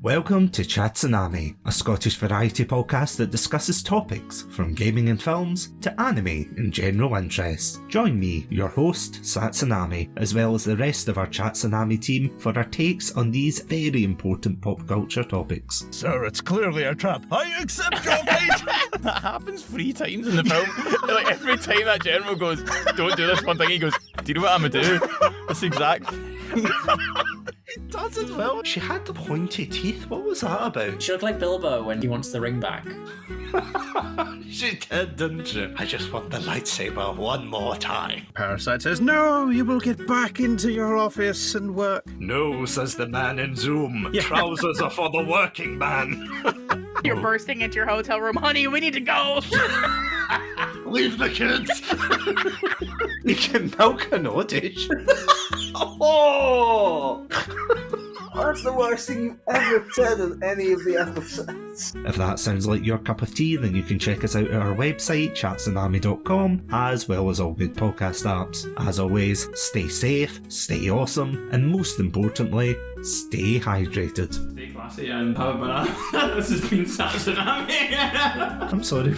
Welcome to Chatsunami, a Scottish variety podcast that discusses topics from gaming and films to anime and general interest. Join me, your host, Satsunami, as well as the rest of our Chatsunami team for our takes on these very important pop culture topics. Sir, it's clearly a trap. I accept your bait! That happens 3 times in the film. Like, every time that general goes, don't do this one thing, he goes, do you know what I'm gonna do? That's exact. It does as well. She had the pointy teeth. What was that about? She looked like Bilbo when he wants the ring back. She did, didn't she? I just want the lightsaber one more time. Parasite says, no, you will get back into your office and work. No, says the man in Zoom. Trousers are for the working man. You're bursting into your hotel room. Honey, we need to go. Leave the kids. You can milk an audition. Oh! That's the worst thing you've ever said in any of the episodes. If that sounds like your cup of tea, then you can check us out at our website, chatsunami.com, as well as all good podcast apps. As always, stay safe, stay awesome, and most importantly, stay hydrated. Stay classy and have a banana. This has been Satsunami. I'm sorry.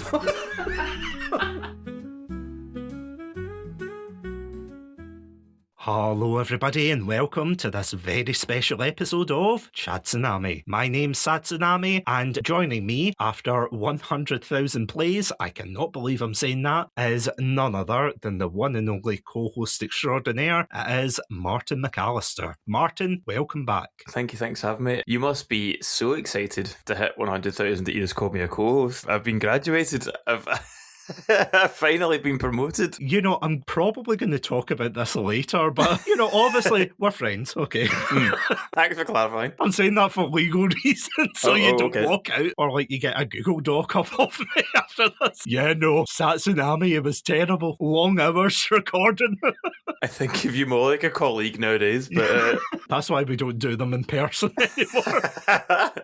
Hello everybody and welcome to this very special episode of Chatsunami. My name's Satsunami and joining me after 100,000 plays, I cannot believe I'm saying that, is none other than the one and only co-host extraordinaire. It is Martin MacAlistair. Martin, welcome back. Thanks for having me. You must be so excited to hit 100,000 that you just called me a co-host. I've been graduated. I've finally been promoted. You know, I'm probably going to talk about this later, but, you know, obviously, we're friends, okay? Thanks for clarifying. I'm saying that for legal reasons, so you don't walk out, or like you get a Google Doc up of me after this. Yeah, no, Satsunami, it was terrible. Long hours recording. I think of you more like a colleague nowadays, but... That's why we don't do them in person anymore.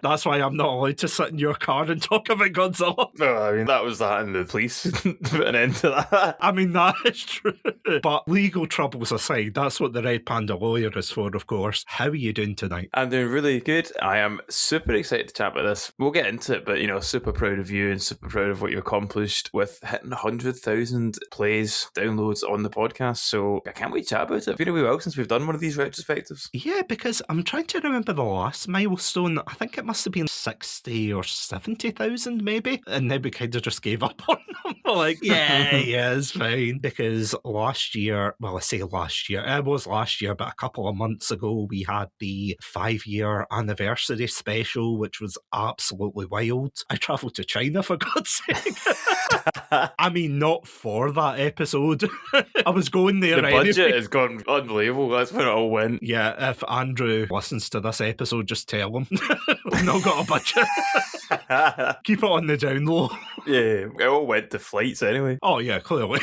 That's why I'm not allowed to sit in your car and talk about Godzilla. No, I mean, that was that and the police. Put an end to that. I mean, that is true. But legal troubles aside, that's what the Red Pandalorian is for, of course. How are you doing tonight? I'm doing really good. I am super excited to chat about this. We'll get into it, but, you know, super proud of you and super proud of what you accomplished with hitting 100,000 plays, downloads on the podcast. So I can't wait to chat about it. It's been a wee while since we've done one of these retrospectives. Yeah, because I'm trying to remember the last milestone. I think it must have been 60 or 70,000 maybe. And then we kind of just gave up on them. Like, yeah, it's fine. Because last year, well, I say last year, it was last year, but a couple of months ago, we had the 5-year anniversary special, which was absolutely wild. I travelled to China, for God's sake. I mean, not for that episode. I was going there The anyway. budget has gone unbelievable. That's where it all went. Yeah, if Andrew listens to this episode, just tell him. We've not got a budget. Keep it on the down low. Yeah, it all went to flights anyway. Oh, yeah, clearly.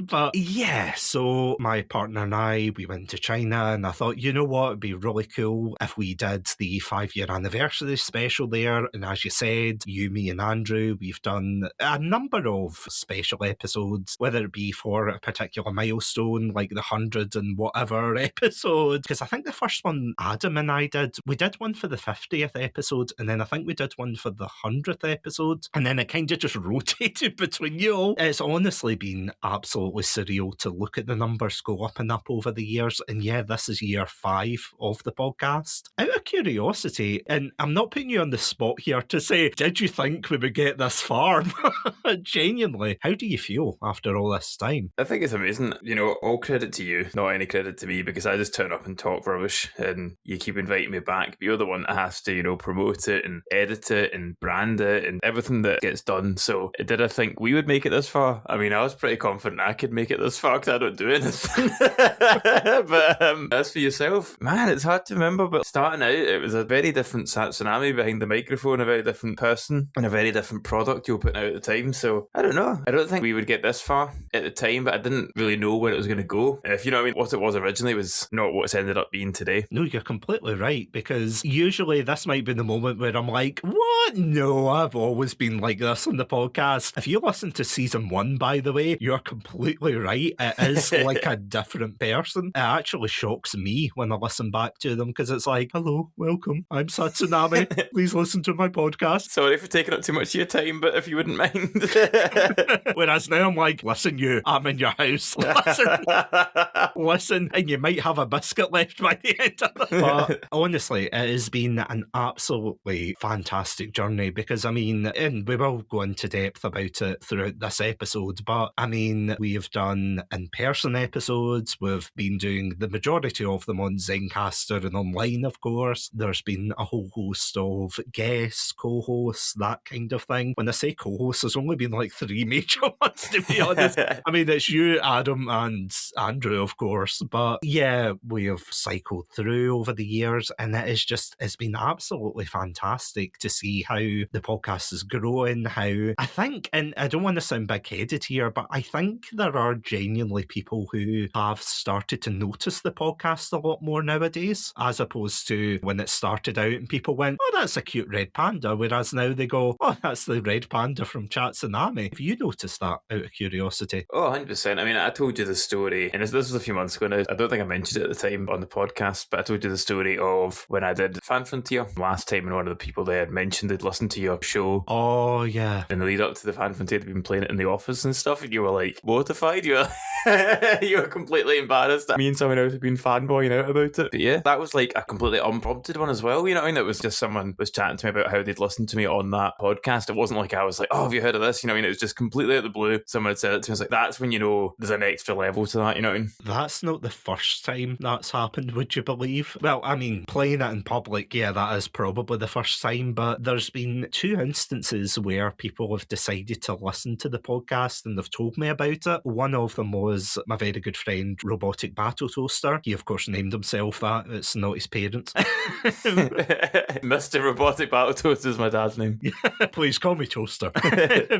But yeah, so my partner and I, we went to China and I thought, you know what, it'd be really cool if we did the 5-year anniversary special there. And as you said, you, me and Andrew, we've done a number of special episodes, whether it be for a particular milestone, like the 100 and whatever episode. Because I think the first one Adam and I did, we did one for the 50th episode, and then I think we did one for the 100th episode. And then it kind of just rotated between you all. It's honestly been absolutely surreal to look at the numbers go up and up over the years. And yeah, this is year 5 of the podcast. Out of curiosity, and I'm not putting you on the spot here to say, did you think we would get this far? Genuinely, how do you feel after all this time? I think it's amazing. You know, all credit to you, not any credit to me, because I just turn up and talk rubbish and you keep inviting me back. But you're the one that has to, you know, promote it and edit it and brand it and everything that gets done. So did I think we would make it this far? I mean, I was pretty confident I could make it this far because I don't do anything. But as for yourself, man, it's hard to remember. But starting out, it was a very different Satsunami behind the microphone, a very different person, and a very different product you were putting out at the time. So I don't know. I don't think we would get this far at the time, but I didn't really know where it was going to go. If you know what I mean, what it was originally was not what it's ended up being today. No, you're completely right, because usually this might be the moment where I'm like, what? No, I've always been like this on the podcast. If you listen to season 1, by the way, you're completely completely right. It is like a different person. It actually shocks me when I listen back to them because it's like, hello, welcome, I'm Satsunami. Please listen to my podcast. Sorry for taking up too much of your time, but if you wouldn't mind. Whereas now I'm like, listen, you, I'm in your house. Listen, and you might have a biscuit left by the end of it. But honestly, it has been an absolutely fantastic journey because, I mean, and we will go into depth about it throughout this episode, but I mean, we've done in-person episodes, we've been doing the majority of them on Zencastr and online, of course. There's been a whole host of guests, co-hosts, that kind of thing. When I say co-hosts, there's only been like 3 major ones, to be honest. I mean, it's you, Adam, and Andrew, of course, but yeah, we have cycled through over the years, and it's been absolutely fantastic to see how the podcast is growing, how I think, and I don't want to sound big-headed here, but I think there are genuinely people who have started to notice the podcast a lot more nowadays, as opposed to when it started out and people went, oh, that's a cute red panda, whereas now they go, oh, that's the red panda from Chatsunami. Have you noticed that, out of curiosity? Oh, 100%. I mean, I told you the story, and this was a few months ago now. I don't think I mentioned it at the time on the podcast, but I told you the story of when I did Fan Frontier last time, and one of the people there had mentioned they'd listened to your show. Oh, yeah. In the lead up to the Fan Frontier, they'd been playing it in the office and stuff, and you were like mortified. You were completely embarrassed that me and someone else had been fanboying out about it. But yeah, that was like a completely unprompted one as well. You know what I mean? It was just someone was chatting to me about how they'd listened to me on that podcast. It wasn't like I was like, oh, have you heard of this? You know what I mean? It was just completely out of the blue. Someone had said it to me. I was like, that's when you know there's an extra level to that. You know what I mean? That's not the first time that's happened, would you believe? Well, I mean, playing it in public, yeah, that is probably the first time, but there's been 2 instances where people have decided to listen to the podcast and they've told me about it. One of them was my very good friend, Robotic Battle Toaster. He, of course, named himself that. It's not his parents. Mr. Robotic Battle Toaster is my dad's name. Please call me Toaster.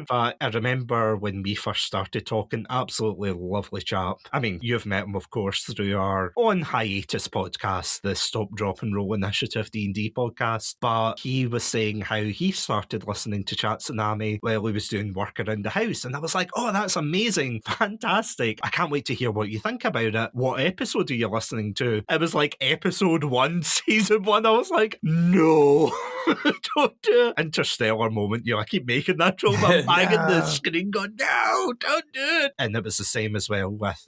But I remember when we first started talking, absolutely lovely chap. I mean, you've met him, of course, through our on hiatus podcast, the Stop, Drop and Roll Initiative D&D podcast. But he was saying how he started listening to Chatsunami while he was doing work around the house. And I was like, oh, that's amazing. Fantastic. I can't wait to hear what you think about it. What episode are you listening to? It was like episode 1, season 1. I was like, no, don't do it. Interstellar moment. You know, I keep making that joke. I'm banging the screen going, no, don't do it. And it was the same as well with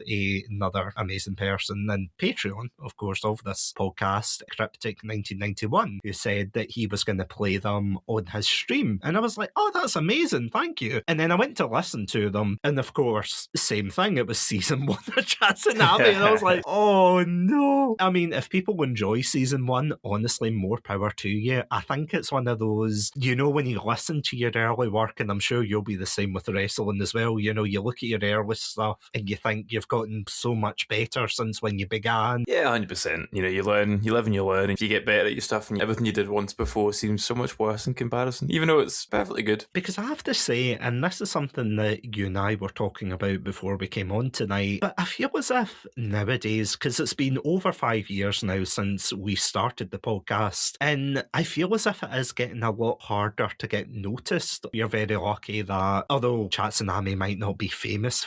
another amazing person and Patreon, of course, of this podcast, Cryptic1991, who said that he was going to play them on his stream. And I was like, oh, that's amazing. Thank you. And then I went to listen to them. And of course, same thing. It was season 1 of Chatsunami. And I was like, oh no. I mean, if people enjoy season 1, honestly, more power to you. I think it's one of those, you know, when you listen to your early work, and I'm sure you'll be the same with wrestling as well, you know, you look at your early stuff and you think you've gotten so much better since when you began. Yeah, 100%. You know, you learn, you live and you learn, and you get better at your stuff, and everything you did once before seems so much worse in comparison, even though it's perfectly good. Because I have to say, and this is something that you and I were talking about before we came on tonight, but I feel as if nowadays, because it's been over 5 years now since we started the podcast, and I feel as if it is getting a lot harder to get noticed. You're very lucky that, although Chatsunami might not be famous,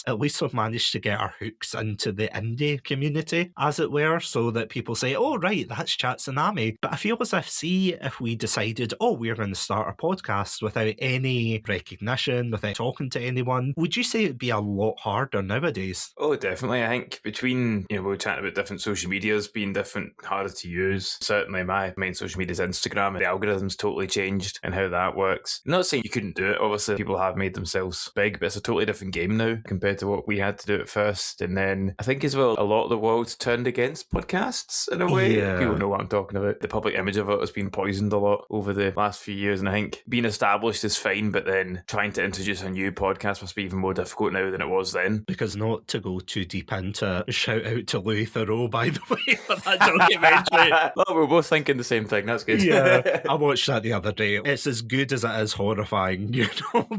at least we've managed to get our hooks into the indie community, as it were, so that people say, oh, right, that's Chatsunami. But I feel as if, see, if we decided, oh, we're going to start a podcast without any recognition, without talking to anyone, would you say it'd be a lot harder nowadays? Oh, definitely. I think between, you know, we were chatting about different social medias being different, harder to use. Certainly my main social media is Instagram, and the algorithm's totally changed and how that works. I'm not saying you couldn't do it. Obviously, people have made themselves big, but it's a totally different game now compared to what we had to do at first. And then I think as well, a lot of the world's turned against podcasts in a way. Yeah. People know what I'm talking about. The public image of it has been poisoned a lot over the last few years, and I think being established is fine, but then trying to introduce a new podcast must be even more difficult now than it was then. Because not to go too deep into, shout out to Louis Theroux, by the way, for that documentary. Well, we're both thinking the same thing. That's good. Yeah, I watched that the other day. It's as good as it is horrifying,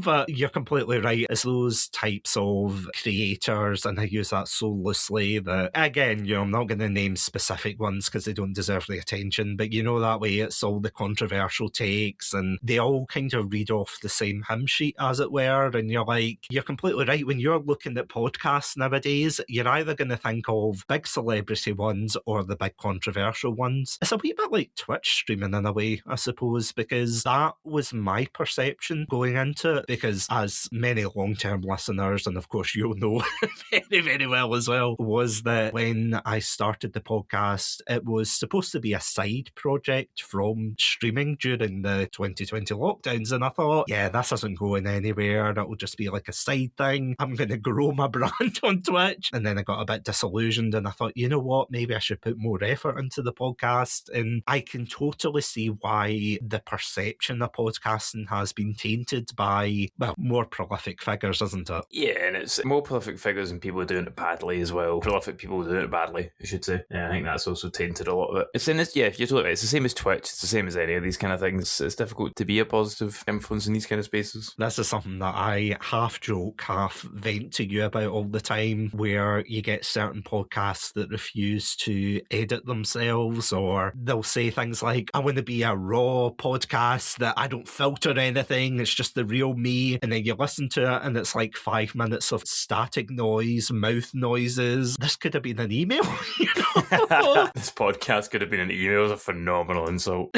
but you're completely right. It's those types of creators, and I use that so loosely that, again, I'm not going to name specific ones because they don't deserve the attention, but that way it's all the controversial takes and they all kind of read off the same hymn sheet, as it were, and you're completely right. When you're looking at podcasts nowadays, you're either going to think of big celebrity ones or the big controversial ones. It's a wee bit like Twitch streaming in a way, I suppose, because that was my perception going into it, because as many long-term listeners, and of course you'll know very, very well as well, was that when I started the podcast, it was supposed to be a side project from streaming during the 2020 lockdowns, and I thought, yeah, this isn't going anywhere, it'll just be like a side thing, I'm going to grow my brand on Twitch. And then I got a bit disillusioned and I thought, you know what, maybe I should put more effort into the podcast. And I can totally see why the perception of podcasting has been tainted by, well, more prolific figures, isn't it? Yeah, and it's more prolific figures and people doing it badly as well. Prolific people doing it badly, I should say. Yeah, I think that's also tainted a lot of it. It's in this, yeah, you're totally right. It's the same as Twitch. It's the same as any of these kind of things. It's difficult to be a positive influence in these kind of spaces. This is something that I half joke, half vent to you about all the time, where you get certain podcasts that refuse to edit themselves, or they'll say things like, I want to be a raw podcast that I don't filter anything, it's just the real me. And then you listen to it and it's like 5 minutes of static noise, mouth noises. This could have been an email, This podcast could have been an email. It was a phenomenal insult.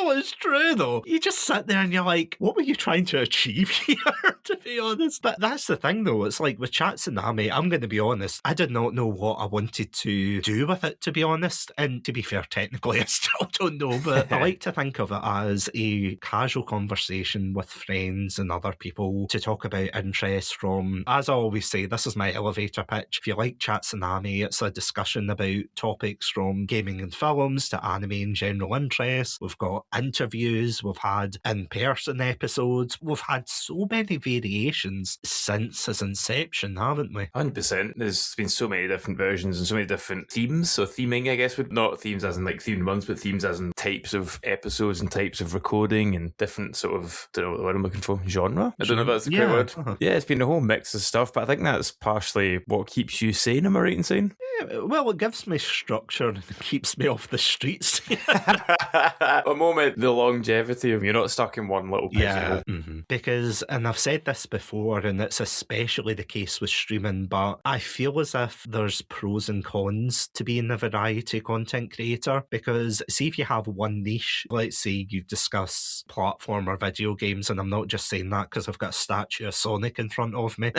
Well, it's true, though. You just sit there and you're like, what were you trying to achieve here, to be honest? That's the thing, though. It's like with Chatsunami, I'm going to be honest, I did not know what I wanted to do with it, to be honest. And to be fair, technically, I still don't know. But I like to think of it as a casual conversation with friends and other people to talk about interests from, as I always say, this is my elevator pitch. If you like Chatsunami, it's a discussion about topics from gaming and films to anime and general interests. We've got interviews, we've had in-person episodes, we've had so many variations since his inception, haven't we? 100%. There's been so many different versions and so many different themes. So theming, I guess, would not themes as in like themed ones, but themes as in types of episodes and types of recording and different sort of, I don't know what the word I'm looking for, genre? I don't know if that's the correct word. Uh-huh. Yeah, it's been a whole mix of stuff, but I think that's partially what keeps you sane, am I right in saying? Yeah, well, it gives me structure and it keeps me off the streets. A moment, the longevity of you're not stuck in one little pigeonhole. Because, and I've said this before, and it's especially the case with streaming, but I feel as if there's pros and cons to being a variety content creator. Because see, if you have one niche, let's say you discuss platformer video games, and I'm not just saying that because I've got a statue of Sonic in front of me.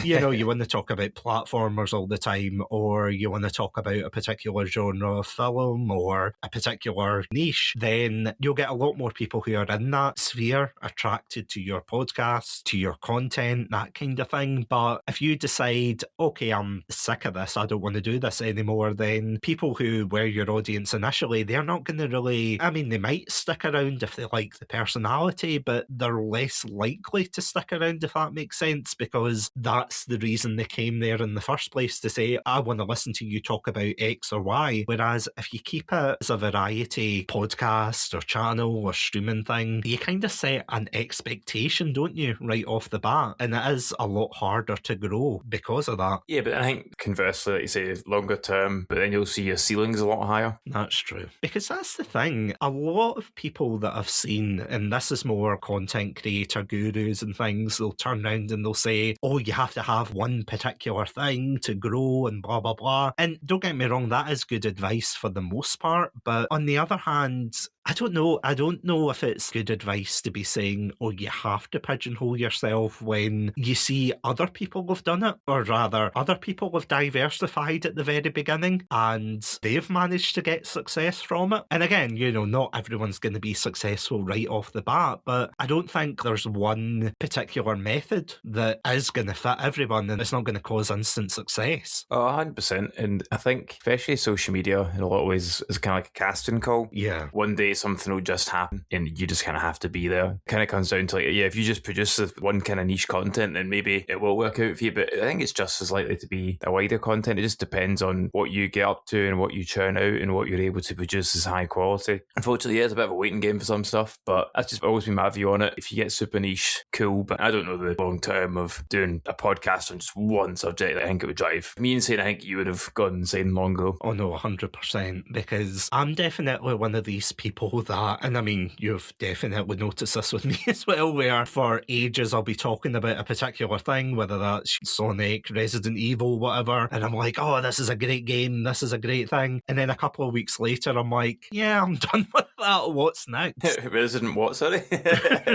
You want to talk about platformers all the time, or you want to talk about a particular genre of film or a particular niche, then you'll get a lot more people who are in that sphere attracted to your podcast, to your content, that kind of thing. But if you decide, okay, I'm sick of this, I don't want to do this anymore, then people who were your audience initially, they're not going to really, I mean, they might stick around if they like the personality, but they're less likely to stick around, if that makes sense, because that's the reason they came there in the first place, to say, I want to listen to you talk about X or Y. Whereas if you keep it as a variety podcast or channel or streaming thing, you kind of set an expectation, don't you, right off the bat? And it is a lot harder to grow because of that. Yeah, but I think conversely, like you say, longer term, but then you'll see your ceilings a lot higher. That's true. Because that's the thing. A lot of people that I've seen, and this is more content creator gurus and things, they'll turn around and they'll say, oh, you have to have one particular thing to grow and blah, blah, blah. And don't get me wrong, that is good advice for the most part. But on the other hand, I don't know if it's good advice to be saying, oh, you have to pigeonhole yourself when you see other people have done it, or rather, other people have diversified at the very beginning and they've managed to get success from it. And again, not everyone's going to be successful right off the bat, but I don't think there's one particular method that is going to fit everyone and it's not going to cause instant success. Oh, 100%. And I think, especially social media, in a lot of ways, is kind of like a casting call. Yeah. One day like something will just happen and you just kind of have to be there. Kind of comes down to like, yeah, if you just produce one kind of niche content, then maybe it will work out for you. But I think it's just as likely to be a wider content. It just depends on what you get up to and what you churn out and what you're able to produce as high quality. Unfortunately, yeah, it's a bit of a waiting game for some stuff, but that's just always been my view on it. If you get super niche, cool, but I don't know the long term of doing a podcast on just one subject. I think it would drive me insane. I think you would have gone insane long ago. Oh no, 100%, because I'm definitely one of these people that, and I mean, you've definitely noticed this with me as well, where for ages I'll be talking about a particular thing, whether that's Sonic, Resident Evil, whatever, and I'm like, oh, this is a great game, this is a great thing, and then a couple of weeks later I'm like, yeah, I'm done with that, what's next? Resident what, sorry?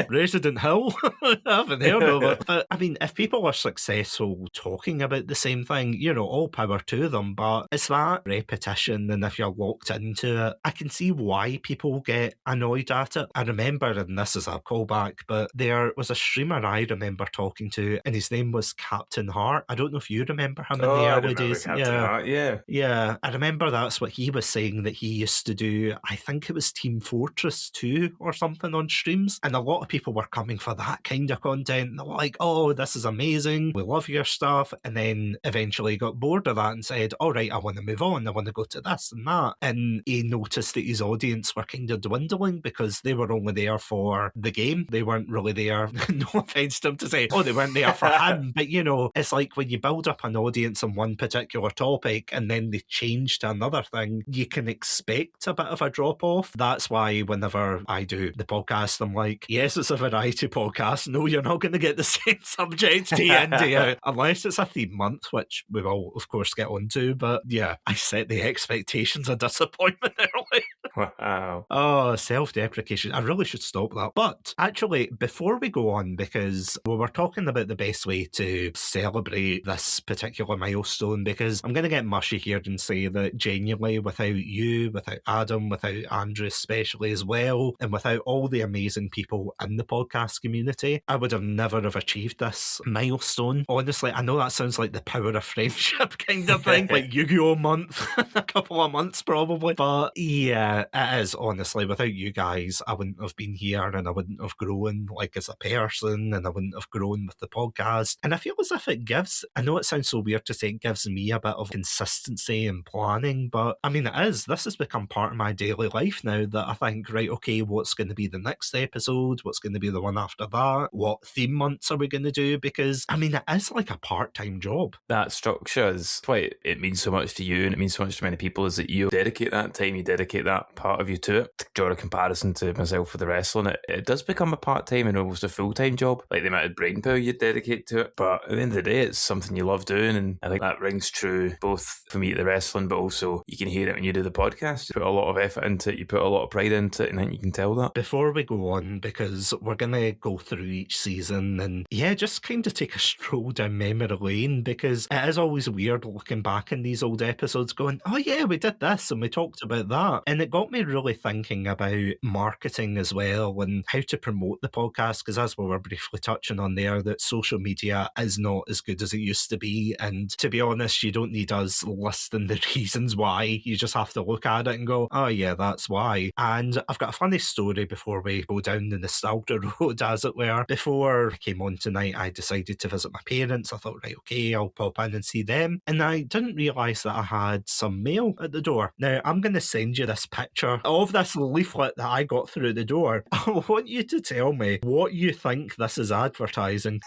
Resident Hill? I haven't heard of it. But I mean, if people are successful talking about the same thing, you know, all power to them, but it's that repetition, and if you're locked into it, I can see why people get annoyed at it. I remember, and this is a callback, but there was a streamer I remember talking to, and his name was Captain Heart. I don't know if you remember him in the early days. Heart, yeah. Yeah, I remember that's what he was saying that he used to do. I think it was Team Fortress 2 or something on streams, and a lot of people were coming for that kind of content. They were like, oh, this is amazing, we love your stuff, and then eventually got bored of that and said, all right, I want to move on, I want to go to this and that. And he noticed that his audience were kind of dwindling because they were only there for the game. They weren't really there, no offence to him to say, oh, they weren't there for him, but you know, it's like when you build up an audience on one particular topic and then they change to another thing, you can expect a bit of a drop off. That's why whenever I do the podcast, I'm like, yes, it's a variety podcast. No, you're not going to get the same subject day in, day out, unless it's a theme month, which we will, of course, get onto. But yeah, I set the expectations of disappointment early. Wow. Oh, self-deprecation. I really should stop that. But actually, before we go on, because we were talking about the best way to celebrate this particular milestone, because I'm going to get mushy here and say that genuinely, without you, without Adam, without Andrew especially as well, and without all the amazing people in the podcast community, I would have never have achieved this milestone. Honestly, I know that sounds like the power of friendship kind of thing, like Yu-Gi-Oh! Month, a couple of months probably, but yeah, it is, honestly. Without you guys, I wouldn't have been here, and I wouldn't have grown like as a person, and I wouldn't have grown with the podcast. And I feel as if it gives, I know it sounds so weird to say, it gives me a bit of consistency and planning, but I mean, it is. This has become part of my daily life now, that I think, right, okay, what's going to be the next episode? What's going to be the one after that? What theme months are we going to do? Because I mean, it is like a part-time job. That structure is why it means so much to you, and it means so much to many people, is that you dedicate that time, you dedicate that part of you to it. To draw a comparison to myself for the wrestling, it does become a part-time and almost a full-time job, like the amount of brain power you dedicate to it. But at the end of the day, it's something you love doing, and I think that rings true both for me at the wrestling, but also you can hear it when you do the podcast. You put a lot of effort into it, you put a lot of pride into it, and I think you can tell that. Before we go on, because we're going to go through each season and yeah, just kind of take a stroll down memory lane, because it is always weird looking back in these old episodes going, oh yeah, we did this and we talked about that. And it got me really thinking about marketing as well and how to promote the podcast, because as we were briefly touching on there, that social media is not as good as it used to be. And to be honest, you don't need us listing the reasons why. You just have to look at it and go, oh yeah, that's why. And I've got a funny story before we go down the nostalgia road, as it were. Before I came on tonight, I decided to visit my parents. I thought, right, okay, I'll pop in and see them. And I didn't realise that I had some mail at the door. Now, I'm going to send you this picture of this leaflet that I got through the door. I want you to tell me what you think this is advertising.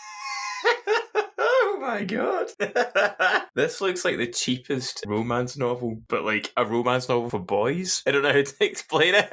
Oh my god. This looks like the cheapest romance novel, but like a romance novel for boys. I don't know how to explain it.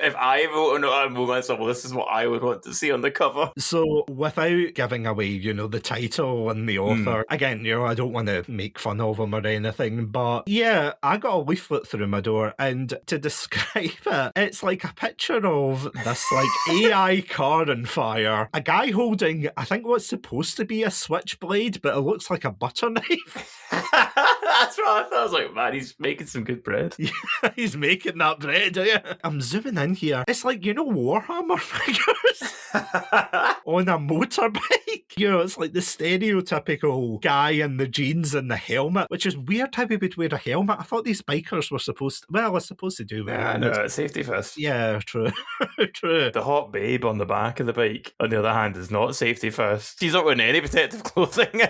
If I wrote a romance novel, this is what I would want to see on the cover. So without giving away, you know, the title and the author, again, you know, I don't want to make fun of him or anything, but yeah, I got a leaflet through my door, and to describe it, it's like a picture of this like AI car on fire, a guy holding, I think what's supposed to be a switchblade, but it looks like a butter knife. That's what I thought. I was like, man, he's making some good bread. Yeah, he's making that bread, yeah. I'm zooming in here. It's like, you know, Warhammer figures on a motorbike. You know, it's like the stereotypical guy in the jeans and the helmet, which is weird how he would wear a helmet. I thought these bikers were supposed to do wear helmets. No, safety first. Yeah, true. True. The hot babe on the back of the bike, on the other hand, is not safety first. She's not wearing any protective clothing.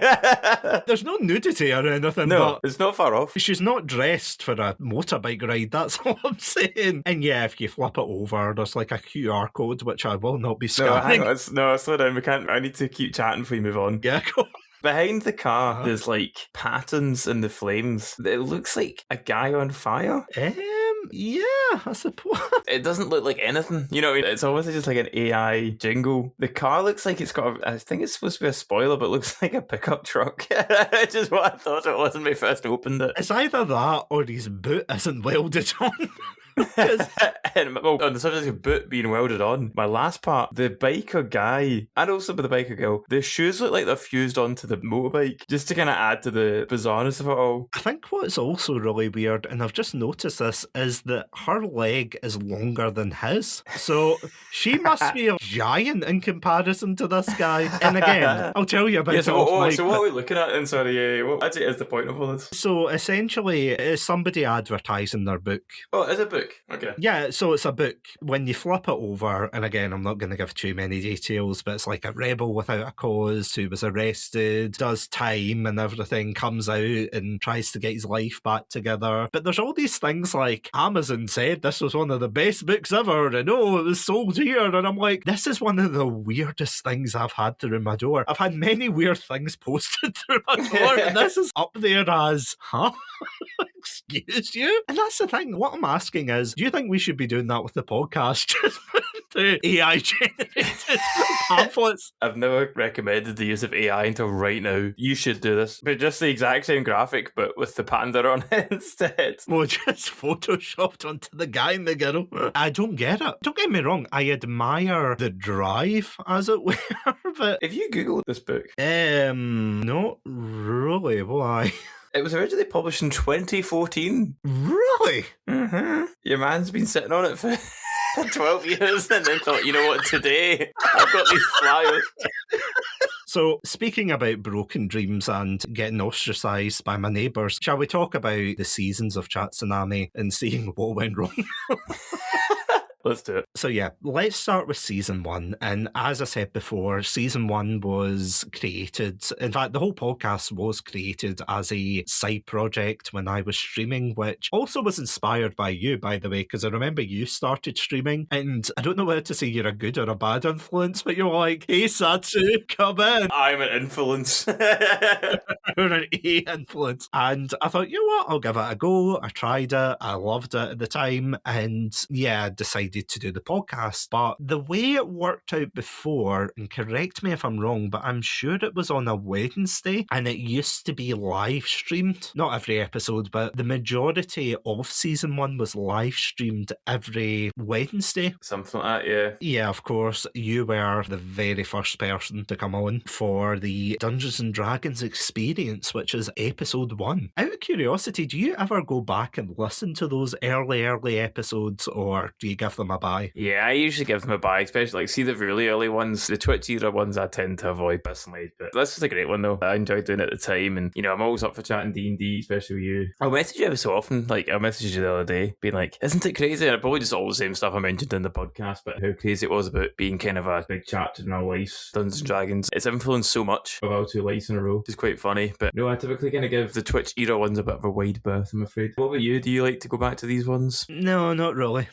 There's no nudity or anything. No, but it's not far off. she's not dressed for a motorbike ride, that's all I'm saying. And yeah, if you flip it over, there's like a QR code, which I will not be No, hang scanning. on. No, slow down. I need to keep chatting before you move on. Yeah, go on. Behind the car, Uh-huh. there's like patterns in the flames. It looks like a guy on fire. Yeah, I suppose. It doesn't look like anything. You know, it's almost just like an AI jingle. The car looks like it's got I think it's supposed to be a spoiler, but it looks like a pickup truck. Which is what I thought it was when we first opened it. It's either that or his boot isn't welded on. And well, on the subject of boot being welded on, my last part, the biker guy and also the biker girl, their shoes look like they're fused onto the motorbike just to kind of add to the bizarreness of it all. I think what's also really weird, and I've just noticed this, is that her leg is longer than his. So she must be a giant in comparison to this guy. And again, I'll tell you about Yeah, it off mic, so what are we looking at? And sorry, what actually is the point of all this? So essentially, it's somebody advertising their book. Oh, it's a book. Okay. Yeah, so it's a book. When you flip it over, and again, I'm not going to give too many details, but it's like a rebel without a cause who was arrested, does time and everything, comes out and tries to get his life back together. But there's all these things like Amazon said this was one of the best books ever, and oh, it was sold here. And I'm like, this is one of the weirdest things I've had through my door. I've had many weird things posted through my door, and this is up there as, huh? Excuse you? And that's the thing. What I'm asking is, do you think we should be doing that with the podcast? Just the AI generated pamphlets? I've never recommended the use of AI until right now. You should do this. But just the exact same graphic, but with the panda on it instead. Well, just photoshopped onto the guy and the girl. I don't get it. Don't get me wrong. I admire the drive, as it were, but If you Google this book, not really. Why? it was originally published in 2014. Really? Mm-hmm. Your man's been sitting on it for 12 years and then thought, you know what, today I've got these flyers. So, speaking about broken dreams and getting ostracised by my neighbours, shall we talk about the seasons of Chatsunami and seeing what went wrong? Let's do it. So yeah, let's start with season 1. And as I said before, season 1 was created, in fact, the whole podcast was created as a side project when I was streaming, which also was inspired by you, by the way, because I remember you started streaming, and I don't know whether to say you're a good or a bad influence, but you're like, hey Satsu, come in. I'm an influence. You're an A influence. And I thought, you know what, I'll give it a go. I tried it, I loved it at the time, and yeah, I decided to do the podcast. But the way it worked out before, and correct me if I'm wrong, but I'm sure it was on a Wednesday, and it used to be live streamed. Not every episode, but the majority of season 1 was live streamed every Wednesday. Something like that, yeah. Yeah, of course, you were the very first person to come on for the Dungeons and Dragons experience, which is episode 1. Out of curiosity, do you ever go back and listen to those early episodes, or do you give them a buy? Yeah, I usually give them a buy, especially like see the really early ones. The Twitch era ones I tend to avoid personally, but this was a great one though. I enjoyed doing it at the time, and you know I'm always up for chatting D&D, especially with you. I'll message you every so often. Like I messaged you the other day, being like, "Isn't it crazy?" And I probably just all the same stuff I mentioned in the podcast, but how crazy it was about being kind of a big chapter in our lives. Dungeons and Dragons. It's influenced so much of our 2 lives in a row. It's quite funny, but no, I typically kind of give the Twitch era ones a bit of a wide berth, I'm afraid. What about you? Do you like to go back to these ones? No, not really.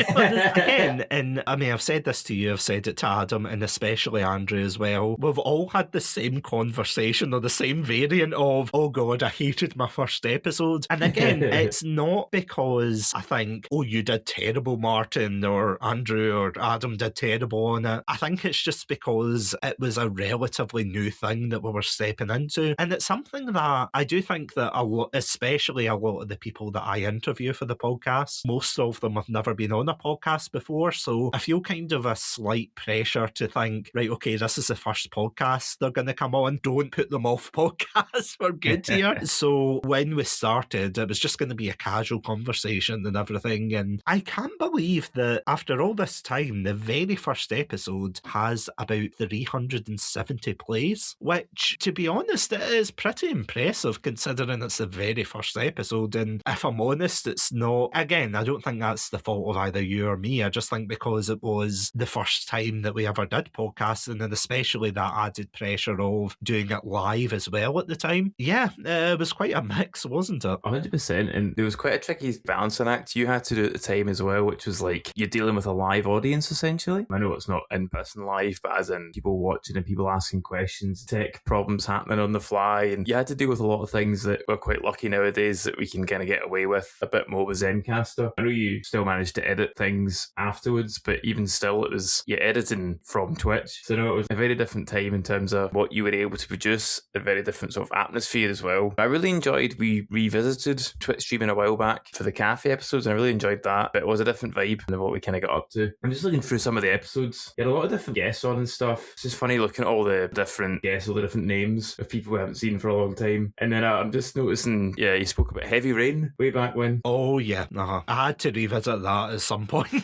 Again, and I mean, I've said this to you, I've said it to Adam, and especially Andrew as well. We've all had the same conversation or the same variant of, oh God, I hated my first episode. And again, it's not because I think, oh, you did terrible, Martin, or Andrew or Adam did terrible on it. I think it's just because it was a relatively new thing that we were stepping into. And it's something that I do think that especially a lot of the people that I interview for the podcast, most of them have never been on on a podcast before, so I feel kind of a slight pressure to think, right, okay, this is the first podcast they're going to come on. Don't put them off podcasts for good here. So when we started, it was just going to be a casual conversation and everything. And I can't believe that after all this time, the very first episode has about 370 plays, which, to be honest, it is pretty impressive considering it's the very first episode. And if I'm honest, it's not, again, I don't think that's the fault of either you or me. I just think because it was the first time that we ever did podcasting, and especially that added pressure of doing it live as well at the time. Yeah, it was quite a mix, wasn't it? 100%. And there was quite a tricky balancing act you had to do at the time as well, which was like you're dealing with a live audience essentially. I know it's not in-person live, but as in people watching and people asking questions, tech problems happening on the fly, and you had to deal with a lot of things that we're quite lucky nowadays that we can kind of get away with a bit more with Zencaster. I know you still managed to edit things afterwards, but even still it was you're editing from Twitch. So no, it was a very different time in terms of what you were able to produce, a very different sort of atmosphere as well. I really enjoyed, we revisited Twitch streaming a while back for the cafe episodes, and I really enjoyed that, but it was a different vibe than what we kind of got up to. I'm just looking through some of the episodes. You had a lot of different guests on and stuff. It's just funny looking at all the different guests, all the different names of people we haven't seen for a long time. And then I'm just noticing, yeah, you spoke about Heavy Rain way back when. Oh, yeah. I had to revisit that at some point.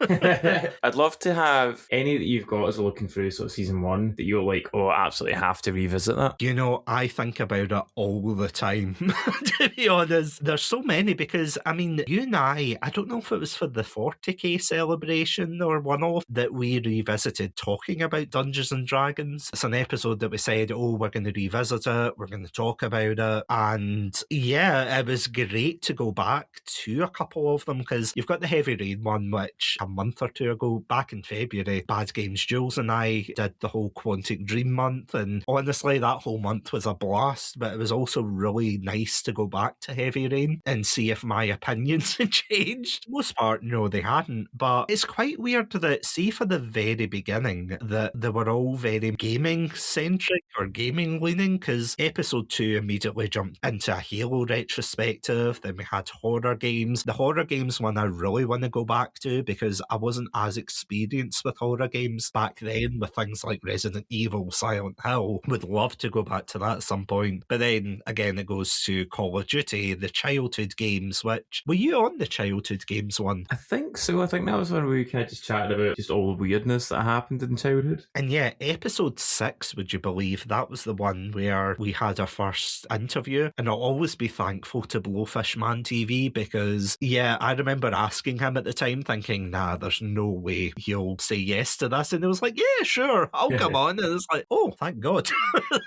I'd love to have any that you've got as we're looking through sort of season 1 that you're like, oh, I absolutely have to revisit that. You know, I think about it all the time, to be honest. There's so many because, I mean, you and I don't know if it was for the 40k celebration or one-off that we revisited talking about Dungeons and Dragons. It's an episode that we said, oh, we're going to revisit it, we're going to talk about it. And yeah, it was great to go back to a couple of them because you've got the Heavy Rain one, which a month or two ago, back in February, Bad Games Jules and I did the whole Quantic Dream month, and honestly that whole month was a blast, but it was also really nice to go back to Heavy Rain and see if my opinions had changed. Most part, no, they hadn't, but it's quite weird that, see, for the very beginning, that they were all very gaming centric or gaming leaning, because episode 2 immediately jumped into a Halo retrospective, then we had horror games. The horror games one I really want to go back to because I wasn't as experienced with horror games back then with things like Resident Evil, Silent Hill. Would love to go back to that at some point. But then again, it goes to Call of Duty, the childhood games, which, were you on the childhood games one? I think so. I think that was when we kind of just chatted about just all the weirdness that happened in childhood. And yeah, episode 6, would you believe, that was the one where we had our first interview. And I'll always be thankful to Blowfish Man TV because, yeah, I remember asking him at the time thinking, nah, there's no way he'll say yes to this. And he was like, yeah, sure, I'll come on. And it's like, oh, thank God.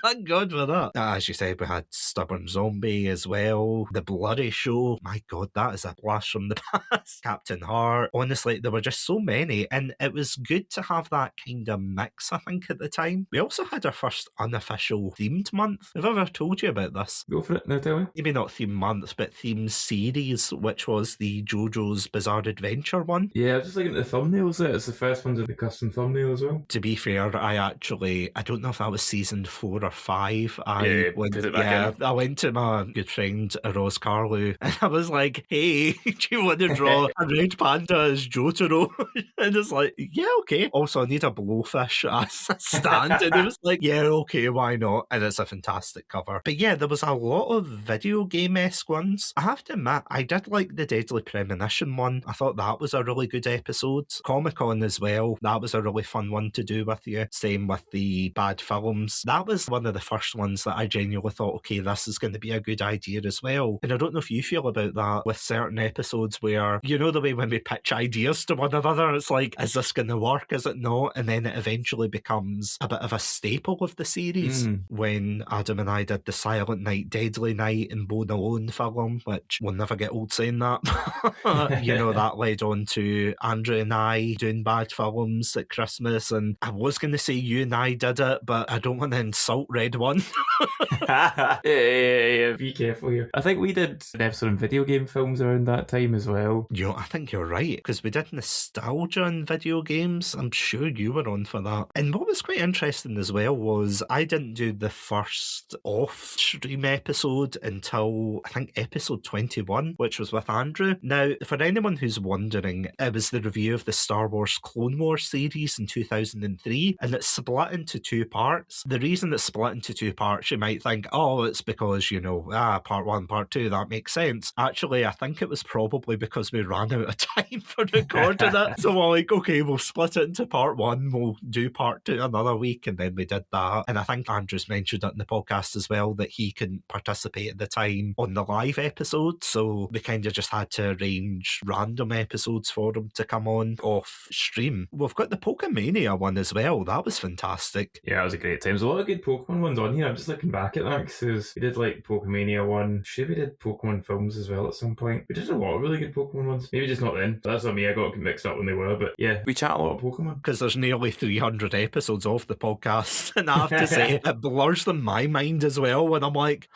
Thank God for that. As you said, we had Stubborn Zombie as well. The Blurry Show. My God, that is a blast from the past. Captain Heart. Honestly, there were just so many. And it was good to have that kind of mix, I think, at the time. We also had our first unofficial themed month. Have I ever told you about this? Go for it, now tell me. Maybe not theme month, but theme series, which was the JoJo's Bizarre Adventure one. Yeah, I was just looking at the thumbnails there. It's the first one to the custom thumbnail as well. To be fair, I don't know if that was season 4 or 5. I went to my good friend Ross Carlew and I was like, hey, do you want to draw a red panda as Jotaro? And it's like, yeah, okay. Also, I need a blowfish as a stand. And it was like, yeah, okay, why not? And it's a fantastic cover. But yeah, there was a lot of video game-esque ones. I have to admit, I did like the Deadly Premonition one. I thought that was a really good episode. Comic-Con as well. That was a really fun one to do with you. Same with the bad films. That was one of the first ones that I genuinely thought, okay, this is going to be a good idea as well. And I don't know if you feel about that with certain episodes where, you know, the way when we pitch ideas to one another, it's like, is this going to work? Is it not? And then it eventually becomes a bit of a staple of the series. When Adam and I did the Silent Night, Deadly Night and Bone Alone film, which we'll never get old saying that. You know, that led on to Andrew and I doing bad films at Christmas, and I was going to say you and I did it, but I don't want to insult Red One. yeah, be careful here. I think we did an episode on video game films around that time as well. You know, I think you're right, because we did nostalgia in video games. I'm sure you were on for that. And what was quite interesting as well was I didn't do the first off-stream episode until, I think, episode 21, which was with Andrew. Now, for anyone who's wondering, it was the the review of the Star Wars Clone Wars series in 2003, and it's split into 2 parts. The reason it's split into 2 parts, you might think, oh, it's because, part 1, part 2, that makes sense. Actually, I think it was probably because we ran out of time for recording it. So we're like, okay, we'll split it into part 1, we'll do part 2 another week, and then we did that. And I think Andrew's mentioned it in the podcast as well, that he couldn't participate at the time on the live episode, so we kind of just had to arrange random episodes for him to come on off stream. We've got the Pokemania one as well. That was fantastic. Yeah, it was a great time. There's a lot of good Pokemon ones on here. I'm just looking back at that because we did like Pokemania one. Sure, we did Pokemon films as well at some point. We did a lot of really good Pokemon ones. Maybe just not then. That's on me. I got mixed up when they were. But yeah, we chat a lot of Pokemon. Because there's nearly 300 episodes of the podcast. And I have to say, it blurs in my mind as well when I'm like,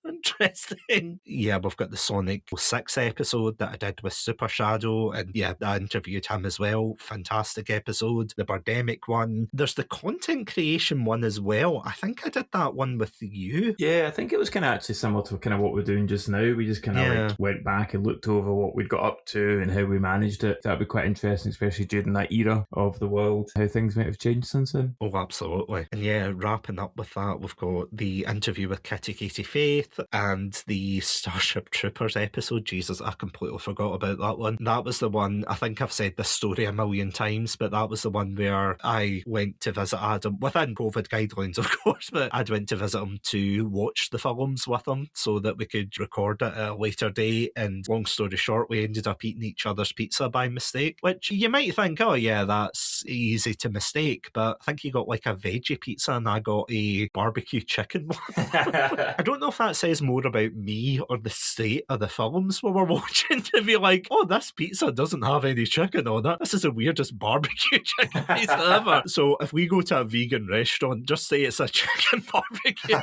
interesting. Yeah, we've got the Sonic 6 episode that I did with Super Shadow, and yeah, I interviewed him as well. Fantastic episode. The Birdemic one. There's the content creation one as well. I think I did that one with you. Yeah, I think it was kind of actually similar to kind of what we're doing just now. We just kind of like went back and looked over what we'd got up to and how we managed it. That'd be quite interesting, especially during that era of the world, how things might have changed since then. Oh, absolutely. And yeah, wrapping up with that, we've got the interview with Kitty Katie Faith and the Starship Troopers episode. Jesus, I completely forgot about that one. That was the one, I think I've said this story a million times, but that was the one where I went to visit Adam, within COVID guidelines, of course, but I went to visit him to watch the films with him so that we could record it at a later date. And long story short, we ended up eating each other's pizza by mistake, which you might think, oh yeah, that's easy to mistake, but I think he got like a veggie pizza and I got a barbecue chicken one. I don't know if that says more about me or the state of the films we were watching to be like, oh, this pizza doesn't have any chicken on it. This is the weirdest barbecue chicken pizza ever. So if we go to a vegan restaurant, just say it's a chicken barbecue.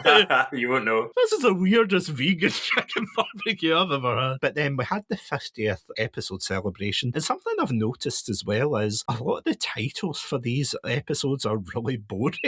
You won't know. This is the weirdest vegan chicken barbecue I've ever had. But then we had the 50th episode celebration, and something I've noticed as well is a lot of the titles for these episodes are really boring.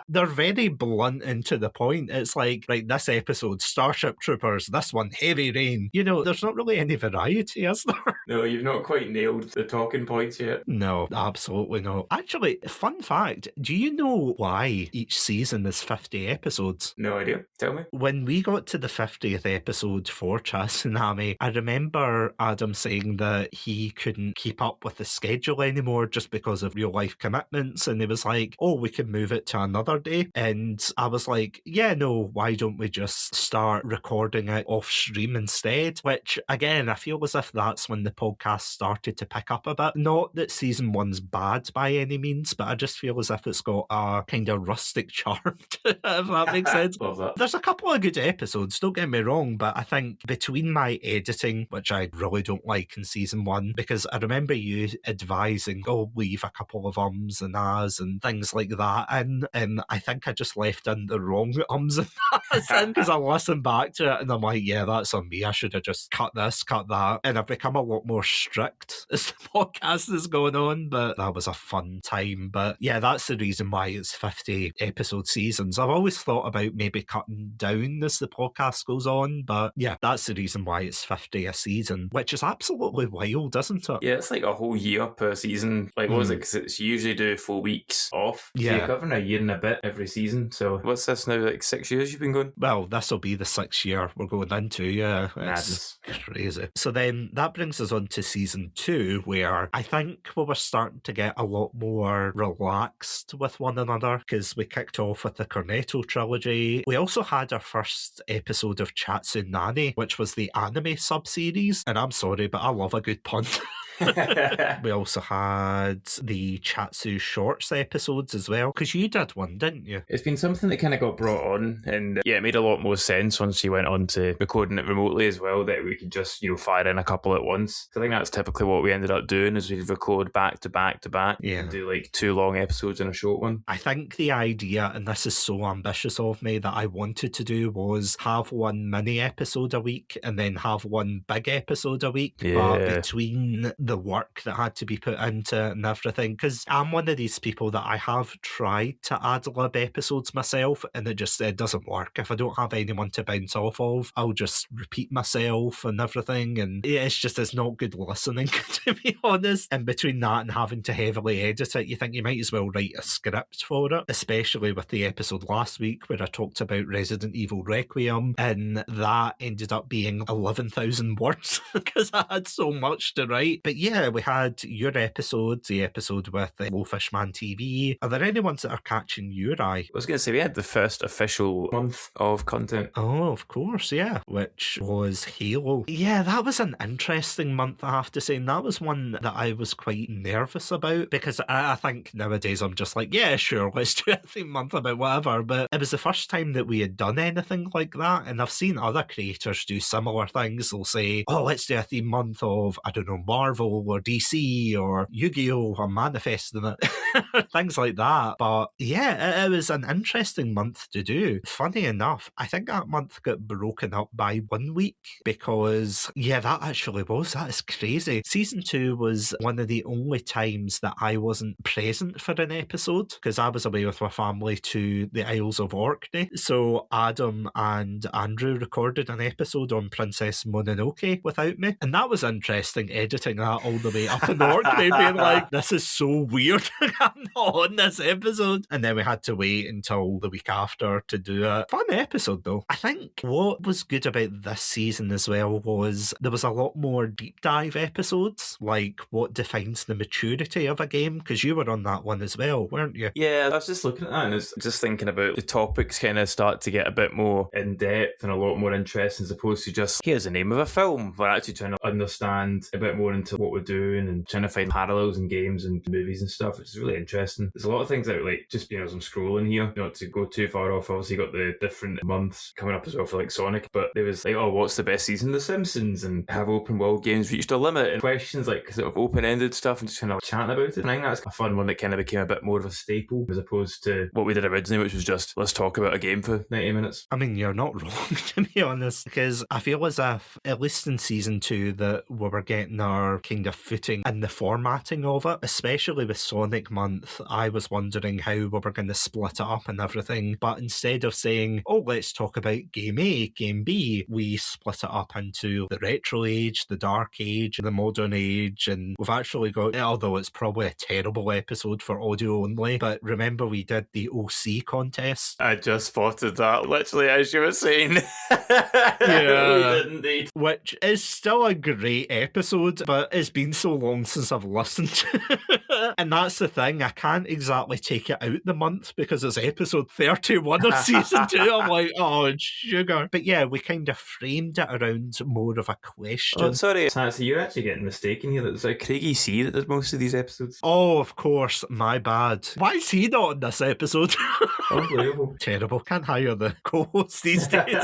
They're very blunt and to the point. It's like, right, this episode, Starship Troopers, this one, Heavy Rain. There's not really any variety, is there? No, you've not quite nailed the talking points yet. No, absolutely not. Actually, fun fact, do you know why each season is 50 episodes? No idea. Tell me. When we got to the 50th episode for Chatsunami, I remember Adam saying that he couldn't keep up with the schedule anymore just because of real life commitments, and he was like, oh, we can move it to another day. And I was like, yeah, no, why don't we just start recording it off stream instead? Which, again, I feel as if that's when the podcast started to pick up a bit. Not that season 1's bad by any means, but I just feel as if it's got a kind of rustic charm to it, if that makes sense. Love that. There's a couple of good episodes, don't get me wrong, but I think between my editing, which I really don't like in season 1, because I remember you advising, oh, leave a couple of ums and ahs and things like that in, and I think I just left in the wrong ums and ahs in, because I listened back to it and I'm like, yeah, that's on me. I should have just cut this, cut that. And I've become a lot more strict as the podcast is going on, but that was a fun time. But yeah, that's the reason why it's 50 episode seasons. I've always thought about maybe cutting down as the podcast goes on, but yeah, that's the reason why it's 50 a season, which is absolutely wild, isn't it? Yeah, it's like a whole year per season. Like, what was it? Because it's usually do 4 weeks off. So Yeah. you're covering a year and a bit every season. So what's this now? Like 6 years you've been going? Well, this will be the 6th year we're going into, yeah. It's Madness. crazy. So then that brings us on to season 2, where I think we were starting to get a lot more relaxed with one another, because we kicked off with the Cornetto trilogy. We also had our first episode of Chatsunami, which was the anime sub-series. And I'm sorry, but I love a good pun. We also had the Chatsu Shorts episodes as well, because you did one, didn't you? It's been something that kind of got brought on, and yeah, it made a lot more sense once she went on to recording it remotely as well, that we could just, fire in a couple at once. So I think that's typically what we ended up doing, is we'd record back to back to back, and do like 2 long episodes and a short one. I think the idea, and this is so ambitious of me, that I wanted to do was have one mini episode a week and then have one big episode a week. Yeah. But between the work that had to be put into it and everything, because I'm one of these people that I have tried to ad-lib episodes myself, and it doesn't work. If I don't have anyone to bounce off of, I'll just repeat myself and everything, and it's not good listening listening, to be honest. And between that and having to heavily edit it, you think you might as well write a script for it, especially with the episode last week where I talked about Resident Evil Requiem, and that ended up being 11,000 words because I had so much to write. But yeah, we had your episode, the episode with Blowfishman TV. Are there any ones that are catching your eye? I was going to say, we had the first official month of content. Oh, of course, yeah, which was Halo. Yeah, that was an interesting month, I have to say, and that was one that I was quite nervous about, because I think nowadays I'm just like, yeah, sure, let's do a theme month about whatever, but it was the first time that we had done anything like that, and I've seen other creators do similar things. They'll say, oh, let's do a theme month of, I don't know, Marvel or DC or Yu-Gi-Oh! I'm manifesting it. Things like that. But yeah, it was an interesting month to do. Funny enough, I think that month got broken up by 1 week because, yeah, that is crazy. Season 2 was one of the only times that I wasn't present for an episode because I was away with my family to the Isles of Orkney. So Adam and Andrew recorded an episode on Princess Mononoke without me. And that was interesting, editing that all the way up in Orkney, being like, this is so weird. I'm not on this episode. And then we had to wait until the week after to do it. Fun episode though. I think what was good about this season as well was there was a lot more deep dive episodes, like what defines the maturity of a game, because you were on that one as well, weren't you? Yeah, I was just looking at that and I was just thinking about the topics kind of start to get a bit more in depth and a lot more interesting as opposed to just, here's the name of a film. We're actually trying to understand a bit more into what we're doing and trying to find parallels in games and movies and stuff, which is really interesting. There's a lot of things that, like, just being as I'm scrolling here, not to go too far off, obviously got the different months coming up as well for like Sonic, but there was like, oh, what's the best season of The Simpsons, and have open world games reached a limit, and questions like sort of open-ended stuff and just kind of chatting about it. I think that's a fun one that kind of became a bit more of a staple as opposed to what we did originally, which was just let's talk about a game for 90 minutes. I mean, you're not wrong, to be honest, because I feel as if, at least in season 2, that we were getting our kind of footing in the formatting of it, especially with Sonic Month. I was wondering how we were going to split it up and everything, but instead of saying, oh, let's talk about Game A, Game B, we split it up into the retro age, the dark age, the modern age, and we've actually got, although it's probably a terrible episode for audio only, but remember we did the OC contest? I just spotted that literally as you were saying. Yeah. We did indeed. Which is still a great episode, but it's been so long since I've listened. And that's the thing, I can't exactly take it out the month because it's episode 31 of season 2. I'm like, oh, sugar. But yeah, we kind of framed it around more of a question. Oh, sorry, Sansa, you're actually getting mistaken here. It's like Craigie C that does most of these episodes. Oh, of course, my bad. Why is he not on this episode? Unbelievable. Terrible. Can't hire the co-hosts these days.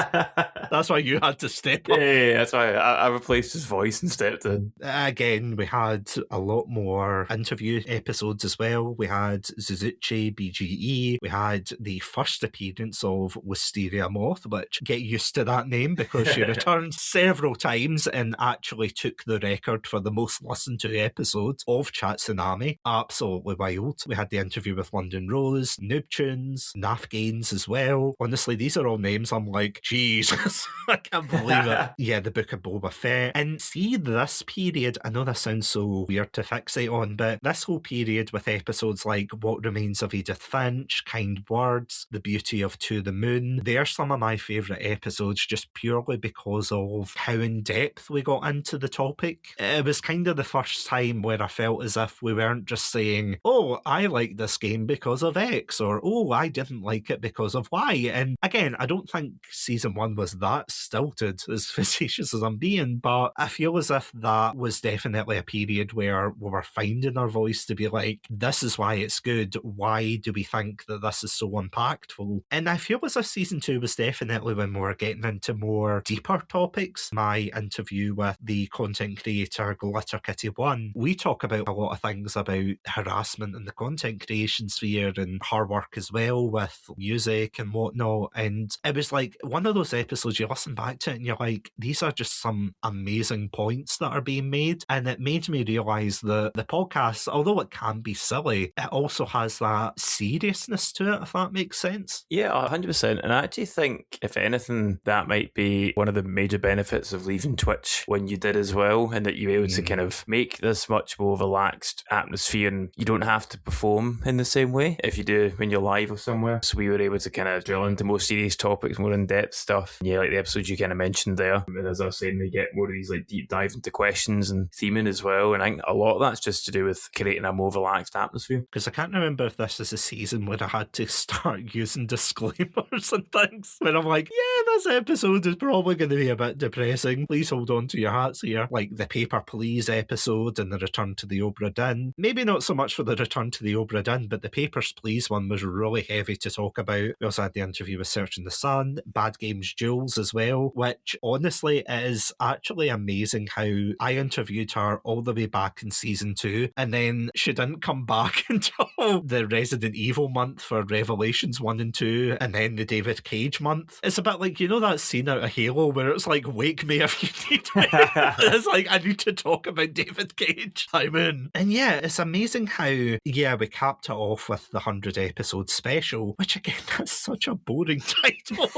That's why you had to step up. Yeah, that's why I replaced his voice and stepped in. Again, we had a lot more interview episodes as well. We had Suzuki, BGE. We had the first appearance of Wisteria Moth, which, get used to that name because she returned several times and actually took the record for the most listened to episode of Chatsunami. Absolutely wild. We had the interview with London Rose, Noobtunes, Naff Gaines as well. Honestly, these are all names I'm like, Jesus, I can't believe it. Yeah, the Book of Boba Fett. And see, this period, I know this sounds so weird to fixate on, but this whole period with episodes like What Remains of Edith Finch, Kind Words, The Beauty of To the Moon, they're some of my favourite episodes just purely because of how in depth we got into the topic. It was kind of the first time where I felt as if we weren't just saying, oh, I like this game because of X, or oh, I didn't like it because of Y. And again, I don't think season 1 was that stilted, as facetious as I'm being, but I feel as if that was definitely a period where we were finding our voice to be like, this is why it's good. Why do we think that this is so impactful? And I feel as if season 2 was definitely when we were getting into more deeper topics. My interview with the content creator Glitter Kitty 1, we talk about a lot of things about harassment in the content creation sphere and her work as well with music and whatnot. And it was like one of those episodes you listen back to it and you're like, these are just some amazing points that are being made. And it made me realise that the podcast, although although it can be silly, it also has that seriousness to it, if that makes sense. Yeah, 100%. And I actually think, if anything, that might be one of the major benefits of leaving Twitch when you did as well, and that you were able to kind of make this much more relaxed atmosphere, and you don't have to perform in the same way if you do when you're live or somewhere. So we were able to kind of drill into more serious topics, more in-depth stuff. Yeah, like the episodes you kind of mentioned there. And as I was saying, they get more of these like deep dive into questions and theming as well. And I think a lot of that's just to do with creating a more relaxed atmosphere. Because I can't remember if this is a season where I had to start using disclaimers and things, where I'm like, yeah, this episode is probably going to be a bit depressing. Please hold on to your hats here. Like the Paper Please episode and the Return to the Obra Dinn. Maybe not so much for the Return to the Obra Dinn, but the Papers, Please one was really heavy to talk about. We also had the interview with Searching the Sun, Bad Games Jules as well, which honestly is actually amazing how I interviewed her all the way back in season 2, and then she didn't come back until the Resident Evil month for Revelations 1 and 2, and then the David Cage month. It's a bit like, you know that scene out of Halo where it's like, wake me if you need me. It's like, I need to talk about David Cage. I'm in. And yeah, it's amazing how, yeah, we capped it off with the 100 episode special, which again, that's such a boring title.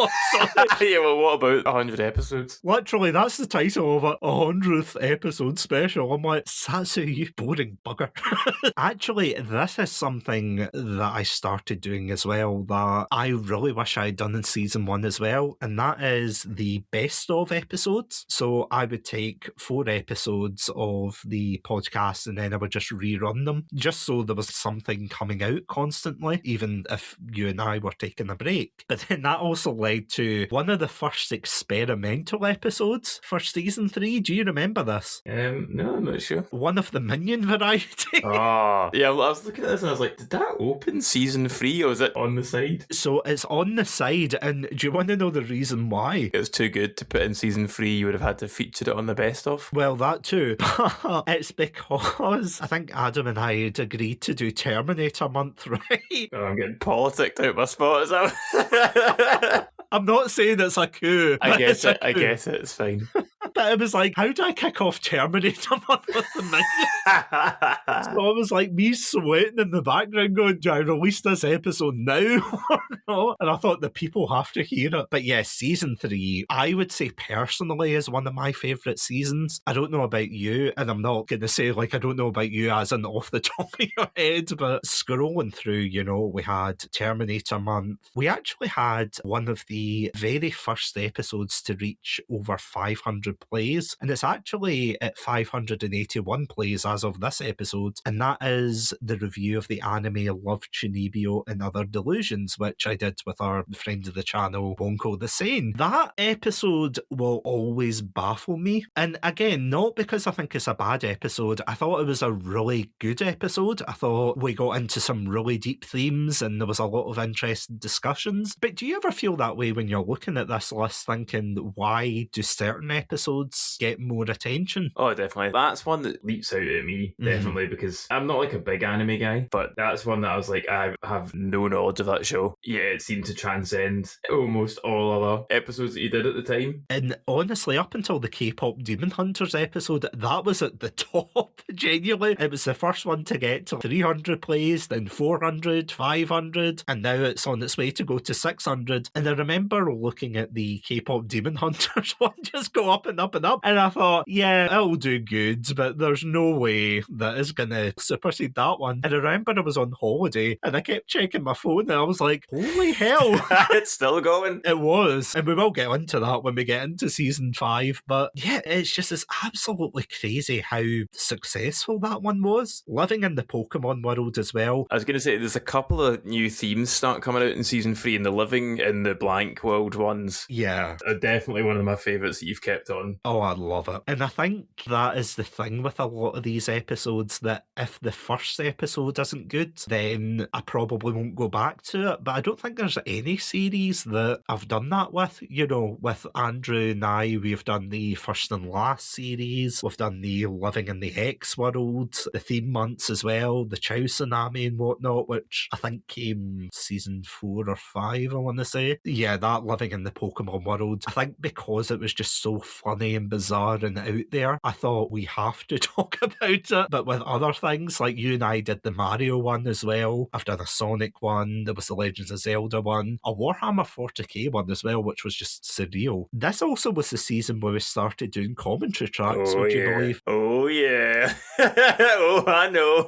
Yeah, well, what about 100 episodes? Literally, that's the title of a 100th episode special. I'm like, Satsu, you boring bugger. Actually, this is something that I started doing as well that I really wish I'd done in season 1 as well, and that is the best of episodes. So I would take 4 episodes of the podcast and then I would just rerun them, just so there was something coming out constantly, even if you and I were taking a break. But then that also led to one of the first experimental episodes for season 3. Do you remember this? No, I'm not sure. One of the Minion variety. Oh, yeah, I was looking at this and I was like, did that open season 3 or is it on the side? So it's on the side, and do you want to know the reason why? It was too good to put in season 3. You would have had to feature it on the best of. Well, that too. It's because I think Adam and I had agreed to do Terminator month, right? Oh, I'm getting politicked out my spot, is that? I'm not saying it's a coup. I guess it. It's fine. But it was like, how do I kick off Terminator month with the Minions? So it was like me sweating in the background going, do I release this episode now or not? And I thought the people have to hear it. But yeah, season 3, I would say personally is one of my favourite seasons. I don't know about you, and I'm not going to say like I don't know about you as in off the top of your head, but scrolling through, you know, we had Terminator month. We actually had one of the very first episodes to reach over 500 plays, and it's actually at 581 plays as of this episode, and that is the review of the anime Love, Chunibyo and Other Delusions, which I did with our friend of the channel, Bonko the Sane. That episode will always baffle me, and again, not because I think it's a bad episode. I thought it was a really good episode. I thought we got into some really deep themes and there was a lot of interesting discussions. But do you ever feel that way when you're looking at this list thinking, why do certain episodes get more attention? Oh, definitely. That's one that leaps out at me, definitely, because I'm not like a big anime guy, but that's one that I was like, I have no knowledge of that show. Yeah, it seemed to transcend almost all other episodes that you did at the time. And honestly, up until the K-pop Demon Hunters episode, that was at the top, genuinely. It was the first one to get to 300 plays, then 400, 500, and now it's on its way to go to 600. And I remember looking at the K-pop Demon Hunters one just go up and up and up, and I thought, yeah, it'll do good, but there's no way that it's gonna supersede that one. And I remember I was on holiday and I kept checking my phone and I was like, holy hell. It's still going. It was, and we will get into that when we get into season 5, but yeah, it's just it's absolutely crazy how successful that one was. Living in the Pokemon world as well. I was going to say, there's a couple of new themes start coming out in season 3, and the Living in the Blank World ones Yeah. are definitely one of my favourites that you've kept on. Oh, I love it. And I think that is the thing with a lot of these episodes, that if the first episode isn't good, then I probably won't go back to it. But I don't think there's any series that I've done that with. You know, with Andrew and I, we've done the first and last series. We've done the Living in the X world, the theme months as well, the Chatsunami and whatnot, which I think came season 4 or 5, I want to say. Yeah, that Living in the Pokemon world. I think because it was just so funny funny and bizarre and out there, I thought we have to talk about it. But with other things, like you and I did the Mario one as well. I've done a Sonic one. There was the Legends of Zelda one. A Warhammer 40k one as well, which was just surreal. This also was the season where we started doing commentary tracks, would you believe? Oh, yeah. Oh, I know.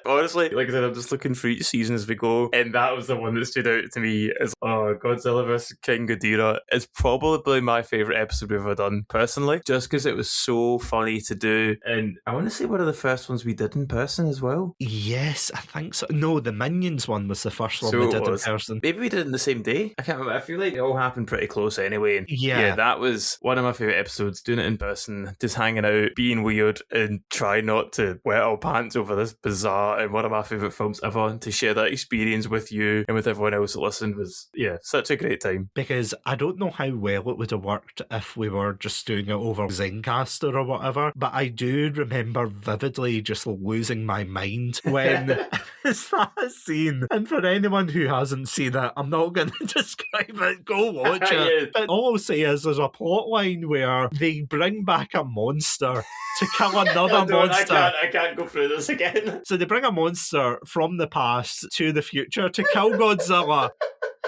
Honestly, like I said, I'm just looking for each season as we go, and that was the one that stood out to me as, Godzilla vs. King Ghidorah is probably my favourite episode we've ever done, personally, just because it was so funny to do, and I want to say one of the first ones we did in person as well. Yes, I think so. No, the Minions one was the first one we did in person. Maybe we did it in the same day? I can't remember. I feel like it all happened pretty close anyway. And yeah, that was one of my favourite episodes, doing it in person, just hanging out, being weird, and trying not to wet our pants over this bizarre and one of my favourite films ever. And to share that experience with you and with everyone else that listened was, such a great time. Because I don't know how well it would have worked if we were just doing it over Zencastr or whatever, but I do remember vividly just losing my mind when it's that scene. And for anyone who hasn't seen it, I'm not going to describe it, go watch it. But all I'll say is there's a plot line where they bring back a monster to kill another monster. I can't go through this again. So they bring a monster from the past to the future to kill Godzilla.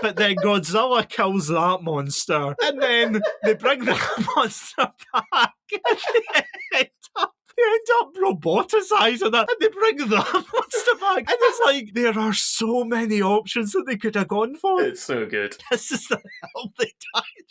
But then Godzilla kills that monster. And then they bring the monster back. And they end up roboticizing it. And they bring the monster back. And it's like, there are so many options that they could have gone for. It's so good. This is the hell they died.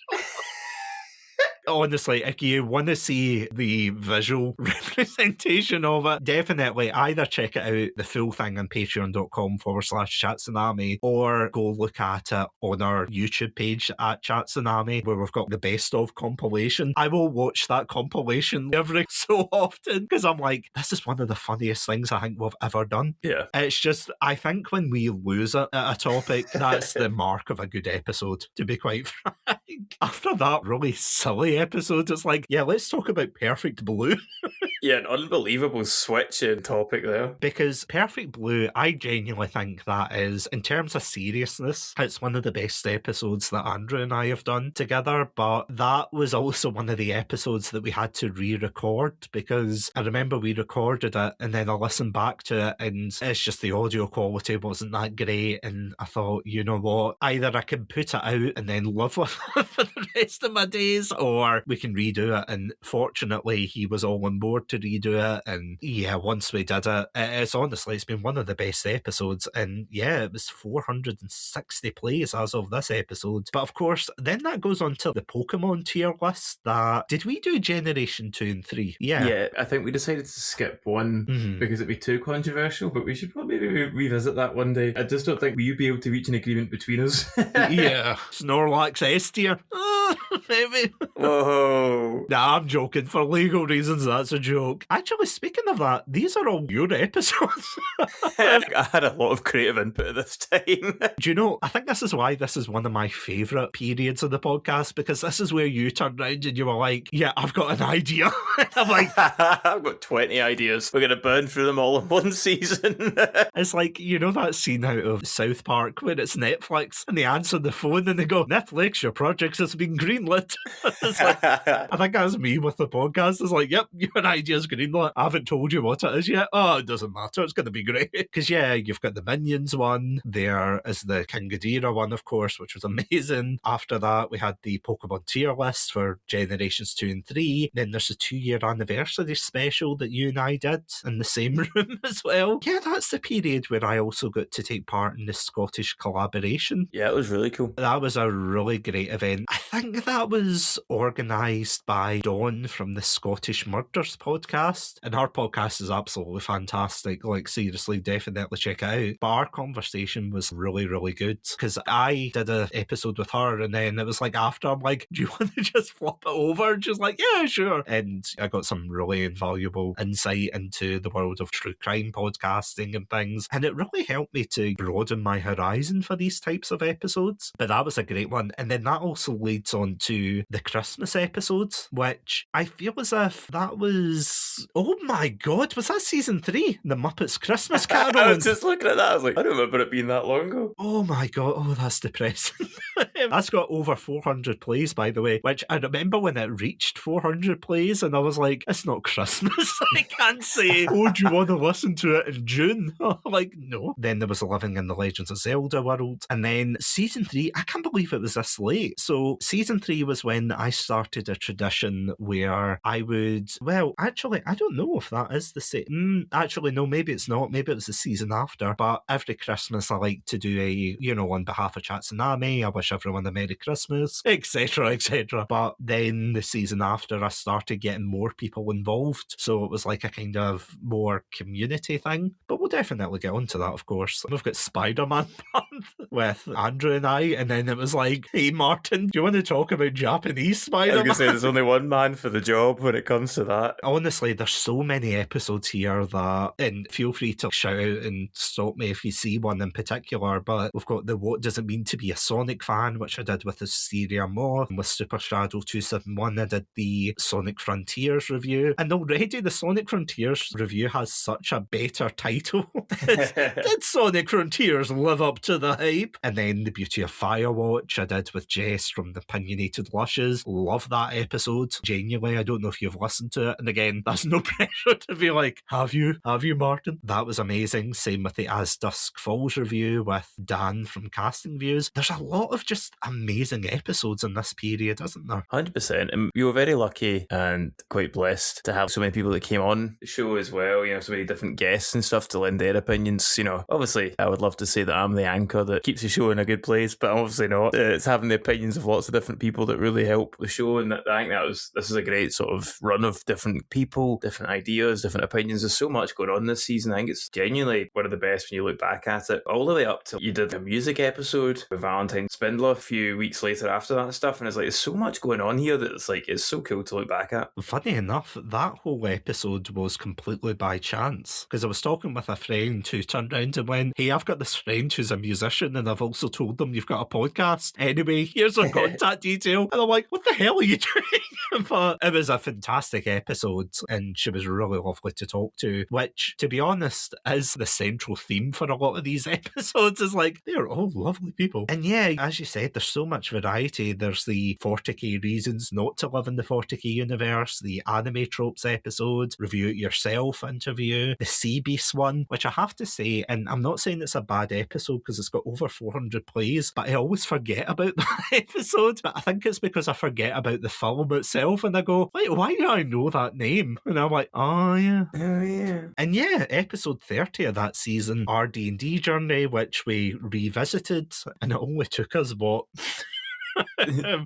Honestly, if you want to see the visual representation of it, definitely either check it out, the full thing on patreon.com/Chatsunami, or go look at it on our YouTube page at Chatsunami, where we've got the best of compilation. I will watch that compilation every so often because I'm like, this is one of the funniest things I think we've ever done. Yeah. It's just, I think when we lose it at a topic, that's the mark of a good episode, to be quite frank. After that really silly episode, it's like, let's talk about Perfect Blue. An unbelievable switch in topic there. Because Perfect Blue, I genuinely think that is, in terms of seriousness, it's one of the best episodes that Andrew and I have done together, but that was also one of the episodes that we had to re-record, because I remember we recorded it and then I listened back to it and it's just the audio quality wasn't that great, and I thought, you know what, either I can put it out and then live with it for the rest of my days, or we can redo it. And fortunately he was all on board to redo it, and once we did it, it's been one of the best episodes, and it was 460 plays as of this episode. But of course then that goes on to the Pokemon tier list. Did we do Generation 2 and 3? I think we decided to skip one because it'd be too controversial, but we should probably revisit that one day. I just don't think we'd be able to reach an agreement between us. Snorlax S tier. Maybe. Whoa. Nah, I'm joking. For legal reasons, that's a joke. Actually, speaking of that, these are all your episodes. I had a lot of creative input at this time. Do you know, I think this is why this is one of my favourite periods of the podcast, because this is where you turned around and you were like, I've got an idea. I'm like, I've got 20 ideas. We're going to burn through them all in one season. It's like, you know that scene out of South Park when it's Netflix and they answer the phone and they go, Netflix, your project has been greenlit. It's like, I think that's me with the podcast. It's like, yep, your idea's greenlit. I haven't told you what it is yet. Oh, it doesn't matter. It's going to be great. Because, you've got the Minions one. There is the King Ghidorah one, of course, which was amazing. After that, we had the Pokemon tier list for Generations 2 and 3. Then there's the 2-year anniversary special that you and I did in the same room as well. That's the period where I also got to take part in the Scottish collaboration. Yeah, it was really cool. That was a really great event. I think that was organised by Dawn from the Scottish Murders podcast, and her podcast is absolutely fantastic. Like, seriously, definitely check it out. But our conversation was really, really good, because I did an episode with her, and then it was like after, I'm like, do you want to just flop it over? And she's like, yeah, sure. And I got some really invaluable insight into the world of true crime podcasting and things, and it really helped me to broaden my horizon for these types of episodes. But that was a great one. And then that also leads on to the Christmas Christmas episodes, which I feel as if that was... Oh my God, was that season 3? The Muppets Christmas Carol? I was just looking at that, I was like, I don't remember it being that long ago. Oh my God, oh, that's depressing. That's got over 400 plays, by the way, which I remember when it reached 400 plays, and I was like, it's not Christmas. I can't say, oh, do you want to listen to it in June? Like, no. Then there was Living in the Legends of Zelda world, and then season 3, I can't believe it was this late. So season 3 was when I started a tradition where I would, well, actually, I don't know if that is the same. Actually, no, maybe it's not. Maybe it was the season after. But every Christmas, I like to do a, on behalf of Chatsunami, I wish everyone a Merry Christmas, etc., etc. But then the season after, I started getting more people involved. So it was like a kind of more community thing. But we'll definitely get onto that, of course. We've got Spider-Man month with Andrew and I, and then it was like, hey, Martin, do you want to talk about Japanese Spider-Man? I was going to say, there's only one man for the job when it comes to that. Honestly, there's so many episodes here that, and feel free to shout out and stop me if you see one in particular, but we've got the What Does It Mean to Be a Sonic Fan, which I did with the Hysteria Moth, and with Super Shadow 271, I did the Sonic Frontiers review, and already the Sonic Frontiers review has such a better title. Did Sonic Frontiers live up to the hype? And then the Beauty of Firewatch I did with Jess from the Opinionated Lushes. Love that episode. Genuinely, I don't know if you've listened to it. And again, that's no pressure to be like, have you, Martin? That was amazing. Same with the As Dusk Falls review with Dan from Casting Views. There's a lot of just amazing episodes in this period, isn't there? 100%. And we were very lucky and quite blessed to have so many people that came on the show as well, so many different guests and stuff to lend their opinions. Obviously, I would love to say that I'm the anchor that keeps the show in a good place, but I'm obviously not. It's having the opinions of lots of different people that really help the show, and I think this is a great sort of run of different people, different ideas, different opinions. There's so much going on this season. I think it's genuinely one of the best when you look back at it, all the way up to you did a music episode with Valentine Spindler a few weeks later after that stuff, and it's like, there's so much going on here that it's so cool to look back at. Funny enough, that whole episode was completely by chance, because I was talking with a friend who turned around and went, hey, I've got this friend who's a musician, and I've also told them you've got a podcast. Anyway, here's our contact detail. And I'm like, what the hell are you doing? But it was a fantastic episode, and she was really lovely to talk to, which, to be honest, is the central theme for a lot of these episodes, is like, they're all lovely people. And yeah, as you said, there's so much variety. There's the 40k reasons not to live in the 40k universe, the anime tropes episode, review it yourself interview, the Sea Beast one, which I have to say, and I'm not saying it's a bad episode because it's got over 400 plays, but I always forget about that episode. But I think it's because I forget about the film itself, and I go, wait, why do I know that name? And I'm like, oh yeah. And yeah, episode 30 of that season, our D&D journey, which we revisited, and it only took us, what...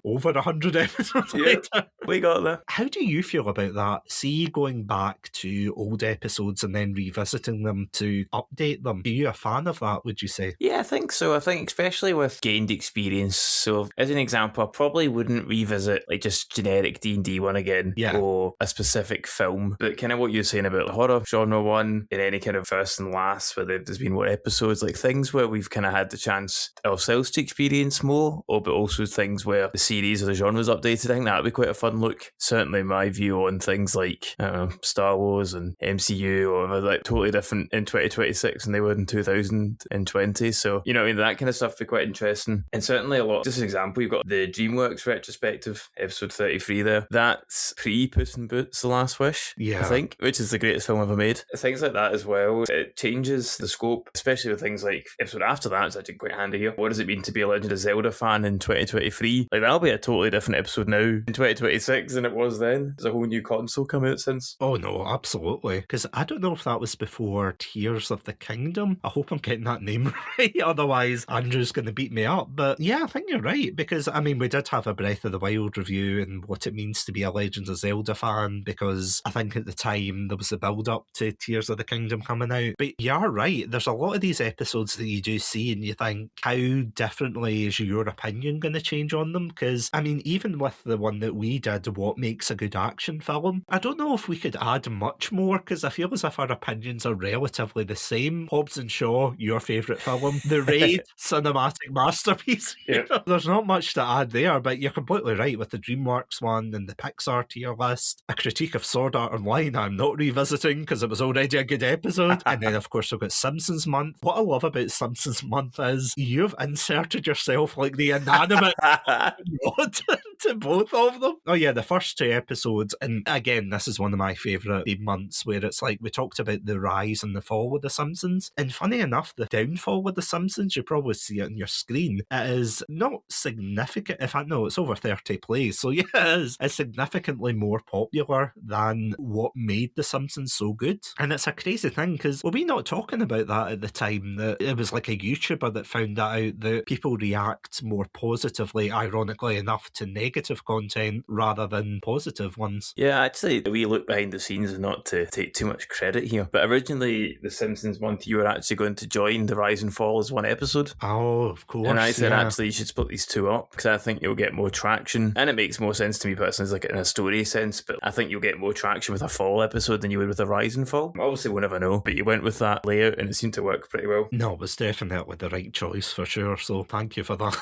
over 100 episodes later. We got there. How do you feel about that? See, going back to old episodes and then revisiting them to update them. Are you a fan of that, would you say? Yeah, I think so. I think especially with gained experience. So as an example, I probably wouldn't revisit like just generic D&D one again, or a specific film. But kind of what you're saying about the horror genre one, in any kind of first and last, where there's been more episodes, like things where we've kind of had the chance ourselves to experience more, but also things where the series or the genre's updated. I think that would be quite a fun look. Certainly my view on things like Star Wars and MCU, or like totally different in 2026 than they were in 2020. So, that kind of stuff would be quite interesting. And certainly a lot, just an example, you've got the DreamWorks retrospective, episode 33 there. That's pre-Puss in Boots, The Last Wish, I think, which is the greatest film ever made. Things like that as well. It changes the scope, especially with things like episode after that. It's actually quite handy here. What does it mean to be a Legend of Zelda fan in 2023? Like, that'll be a totally different episode now in 2026 than it was then. There's a whole new console come out since. Oh no, absolutely. Because I don't know if that was before Tears of the Kingdom. I hope I'm getting that name right, otherwise Andrew's going to beat me up. But yeah, I think you're right, because I mean, we did have a Breath of the Wild review and what it means to be a Legend of Zelda fan, because I think at the time there was the build up to Tears of the Kingdom coming out. But you are right, there's a lot of these episodes that you do see and you think, how differently is your opinion going to change change on them, because, I mean, even with the one that we did, what makes a good action film, I don't know if we could add much more, because I feel as if our opinions are relatively the same. Hobbs and Shaw, your favourite film. The Raid, cinematic masterpiece. Yep. There's not much to add there, but you're completely right with the DreamWorks one and the Pixar tier list. A critique of Sword Art Online I'm not revisiting because it was already a good episode. And then, of course, we've got Simpsons Month. What I love about Simpsons Month is you've inserted yourself like the inanimate nod to both of them. Oh yeah, the first 2 episodes, and again, this is one of my favourite months, where it's like we talked about the rise and the fall with the Simpsons, and funny enough, the downfall with the Simpsons, you probably see it on your screen, it is not significant. In fact, no, it's over 30 plays, so yeah, it's significantly more popular than what made the Simpsons so good. And it's a crazy thing, because were we not talking about that at the time, that it was like a YouTuber that found that out, that people react more positively, ironically enough, to negative content rather than positive ones? Yeah, actually, we look behind the scenes, and not to take too much credit here, but originally, the Simpsons Month, you were actually going to join the Rise and Fall as one episode. Oh, of course. And I said, yeah. actually, you should split these 2 up, because I think you'll get more traction. And it makes more sense to me personally, like in a story sense, but I think you'll get more traction with a fall episode than you would with a Rise and Fall. Obviously, we'll never know, but you went with that layout, and it seemed to work pretty well. No, it was definitely the right choice for sure, so thank you for that.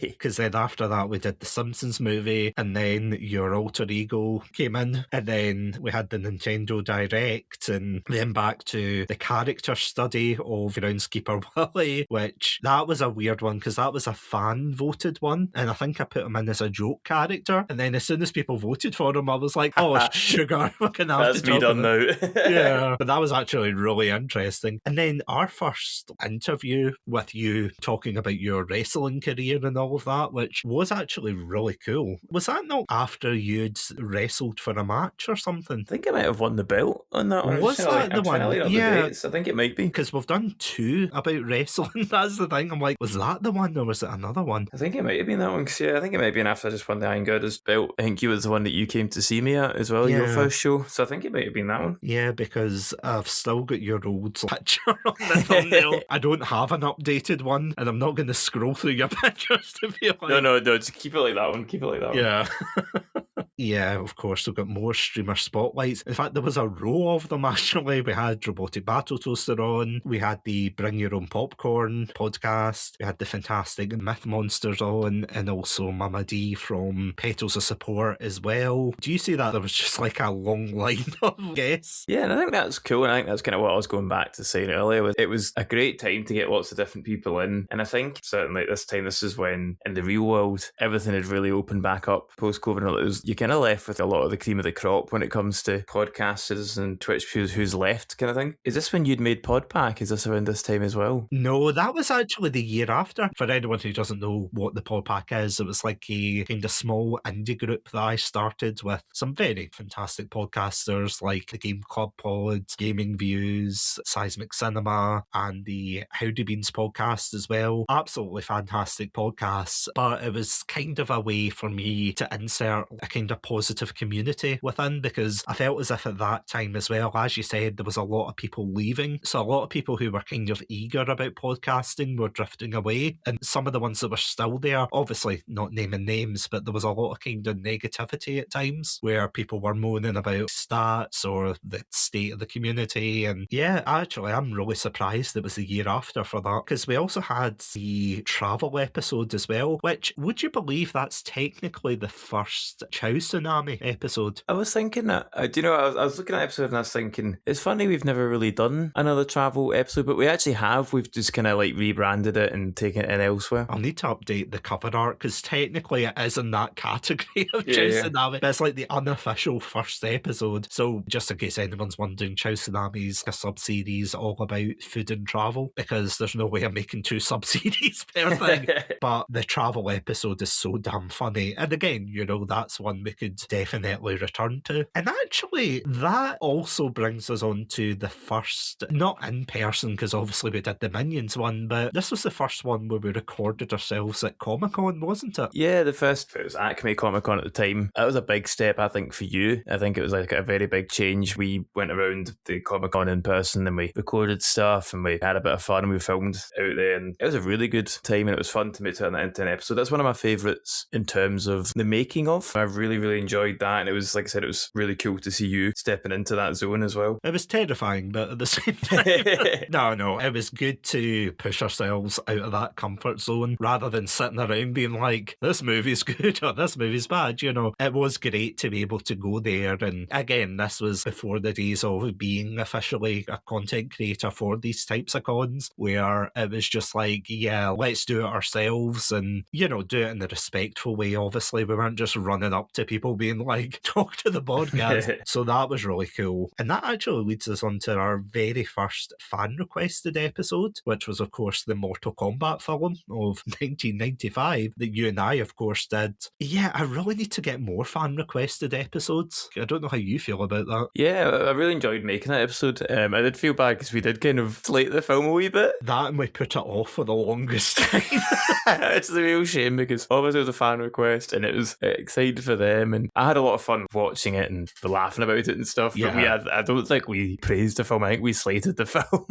Because then after that, we did the Simpsons movie, and then your alter ego came in, and then we had the Nintendo Direct, and then back to the character study of Groundskeeper Willie, which that was a weird one, because that was a fan voted one, and I think I put him in as a joke character, and then as soon as people voted for him, I was like, oh, sugar, we can have That's to me talk done about now. Yeah, but that was actually really interesting. And then our first interview with you talking about your wrestling career and all of that, which was actually really cool. Was that not after you'd wrestled for a match or something? I think I might have won the belt on that one. Was that the one? Yeah. I think it might be. Because we've done 2 about wrestling, that's the thing. I'm like, was that the one or was it another one? I think it might have been that one, because I think it might have been after I just won the Iron Goddess belt. I think you was the one that you came to see me at as well, your first show. So I think it might have been that one. Yeah, because I've still got your old picture on the thumbnail. I don't have an updated one, and I'm not going to scroll through your pictures to be like... No, just keep it like that one. Keep it like that one. Yeah. Yeah, of course, we've got more streamer spotlights. In fact, there was a row of them, actually. We had Robotic Battle Toaster on, we had the Bring Your Own Popcorn podcast, we had the Fantastic Myth Monsters on, and also Mama D from Petals of Support as well. Do you see that? There was just like a long line of guests. Yeah, and I think that's cool, and I think that's kind of what I was going back to saying earlier. It was a great time to get lots of different people in, and I think certainly at this time, this is when, in the real world, everything had really opened back up post-COVID. You kind of left with a lot of the cream of the crop when it comes to podcasters and Twitch viewers who's left kind of thing. Is this when you'd made Podpack? Is this around this time as well? No, that was actually the year after. For anyone who doesn't know what the Podpack is, it was like a kind of small indie group that I started with some very fantastic podcasters like the Game Club Pod, Gaming Views, Seismic Cinema, and the Howdy Beans podcast as well. Absolutely fantastic podcasts, but it was kind of a way for me to insert a kind of positive community within, because I felt as if at that time as well, as you said, there was a lot of people leaving. So a lot of people who were kind of eager about podcasting were drifting away. And some of the ones that were still there, obviously not naming names, but there was a lot of kind of negativity at times where people were moaning about stats or the state of the community. And yeah, actually, I'm really surprised it was the year after for that, because we also had the travel episode as well, which, would you believe that's technically the first Chatsunami episode? I was thinking that, do you know, I was looking at the episode and I was thinking, it's funny we've never really done another travel episode, but we actually have. We've just kind of like rebranded it and taken it in elsewhere. I'll need to update the cover art, because technically it is in that category of Chatsunami, but it's like the unofficial first episode. So just in case anyone's wondering, Chatsunami's a sub-series all about food and travel, because there's no way I'm making 2 sub-series per thing. But the travel episode is so damn funny. And again, you know, that's one we could definitely return to. And actually, that also brings us on to the first, not in person, because obviously we did the Minions one, but this was the first one where we recorded ourselves at Comic-Con, wasn't it? Yeah, the first, it was Acme Comic-Con at the time. That was a big step, I think, for you. I think it was like a very big change. We went around the Comic-Con in person and we recorded stuff and we had a bit of fun and we filmed out there, and it was a really good time and it was fun to turn that into an episode. That's one of my favourites in terms of the making of. I really, really enjoyed that, and it was, like I said, it was really cool to see you stepping into that zone as well. It was terrifying, but at the same time, no, it was good to push ourselves out of that comfort zone rather than sitting around being like, this movie's good or this movie's bad. You know, it was great to be able to go there. And again, this was before the days of being officially a content creator for these types of cons, where it was just like, yeah, let's do it ourselves and, you know, do it in the respectful way. Obviously, we weren't just running up to people being like, talk to the podcast. So that was really cool. And that actually leads us on to our very first fan requested episode, which was, of course, the Mortal Kombat film of 1995 that you and I, of course, did. Yeah, I really need to get more fan requested episodes. I don't know how you feel about that. Yeah, I really enjoyed making that episode. I did feel bad because we did kind of slate the film a wee bit. That, and we put it off for the longest time. It's a real shame because obviously it was a fan request and it was excited for them, and I had a lot of fun watching it and laughing about it and stuff. Yeah. But I don't think we praised the film. I think we slated the film.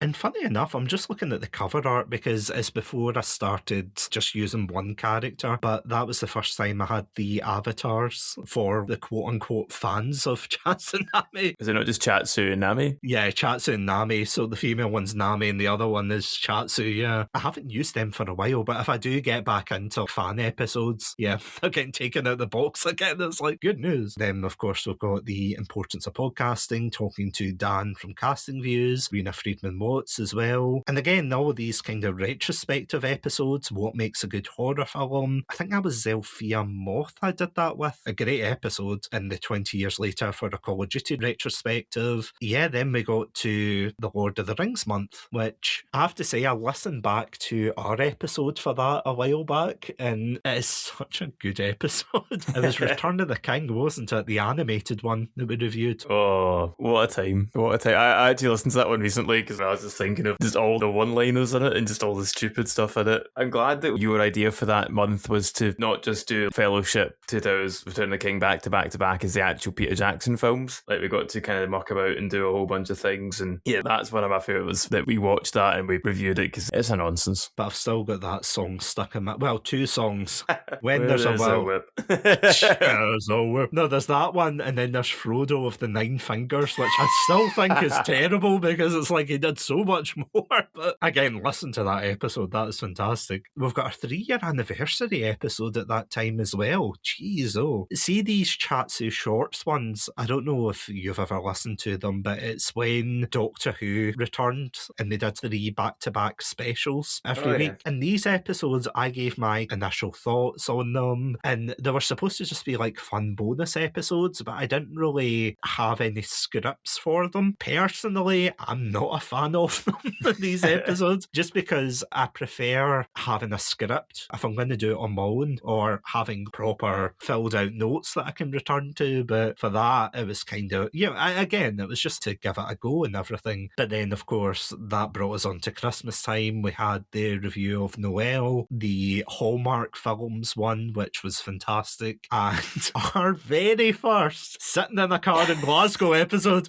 And funny enough, I'm just looking at the cover art because it's before I started just using one character, but that was the first time I had the avatars for the quote-unquote fans of Chatsunami. Is it not just Chatsunami? Yeah, Chatsunami. So the female one's Nami and the other one is Chatsu, yeah. I haven't used them for a while, but if I do get back into fan episodes, yeah, they're getting taken out of the box again. It's like, good news. Then, of course, we've got the importance of podcasting, talking to Dan from Casting Views, Rena Friedman-Watts as well. And again, all of these kind of retrospective episodes, what makes a good horror film. I think that was Zelphia Moth I did that with. A great episode in the 20 years later for a Call of Duty retrospective. Yeah, then we got to the Lord of the Rings month, which I have to say, I listened back to our episode for that a while back, and it is such a good episode. It was Return of the King, wasn't it? The animated one that we reviewed. Oh, what a time. What a time. I actually listened to that one recently because I was just thinking of just all the one-liners in it and just all the stupid stuff in it. I'm glad that your idea for that month was to not just do Fellowship, 2000's Return of the King back to back as the actual Peter Jackson films. Like, we got to kind of muck about and do a whole bunch of things, and yeah, that's one of my favourites, that we watched that and we reviewed it because it's a nonsense. But I've still got that song stuck in my... Well, two songs. When There's a Will. There's a whip. No, there's that one, and then there's Frodo of the Nine Fingers, which I still think is terrible because it's like he did so much more. But again, listen to that episode. That is fantastic. We've got a 3-year anniversary episode at that time as well. Jeez, oh. See these Chatsu Shorts ones? I don't know if you've ever listened to them, but it's when Doctor Who returned and they did 3 back-to-back specials every week. Yeah. And these episodes, I gave my initial thoughts on them, and they were supposed to just be like fun bonus episodes, but I didn't really have any scripts for them. Personally, I'm not a fan of them, these episodes, just because I prefer having a script if I'm going to do it on my own, or having proper filled out notes that I can return to. But for that, it was kind of, again, it was just to give it a go and everything. But then, of course, that brought us on to Christmas time. We had the review of Noel, the Hallmark films one, which was fantastic, and our very first Sitting in a Car in Glasgow episode.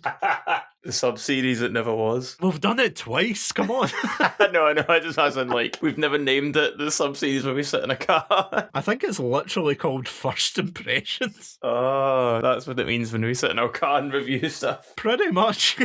The sub-series that never was. We've done it twice, come on. No, it just hasn't, like, we've never named it the sub-series where we sit in a car. I think it's literally called First Impressions. Oh, that's what it means when we sit in our car and review stuff. Pretty much.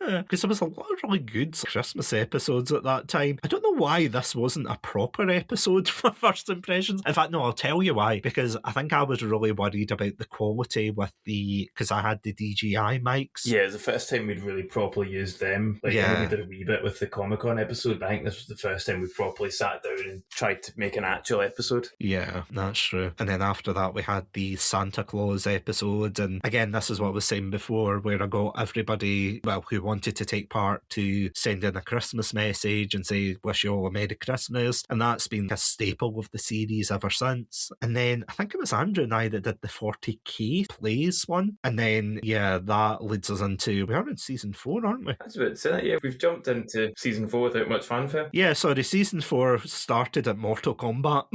Because there was a lot of really good Christmas episodes at that time. I don't know why this wasn't a proper episode for First Impressions. In fact, no, I'll tell you why. Because I think I was really worried about the quality with because I had the DJI mics. Yeah, it was the first time we'd really properly used them. Like, I know we did a wee bit with the Comic-Con episode, but I think this was the first time we properly sat down and tried to make an actual episode. Yeah, that's true. And then after that, we had the Santa Claus episode. And again, this is what I was saying before, where I got everybody, well, who wanted to take part to send in a Christmas message and say, wish you all a Merry Christmas. And that's been a staple of the series ever since. And then I think it was Andrew and I that did the 40k plays one. And then, yeah, that leads us into, we are in season 4, aren't we? That's about to say that, yeah. We've jumped into season 4 without much fanfare. Yeah, sorry, season 4 started at Mortal Kombat.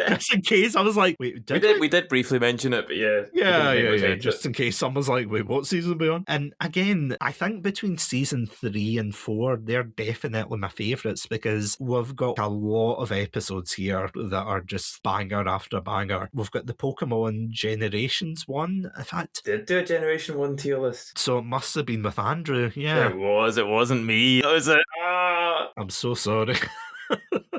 Just in case, I was like, wait, we did briefly mention it, but yeah. Yeah. Just in case someone's like, wait, what season are we on? And again, I think between season 3 and 4, they're definitely my favourites because we've got a lot of episodes here that are just banger after banger. We've got the Pokemon Generations one. In fact, did do a Generation 1 tier list. So it must have been with Andrew, yeah. It wasn't me. It was I'm so sorry.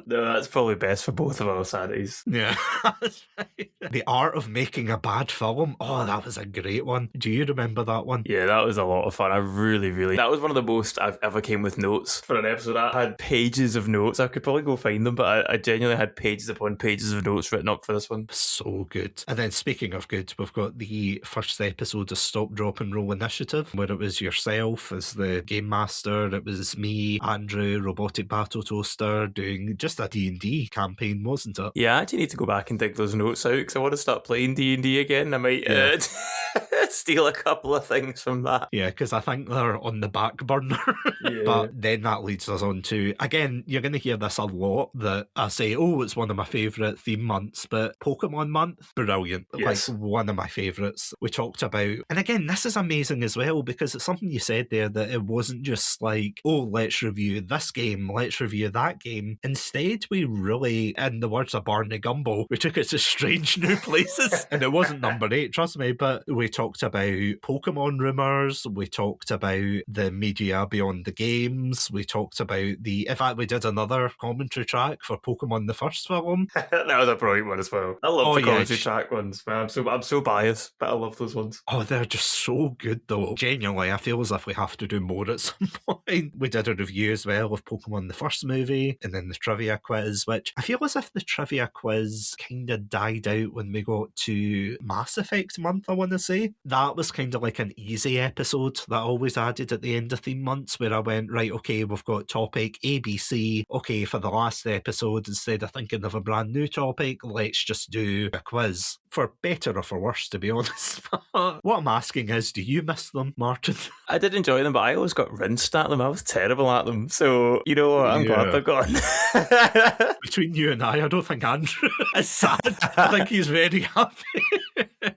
No, that's probably best for both of our sandies. Yeah, that's right. The Art of Making a Bad Film. Oh, that was a great one. Do you remember that one? Yeah, that was a lot of fun. I really... That was one of the most I've ever came with notes for an episode. I had pages of notes. I could probably go find them, but I genuinely had pages upon pages of notes written up for this one. So good. And then speaking of good, we've got the first episode of Stop, Drop and Roll Initiative, where it was yourself as the game master. It was me, Andrew, Robotic Battle Toaster, doing just a D&D campaign, wasn't it? Yeah, I actually need to go back and dig those notes out because I want to start playing D&D again. I might steal a couple of things from that. Yeah, because I think they're on the back burner. Yeah. But then that leads us on to, again, you're going to hear this a lot, that I say, oh, it's one of my favourite theme months, but Pokemon month, brilliant. Yes. Like, one of my favourites. We talked about, and again, this is amazing as well, because it's something you said there, that it wasn't just like, oh, let's review this game, let's review that game. Instead, we really, in the words of Barney Gumbo, we took it to strange new places. And it wasn't number 8, trust me, but we talked about Pokemon rumours, we talked about the media beyond the games, we talked about in fact, we did another commentary track for Pokemon the first film. That was a brilliant one as well. I love the commentary track ones, man. I'm so biased, but I love those ones. Oh, they're just so good though. Genuinely, I feel as if we have to do more at some point. We did a review as well of Pokemon the first movie, and then the trivia quiz, which I feel as if the trivia quiz kind of died out when we got to Mass Effect month, I want to say. That was kind of like an easy episode that I always added at the end of theme months, where I went, right, okay, we've got topic ABC. Okay, for the last episode, instead of thinking of a brand new topic, let's just do a quiz. For better or for worse, to be honest. What I'm asking is, do you miss them, Martin? I did enjoy them, but I always got rinsed at them. I was terrible at them. So, you know what? I'm glad they're gone. Between you and I don't think Andrew is sad. I think he's very happy.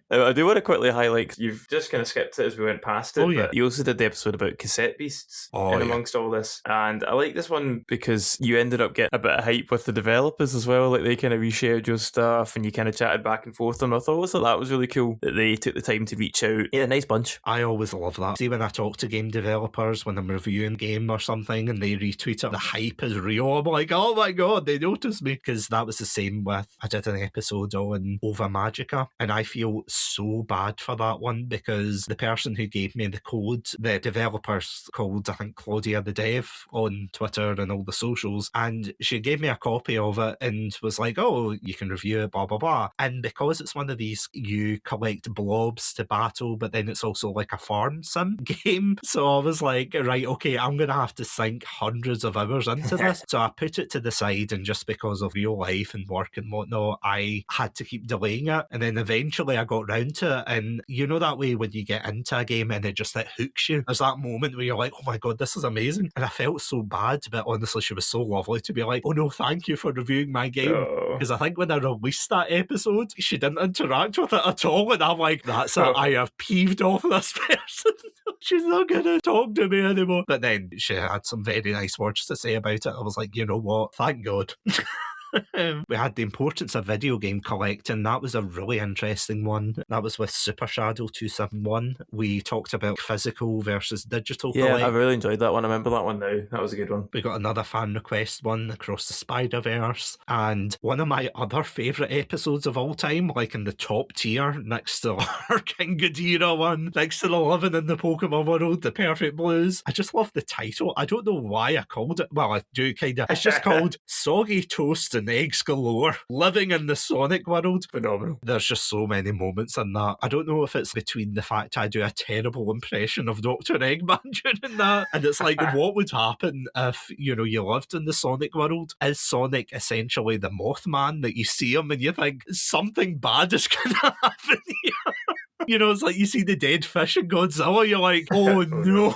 I do want to quickly highlight, you've just kind of skipped it as we went past it, Oh, yeah. but you also did the episode about cassette beasts amongst all this. And I like this one because you ended up getting a bit of hype with the developers as well. Like, they kind of reshared your stuff and you kind of chatted back and forth. And I thought that was really cool that they took the time to reach out. Yeah, nice bunch. I always love that. See, when I talk to game developers, when I'm reviewing a game or something and they retweet it, the hype is real. I'm like, oh my god, they noticed me. Because that was the same with, I did an episode on Ova Magica, and I feel so bad for that one because the person who gave me the code, the developers called, I think, Claudia the Dev on Twitter and all the socials, and she gave me a copy of it and was like, oh, you can review it, blah, blah, blah. And because it's one of these, you collect blobs to battle, but then it's also like a farm sim game. So I was like, right, okay, I'm going to have to sink hundreds of hours into this. So I put it to the side, and just because of real life and work and whatnot, I had to keep delaying it. And then eventually I got round to it. And you know that way when you get into a game and it just hooks you? There's that moment where you're like, oh my god, this is amazing. And I felt so bad, but honestly, she was so lovely to be like, oh no, thank you for reviewing my game. Because I think when I released that episode, she didn't interact with it at all. And I'm like, that's it. I have peeved off this person. She's not going to talk to me anymore. But then she had some very nice words to say about it. I was like, you know what? Thank God. We had the importance of video game collecting. That was a really interesting one. That was with Super Shadow 271. We talked about physical versus digital I really enjoyed that one. I remember that one now. That was a good one. We got another fan request one, Across the Spider-Verse. And one of my other favourite episodes of all time, like in the top tier, next to our King Ghidorah one, next to the Living in the Pokemon World, the Perfect Blues. I just love the title. I don't know why I called it. Well, I do kind of. It's just called Soggy Toast and and eggs galore, living in the Sonic world. Phenomenal. There's just so many moments in that. I don't know if it's between the fact I do a terrible impression of Dr. Eggman during that, and it's like, what would happen if, you lived in the Sonic world? Is Sonic essentially the Mothman that you see him and you think something bad is going to happen here? It's like you see the dead fish in Godzilla, you're like, oh no.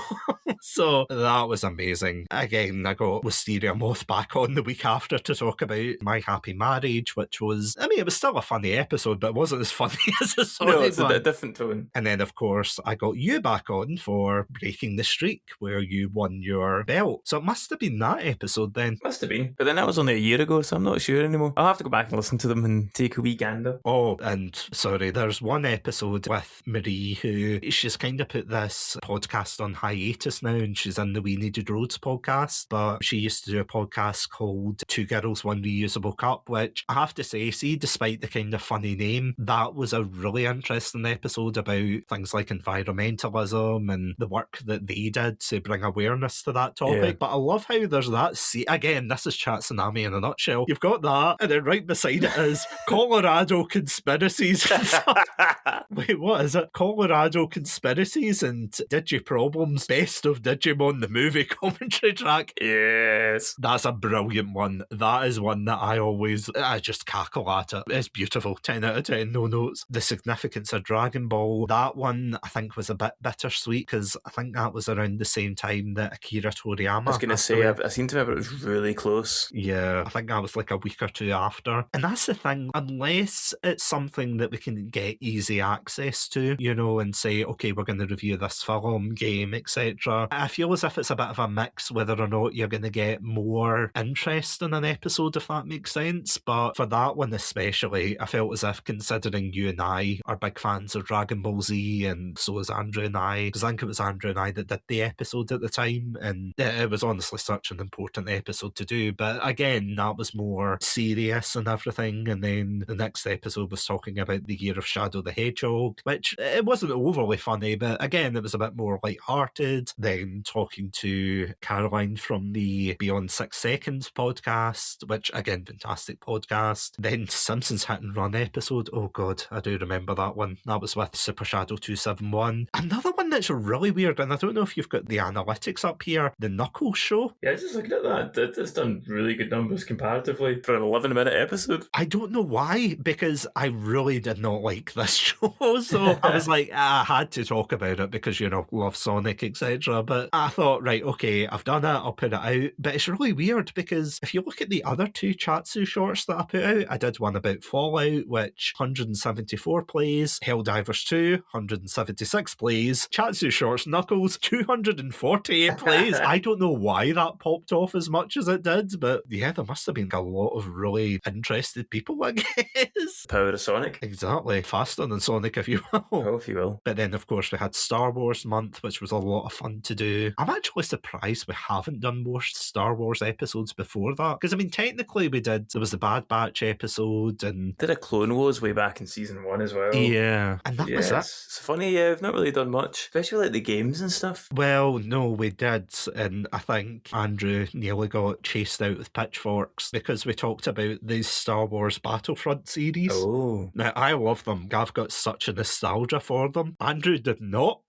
So that was amazing. Again, I got Wisteria Moth back on the week after to talk about My Happy Marriage, which was, it was still a funny episode, but it wasn't as funny as the Sonic one. No, it's a different tone. And then, of course, I got you back on for Breaking the Streak, where you won your belt. So it must have been that episode then. Must have been. But then that was only a year ago, so I'm not sure anymore. I'll have to go back and listen to them and take a wee gander. Oh, and sorry, there's one episode with Marie who she's kind of put this podcast on hiatus now, and she's in the We Needed Roads podcast, but she used to do a podcast called Two Girls, One Reusable Cup, which I have to say, despite the kind of funny name, that was a really interesting episode about things like environmentalism and the work that they did to bring awareness to that topic. Yeah. But I love how there's that, again, this is Chatsunami in a nutshell. You've got that, and then right beside it is Colorado conspiracies. Wait, what is it? Colorado conspiracies and Digiproblems, Best of Digimon, the movie commentary track. Yes. That's a brilliant one. That is one that I just cackle at it. It's beautiful. 10 out of 10, no notes. The Significance of Dragon Ball, that one I think was a bit bittersweet because I think that was around the same time that Akira Toriyama. I was going to say, I seem to remember it was really close. Yeah, I think that was like a week or two after. And that's the thing, unless it's something that we can get easy access to, and say, okay, we're going to review this film, game, etc. I feel as if it's a bit of a mix whether or not you're going to get more interest in an episode, if that makes sense. But for that one especially, I felt as if, considering you and I are big fans of Dragon Ball Z, and so is Andrew and I, because I think it was Andrew and I that did the episode at the time, and it was honestly such an important episode to do. But again, that was more serious and everything, and then the next episode was talking about the year of Shadow the Hedgehog, which it wasn't overly funny, but again, it was a bit more light-hearted. Then talking to Caroline from the Beyond 6 Seconds podcast, which again, fantastic podcast. Then Simpsons Hit and Run episode. Oh god, I do remember that one. That was with Super Shadow 271. Another one that's really weird, and I don't know if you've got the analytics up here, the Knuckles show. Yeah, just looking at that, it's done really good numbers comparatively for an 11-minute episode. I don't know why, because I really did not like this show, so I was like, I had to talk about it because, love Sonic, etc. But I thought, right, okay, I've done it, I'll put it out. But it's really weird because if you look at the other two Chatsu shorts that I put out, I did one about Fallout, which 174 plays, Helldivers 2, 176 plays, Chatsu shorts Knuckles, 248 plays. I don't know why that popped off as much as it did, but yeah, there must have been a lot of really interested people, I guess. Power of Sonic. Exactly. Faster than Sonic, if you will. Oh, if you will. But then, of course, we had Star Wars month, which was a lot of fun to do. I'm actually surprised we haven't done more Star Wars episodes before that. Because, technically we did. There was the Bad Batch episode and... Did a Clone Wars way back in season 1 as well. Yeah. And that was it. It's funny, yeah, we've not really done much. Especially like the games and stuff. Well, no, we did. And I think Andrew nearly got chased out with pitchforks because we talked about the Star Wars Battlefront series. Oh. Now, I love them. I've got such a nostalgia for them. Andrew did not.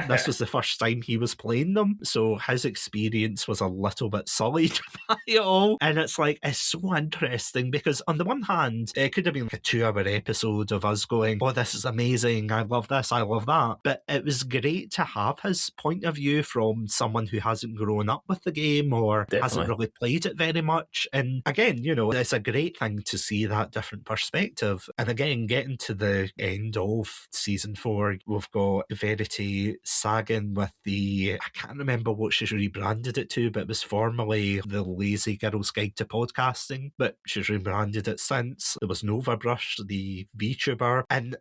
This was the first time he was playing them, so his experience was a little bit sullied by it all. And it's so interesting because on the one hand, it could have been like a 2-hour episode of us going, oh, this is amazing, I love this, I love that. But it was great to have his point of view from someone who hasn't grown up with the game or hasn't really played it very much. And again, it's a great thing to see that different perspective. And again, getting to the end of season 4, we've got Verity Sagan with I can't remember what she's rebranded it to, but it was formerly the Lazy Girl's Guide to Podcasting, but she's rebranded it since. There was Novabrush, the VTuber, and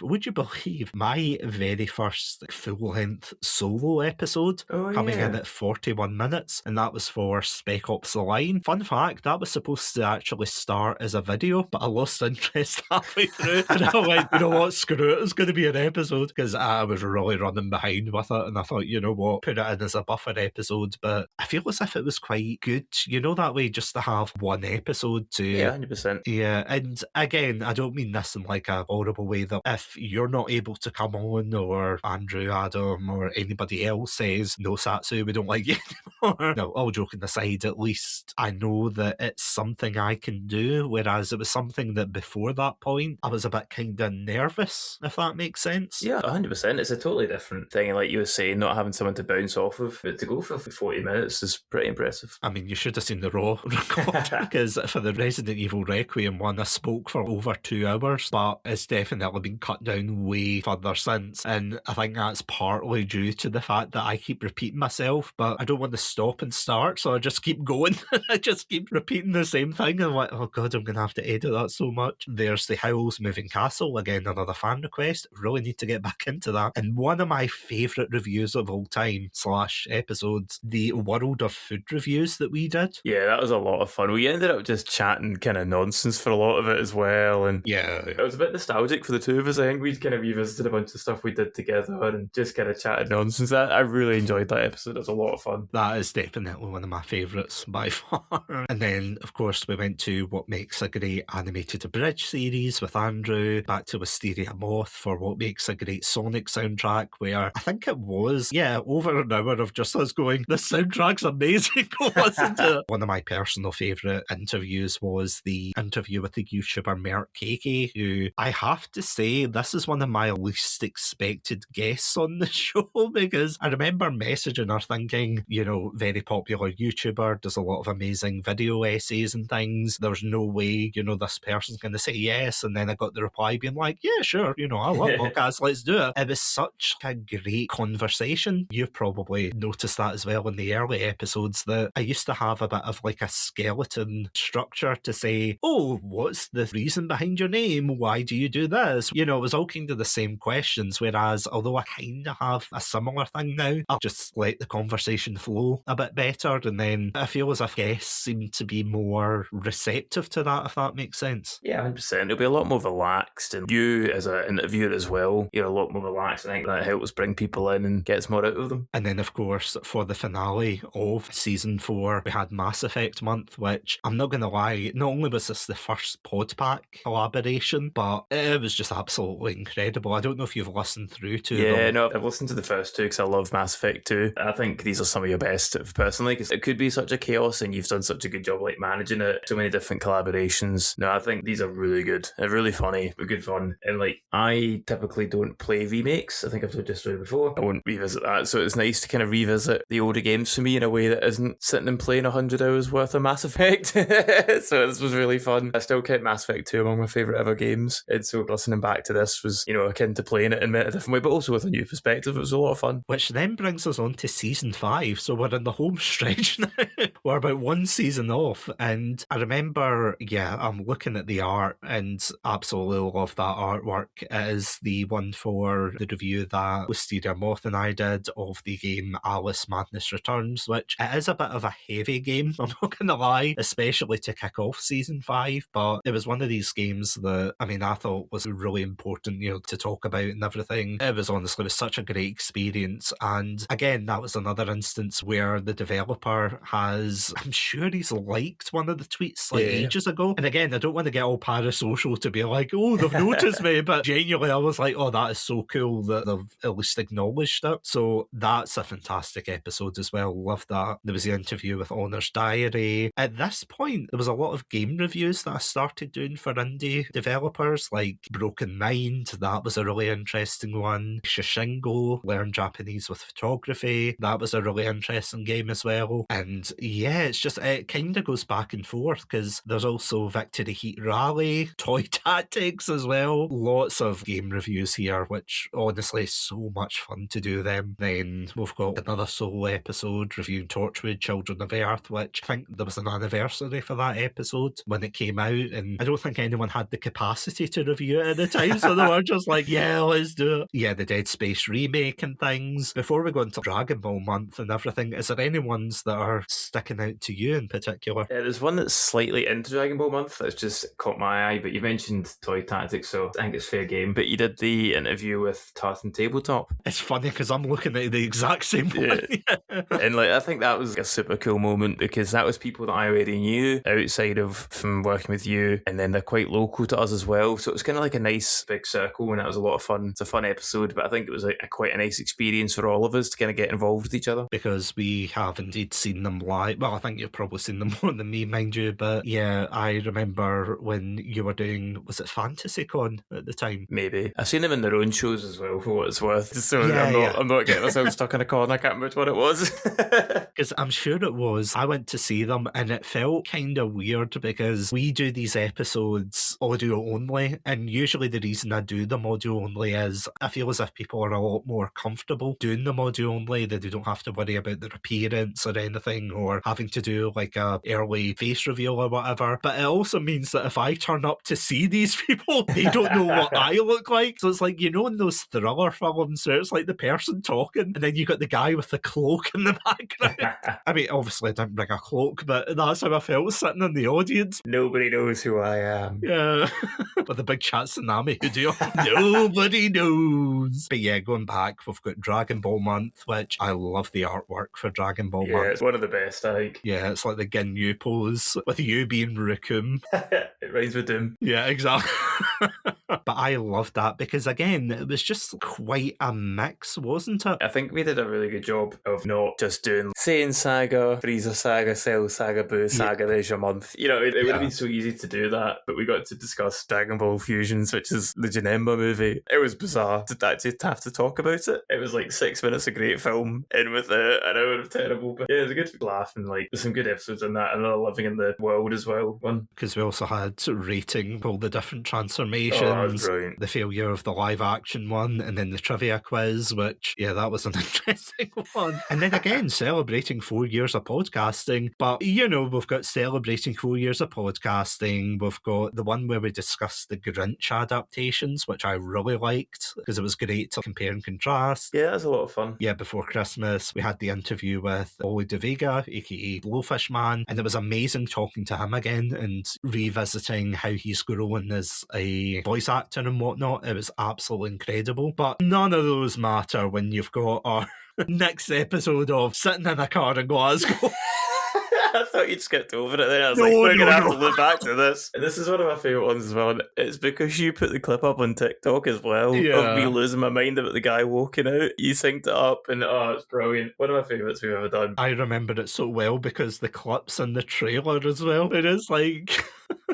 would you believe, my very first full-length solo episode coming in at 41 minutes, and that was for Spec Ops The Line. Fun fact, that was supposed to actually start as a video, but I lost interest halfway through, and I went, you know what, screw it, it's going to be an episode, because I was really running behind with it, and I thought, you know what, put it in as a buffer episode, but I feel as if it was quite good, you know, that way, just to have one episode to... Yeah, 100%. Yeah, and again, I don't mean this in like a horrible way, that if you're not able to come on, or Andrew, Adam, or anybody else says, no, Satsu, we don't like you anymore. No, all joking aside, at least I know that it's something I can do, whereas it was something that before that point, I was a bit kind of nervous, if that makes sense. Yeah, 100%. It's a totally different thing. Like you were saying, not having someone to bounce off of, but to go for 40 minutes is pretty impressive. I mean, you should have seen the Raw record, because for the Resident Evil Requiem one, I spoke for over 2 hours, but it's definitely been cut down way further since, and I think that's partly due to the fact that I keep repeating myself, but I don't want to stop and start, so I just keep going. I just keep repeating the same thing, and I'm like, oh god, I'm going to have to edit that so much. There's the Howl's Moving Castle, again, another fan request. Really need to get back into that. And one of my favourite reviews of all time / episodes, the World of Food reviews that we did. Yeah, that was a lot of fun. We ended up just chatting kind of nonsense for a lot of it as well, and yeah, it was a bit nostalgic for the two of us. I think we'd kind of revisited a bunch of stuff we did together and just kind of chatted nonsense. I really enjoyed that episode. It was a lot of fun. That is definitely one of my favourites by far. And then, of course, we went to what makes a great animated abridged series with Andrew, back to Wisteria Moth for what makes a great Sonic soundtrack, where I think it was, over an hour of just us going, this soundtrack's amazing, go listen to it. One of my personal favourite interviews was the interview with the YouTuber Merk Keiki, who I have to say, this is one of my least expected guests on the show, because I remember messaging her thinking, you know, very popular YouTuber, does a lot of amazing video essays and things. There's no way, you know, this person's going to say yes. And then I got the reply being like, yeah, sure, you know, I love podcasts, let's do it. It was such a great conversation. You've probably noticed that as well in the early episodes, that I used to have a bit of like a skeleton structure to say, oh, what's the reason behind your name? Why do you do this? You know, it was all kind of the same questions, whereas although I kind of have a similar thing now, I'll just let the conversation flow a bit better, and then I feel as if guests seem to be more receptive to that, if that makes sense. Yeah, 100%. It'll be a lot more relaxed, and you as an interviewer as well, you're a lot more relaxed. I think that helps bring people in and gets more out of them. And then, of course, for the finale of season 4, we had Mass Effect month, which I'm not going to lie, not only was this the first Podpack collaboration, but it was just absolutely incredible. I don't know if you've listened through to them. Yeah, no, I've listened to the first 2 because I love Mass Effect 2. I think these are some of your best, personally, because it could be such a chaos and you've done such a good job like managing it, so many different collaborations. No, I think these are really good. They're really funny, but good fun. And like, I typically don't play remakes. I think I've told you this story before. I won't revisit that, so it's nice to kind of revisit the older games for me in a way that isn't sitting and playing 100 hours worth of Mass Effect. So this was really fun. I still count Mass Effect 2 among my favourite ever games, and so listening back to this was, you know, akin to playing it in a different way, but also with a new perspective. It was a lot of fun. Which then brings us on to season 5, so we're in the home stretch now. We're about 1 season off, and I remember, I'm looking at the art and absolutely love that artwork. It is the one for the review that Wisteria Moth and I did of the game Alice Madness Returns, which it is a bit of a heavy game, I'm not going to lie, especially to kick off season 5, but it was one of these games that, I mean, I thought was really important, you know, to talk about and everything. It was such a great experience, and again, that was another instance where the developer has, I'm sure he's liked one of the tweets like ages ago, and again, I don't want to get all parasocial to be like, oh, they've noticed me, but genuinely I was like, oh, that is so cool that they've at least acknowledged it. So that's a fantastic episode as well. Love that. There was the interview with Honor's Diary. At this point, there was a lot of game reviews that I started doing for indie developers, like Broken Mind. That was a really interesting one. Shishingo, Learn Japanese with Photography. That was a really interesting game as well. And yeah, it's just, it kind of goes back and forth, because there's also Victory Heat Rally, Toy Tactics as well. Lots of game reviews here, which honestly is so much fun to do them. Then we've got another solo episode reviewing Torchwood, Children of Earth, which I think there was an anniversary for that episode when it came out, and I don't think anyone had the capacity to review it at the time, so they were just like, yeah, let's do it. Yeah, the Dead Space remake and things. Before we go into Dragon Ball month and everything, is there any ones that are sticking out to you in particular? There's one that's slightly into Dragon Ball month that's just caught my eye, but you mentioned Toy Tactics, so I think it's fair game. But you did the interview with Tata Minecraft and tabletop. It's funny because I'm looking at the exact same one. And like, I think that was a super cool moment because that was people that I already knew outside of from working with you, and then they're quite local to us as well. So it was kind of like a nice big circle, and that was a lot of fun. It's a fun episode, but I think it was quite a nice experience for all of us to kind of get involved with each other. Because we have indeed seen them live. Well, I think you've probably seen them more than me, mind you. But yeah, I remember when you were doing, was it FantasyCon at the time? Maybe. I've seen them in their own shows as well, for what it's worth. So Yeah, I'm not getting myself stuck in a corner. I can't remember what it was. Because I'm sure it was. I went to see them and it felt kind of weird because we do these episodes audio only, and usually the reason I do them audio only is I feel as if people are a lot more comfortable doing them audio only, that they don't have to worry about their appearance or anything, or having to do like a early face reveal or whatever. But it also means that if I turn up to see these people, they don't know what I look like. So it's like, you know, in those thriller films where it's like the person talking and then you got the guy with the cloak in the background. I mean, obviously I didn't bring a cloak, but that's how I felt sitting in the audience. Nobody knows who I am. Yeah. With the big Chatsunami hoodie on. Nobody knows. But yeah, going back, we've got Dragon Ball Month, which I love the artwork for Dragon Ball Month. Yeah, it's one of the best, I think. Yeah, it's like the Ginyu pose with you being Raccoon. It rhymes with Doom. Yeah, exactly. But I loved that because, again, it was just quite a mix, wasn't it? I think we did a really good job of not just doing Saiyan Saga, Frieza Saga, Cell Saga, Boo Saga, there's your month. You know, it would have been so easy to do that, but we got to discuss Dragon Ball Fusions, which is the Janemba movie. It was bizarre to actually have to talk about it. It was like 6 minutes of great film in with an hour of terrible, but yeah, it was a good laugh, and like there's some good episodes in that, and Living in the World as well. One. Because we also had rating all the different transformations. Oh, that was brilliant. The failure of the live action one, and then the trivia quiz, which, yeah, that was an interesting one. And then again, celebrating 4 years of podcasting. But, you know, we've got celebrating 4 years of podcasting. We've got the one where we discussed the Grinch adaptations, which I really liked because it was great to compare and contrast. Yeah, that was a lot of fun. Yeah, before Christmas, we had the interview with Ollie De Vega, aka Blowfish Man, and it was amazing talking to him again and revisiting how he's growing as a voice actor and whatnot. It was absolutely incredible. But none of those matter when you've got our next episode of Sitting in a Car in Glasgow. I thought you'd skipped over it then. I was we're going to have to look back to this. And this is one of my favourite ones as well. And it's because you put the clip up on TikTok as well of me losing my mind about the guy walking out. You synced it up and it's brilliant. One of my favourites we've ever done. I remember it so well because the clip's in the trailer as well. It is like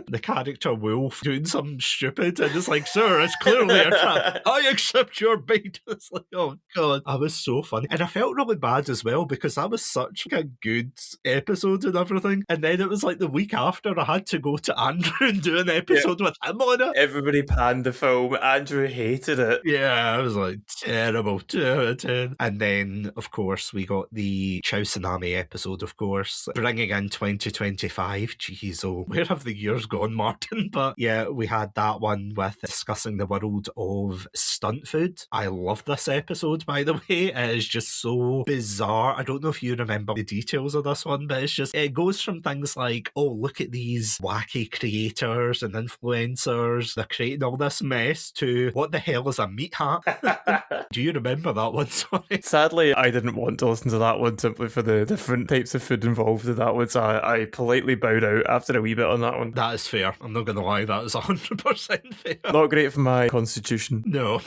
the character Wolf doing something stupid and it's like, sir, it's clearly a trap. I accept your bait. It's like, oh God. That was so funny. And I felt really bad as well because that was such a good episode and everything. And then it was like the week after I had to go to Andrew and do an episode with him on it. Everybody panned the film. Andrew hated it. Yeah, I was like, terrible, 2 out of 10. And then, of course, we got the Chatsunami episode, of course, bringing in 2025. Jeez, oh, where have the years gone, Martin? But yeah, we had that one with discussing the world of stunt food. I love this episode, by the way. It is just so bizarre. I don't know if you remember the details of this one, but it's just, it goes from things like, oh, look at these wacky creators and influencers, they're creating all this mess, to what the hell is a meat hat? Do you remember that one? Sorry. Sadly, I didn't want to listen to that one simply for the different types of food involved in that one, so I politely bowed out after a wee bit on that one. That is fair. I'm not going to lie, that is 100% fair. Not great for my constitution. No.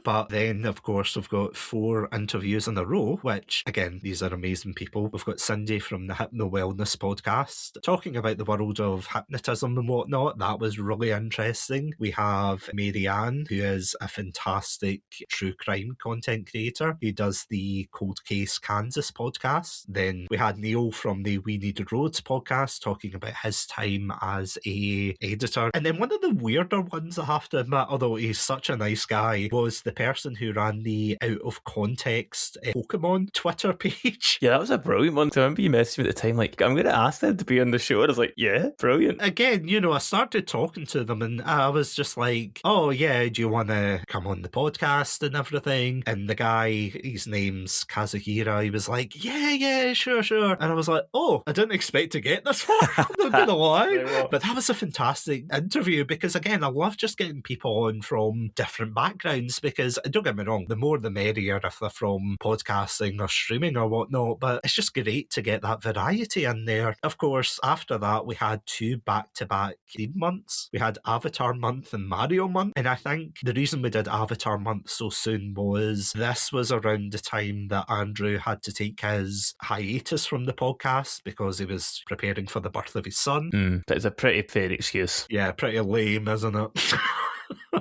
But then, of course, we've got 4 interviews in a row, which, again, these are amazing people. We've got Cindy from the Hypno Wellness podcast talking about the world of hypnotism and whatnot. That was really interesting. We have Marianne, who is a fantastic true crime content creator. He does the Cold Case Kansas podcast. Then we had Neil from the We Need Roads podcast talking about his time as a editor. And then one of the weirder ones, I have to admit, although he's such a nice guy, was the person who ran the Out of Context Pokemon Twitter page. Yeah, that was a brilliant one. So I remember you messaged me at the time, like, I'm going to ask them to be on the show. And I was like, yeah, brilliant. Again, you know, I started talking to them and I was just like, oh yeah, do you want to come on the podcast and everything? And the guy, his name's Kazuhira, he was like, yeah, sure. And I was like, oh, I didn't expect to get this far. I'm not going to lie. But that was a fantastic interview because, again, I love just getting people on from different backgrounds because because don't get me wrong, the more the merrier if they're from podcasting or streaming or whatnot, but it's just great to get that variety in there. Of course, after that, we had 2 back-to-back theme months. We had Avatar month and Mario month, and I think the reason we did Avatar month so soon was this was around the time that Andrew had to take his hiatus from the podcast because he was preparing for the birth of his son. That's a pretty fair excuse. Yeah, pretty lame, isn't it?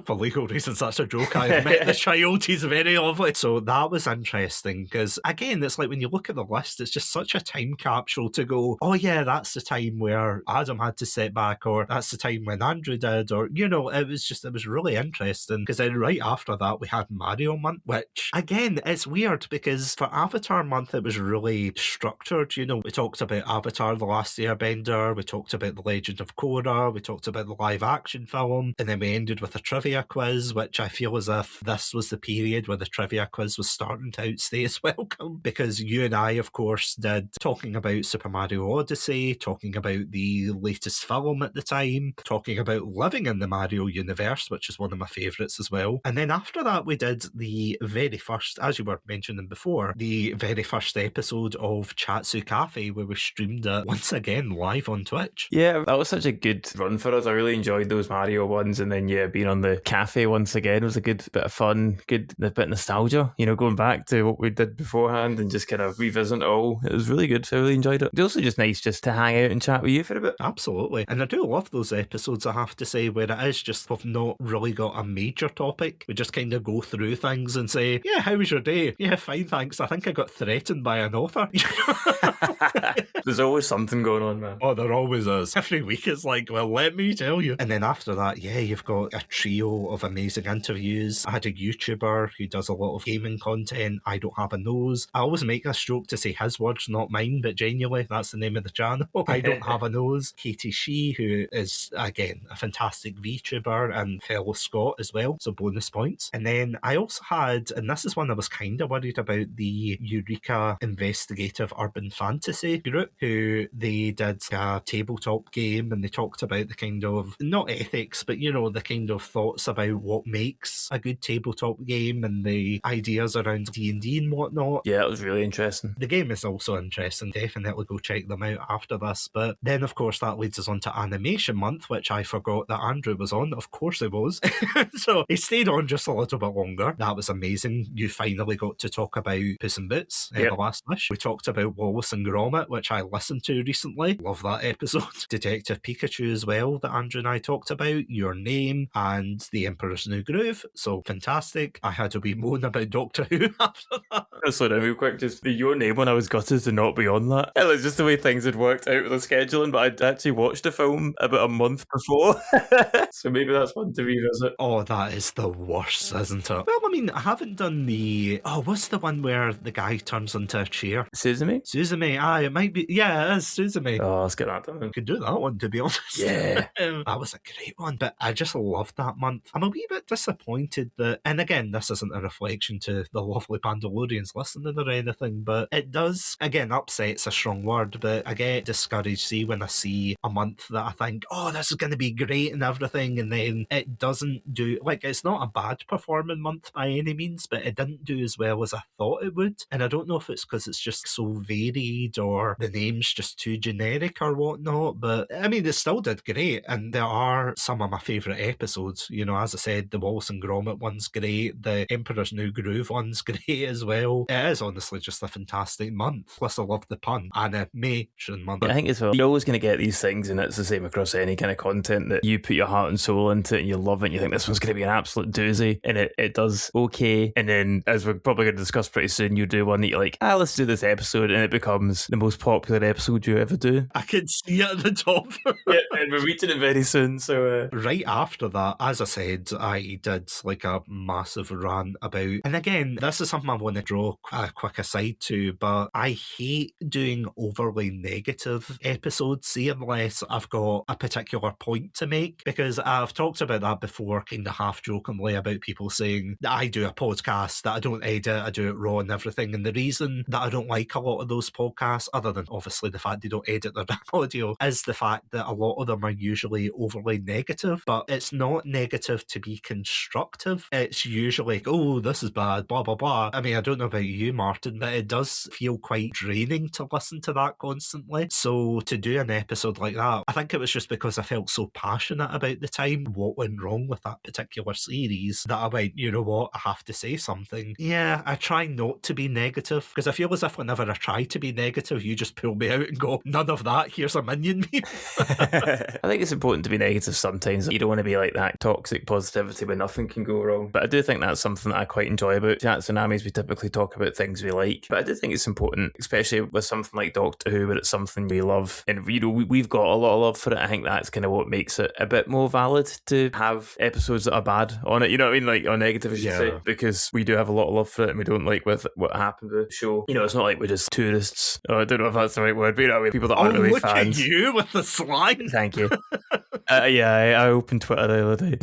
For legal reasons, that's a joke. I've met the child, he's very lovely. So that was interesting because, again, it's like when you look at the list, it's just such a time capsule to go, oh yeah, that's the time where Adam had to sit back, or that's the time when Andrew did, or, you know, it was really interesting because then right after that we had Mario month, which, again, it's weird because for Avatar month it was really structured. You know, we talked about Avatar: The Last Airbender, we talked about The Legend of Korra, we talked about the live action film, and then we ended with a trivia quiz, which I feel as if this was the period where the trivia quiz was starting to outstay its welcome, because you and I, of course, did talking about Super Mario Odyssey, talking about the latest film at the time, talking about living in the Mario universe, which is one of my favourites as well. And then after that, we did the very first, as you were mentioning before, the very first episode of Chatsu Cafe, where we streamed it once again live on Twitch. Yeah, that was such a good run for us. I really enjoyed those Mario ones, and then being on the cafe once again was a good bit of fun, good bit of nostalgia, you know, going back to what we did beforehand and just kind of revisit it all. It was really good. I really enjoyed it. It's also just nice just to hang out and chat with you for a bit. Absolutely. And I do love those episodes, I have to say, where it is just we've not really got a major topic. We just kind of go through things and say, yeah, how was your day? Yeah, fine, thanks. I think I got threatened by an author. There's always something going on, man. Oh, there always is. Every week it's like, well, let me tell you. And then after that, yeah, you've got a trio of amazing interviews. I had a YouTuber who does a lot of gaming content. I don't have a nose. I always make this joke to say his words, not mine, but genuinely, that's the name of the channel. I don't have a nose. Katie Shee, who is, again, a fantastic VTuber and fellow Scot as well, so bonus points. And then I also had, and this is one I was kind of worried about, the Eureka Investigative Urban Fantasy group, who they did a tabletop game and they talked about the kind of, not ethics, but, you know, the kind of thoughts about what makes a good tabletop game and the ideas around D&D and whatnot. Yeah, it was really interesting. The game is also interesting. Definitely go check them out after this. But then, of course, that leads us on to Animation Month, which I forgot that Andrew was on. Of course he was. So he stayed on just a little bit longer. That was amazing. You finally got to talk about Puss in Boots, The Last Wish. We talked about Wallace and Gromit, which I listened to recently. Love that episode. Detective Pikachu as well, that Andrew and I talked about. Your Name and The Emperor's New Groove. So fantastic. I had a wee moan about Doctor Who after that. Slow down real quick, just the Your Name one, I was gutted to not be on that. It was just the way things had worked out with the scheduling, but I'd actually watched the film about a month before. So maybe that's one to revisit. Oh, that is the worst, isn't it? Well, I mean, I haven't done the... Oh, what's the one where the guy turns into a chair? Suzume? Suzume, it might be... Yeah, it is Suzume. Oh, let's get that done. I could do that one, to be honest. Yeah. That was a great one, but I just loved that month. I'm a wee bit disappointed that... And again, this isn't a reflection to the lovely Pandalorians listening or anything, but it does, again, upset's a strong word, but I get discouraged, see, when I see a month that I think, oh, this is going to be great and everything, and then it doesn't do... Like, it's not a bad performing month by any means, but it didn't do as well as I thought it would. And I don't know if it's because it's just so varied or the name's just too generic or whatnot, but I mean, it still did great, and there are some of my favourite episodes. You know, as I said, the Wallace and Gromit one's great, the Emperor's New Groove one's great as well. It is honestly just a fantastic month. Plus, I love the pun. Animation month. Yeah, I think as well, you're always going to get these things, and it's the same across any kind of content that you put your heart and soul into it, and you love it, and you think this one's going to be an absolute doozy, and it does okay. And then, as we're probably going to discuss pretty soon, you do one that you're like, let's do this episode, and it becomes the most popular episode you ever do. I can see it at the top. Yeah, and we're reaching it very soon, so... Right after that, as I said, I did like a massive rant about... And again, this is something I want to draw a quick aside to, but I hate doing overly negative episodes, see, unless I've got a particular point to make, because I've talked about that before, kind of half-jokingly, about people saying that I do a podcast, that I don't edit, I do it raw and everything, and the reason that I don't like a lot of those podcasts, other than obviously the fact they don't edit their audio, is the fact that a lot of them are usually overly negative, but it's not negative negative to be constructive. It's usually like, oh, this is bad, blah, blah, blah. I mean, I don't know about you, Martin, but it does feel quite draining to listen to that constantly. So to do an episode like that, I think it was just because I felt so passionate about the time, what went wrong with that particular series, that I went, you know what, I have to say something. Yeah, I try not to be negative, because I feel as if whenever I try to be negative, you just pull me out and go, none of that, here's a minion meme. I think it's important to be negative sometimes. You don't want to be like that toxic positivity where nothing can go wrong. But I do think that's something that I quite enjoy about Chatsunamis. We typically talk about things we like, but I do think it's important, especially with something like Doctor Who, where it's something we love. And, you know, we've got a lot of love for it. I think that's kind of what makes it a bit more valid to have episodes that are bad on it. You know what I mean? Like, or negative, I should say. Because we do have a lot of love for it and we don't like with what happened with the show. You know, it's not like we're just tourists. Oh, I don't know if that's the right word, but you know, people that aren't really look fans. At you with the slang. Thank you. I opened Twitter the other day.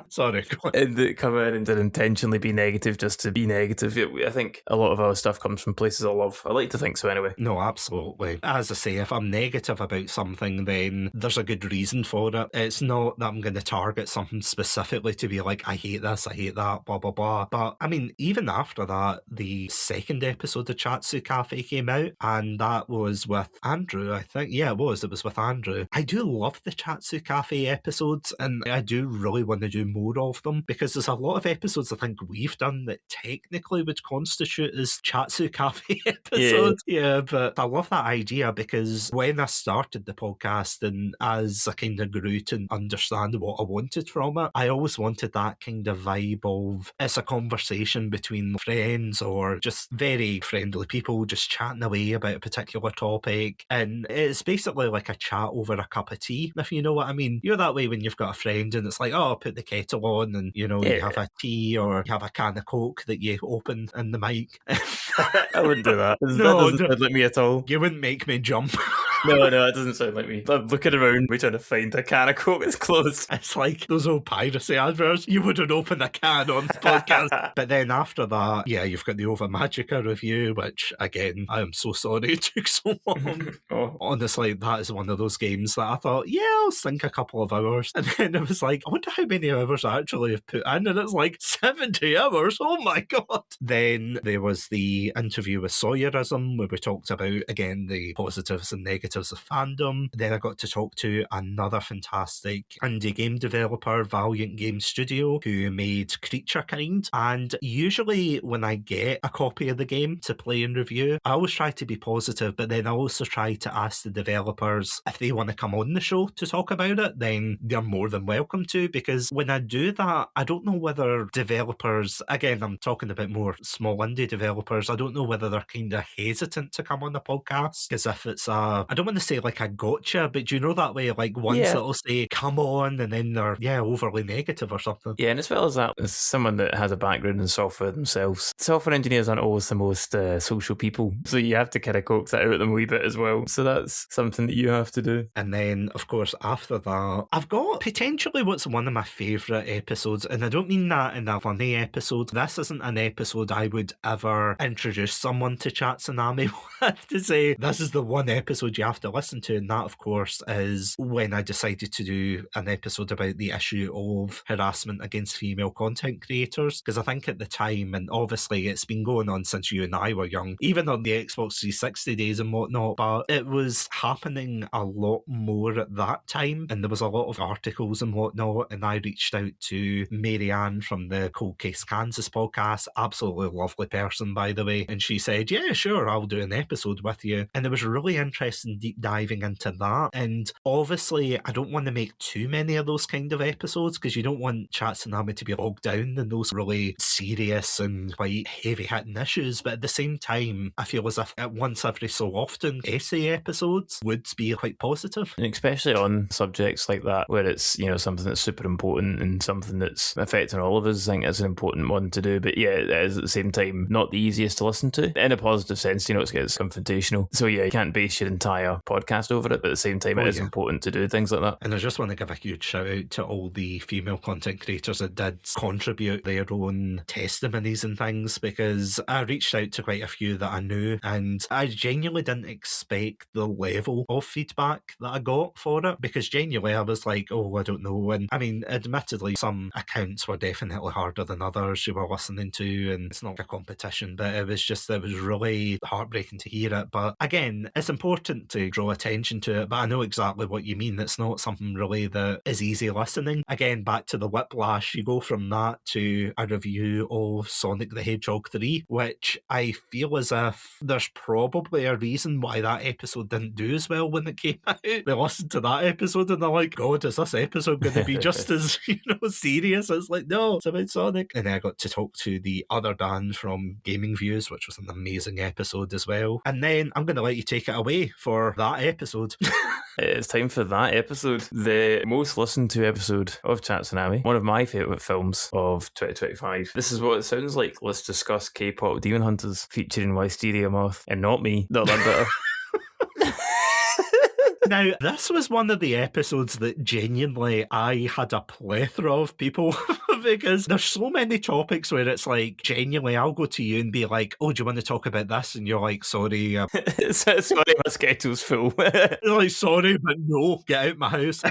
Sorry. And they come in and did intentionally be negative just to be negative. I think a lot of our stuff comes from places I love. I like to think so anyway. No, absolutely. As I say, if I'm negative about something, then there's a good reason for it. It's not that I'm going to target something specifically to be like, I hate this, I hate that, blah, blah, blah. But I mean, even after that, the second episode of Chatsu Cafe came out, and that was with Andrew, I think. Yeah, it was with Andrew. I do love the Chatsu Cafe episodes, and I do really want to do more of them, because there's a lot of episodes I think we've done that technically would constitute as Chatsu Cafe episodes. Yeah, but I love that idea, because when I started the podcast and as I kind of grew to understand what I wanted from it, I always wanted that kind of vibe of it's a conversation between friends or just very friendly people just chatting away about a particular topic, and it's basically like a chat over a cup of tea, if you know what I mean. You're that way when you've got a friend and it's like, oh, put the kettle on, and you know, you have a tea or you have a can of Coke that you open in the mic. I wouldn't do that. That doesn't sound like me at all. You wouldn't make me jump. No, it doesn't sound like me. I'm looking around, we're trying to find a can of Coke that's closed. It's like those old piracy adverts. You wouldn't open a can on the podcast. But then after that, yeah, you've got the Ova Magica review, which, again, I am so sorry it took so long. Honestly, that is one of those games that I thought, yeah, I'll sink a couple of hours. And then it was like, I wonder how many hours I actually have put in. And it's like 70 hours. Oh my God. Then there was the interview with Sawyerism, where we talked about, again, the positives and negatives of fandom. Then I got to talk to another fantastic indie game developer, Valiant Game Studio, who made Creature Kind. And usually when I get a copy of the game to play and review, I always try to be positive, but then I also try to ask the developers if they want to come on the show to talk about it, then they're more than welcome to, because when I do that, I don't know whether developers, again, I'm talking about more small indie developers, I don't know whether they're kind of hesitant to come on the podcast, because if it's I don't want to say like a gotcha, but do you know that way, like ones that'll say come on and then they're overly negative or something. Yeah, and as well as that, as someone that has a background in software themselves, software engineers aren't always the most social people, so you have to kind of coax that out of them a wee bit as well, so that's something that you have to do. And then of course after that, I've got potentially what's one of my favourite episodes, and I don't mean that in a funny episode. This isn't an episode I would ever introduce someone to Chatsunami with to say this is the one episode you have to listen to, and that of course is when I decided to do an episode about the issue of harassment against female content creators, because I think at the time, and obviously it's been going on since you and I were young, even on the Xbox 360 days and whatnot, but it was happening a lot more at that time, and there was a lot of articles and whatnot, and I reached out to Marianne from the Cold Case Kansas podcast, absolutely lovely person by the way, and she said, yeah, sure, I'll do an episode with you, and it was really interesting deep diving into that. And obviously I don't want to make too many of those kind of episodes, because you don't want Chatsunami to be bogged down in those really serious and quite heavy hitting issues, but at the same time I feel as if at once every so often essay episodes would be quite positive, and especially on subjects like that where it's, you know, something that's super important and something that's affecting all of us. I think it's an important one to do, but yeah, it is at the same time not the easiest to listen to in a positive sense. You know, it's confrontational, so yeah, you can't base your entire entire podcast over it, but at the same time, it is important to do things like that. And I just want to give a huge shout out to all the female content creators that did contribute their own testimonies and things, because I reached out to quite a few that I knew, and I genuinely didn't expect the level of feedback that I got for it, because genuinely I was like, oh, I don't know. And I mean, admittedly, some accounts were definitely harder than others you were listening to, and it's not a competition, but it was really heartbreaking to hear it. But again, it's important to draw attention to it, but I know exactly what you mean. It's not something really that is easy listening. Again, back to the whiplash, you go from that to a review of Sonic the Hedgehog 3, which I feel as if there's probably a reason why that episode didn't do as well when it came out. They listened to that episode and they're like, God, is this episode going to be just as, serious? It's like, no, it's about Sonic. And then I got to talk to the other Dan from Gaming Views, which was an amazing episode as well. And then I'm going to let you take it away for that episode. It's time for that episode, the most listened to episode of Chatsunami, one of my favourite films of 2025. This is what it sounds like. Let's discuss K-pop Demon Hunters featuring Wisteria Moth, and not me, not that better. Now, this was one of the episodes that genuinely I had a plethora of people because there's so many topics where it's like, genuinely, I'll go to you and be like, oh, do you want to talk about this? And you're like, sorry. Sorry, my schedule's full. You're like, sorry, but no, get out my house.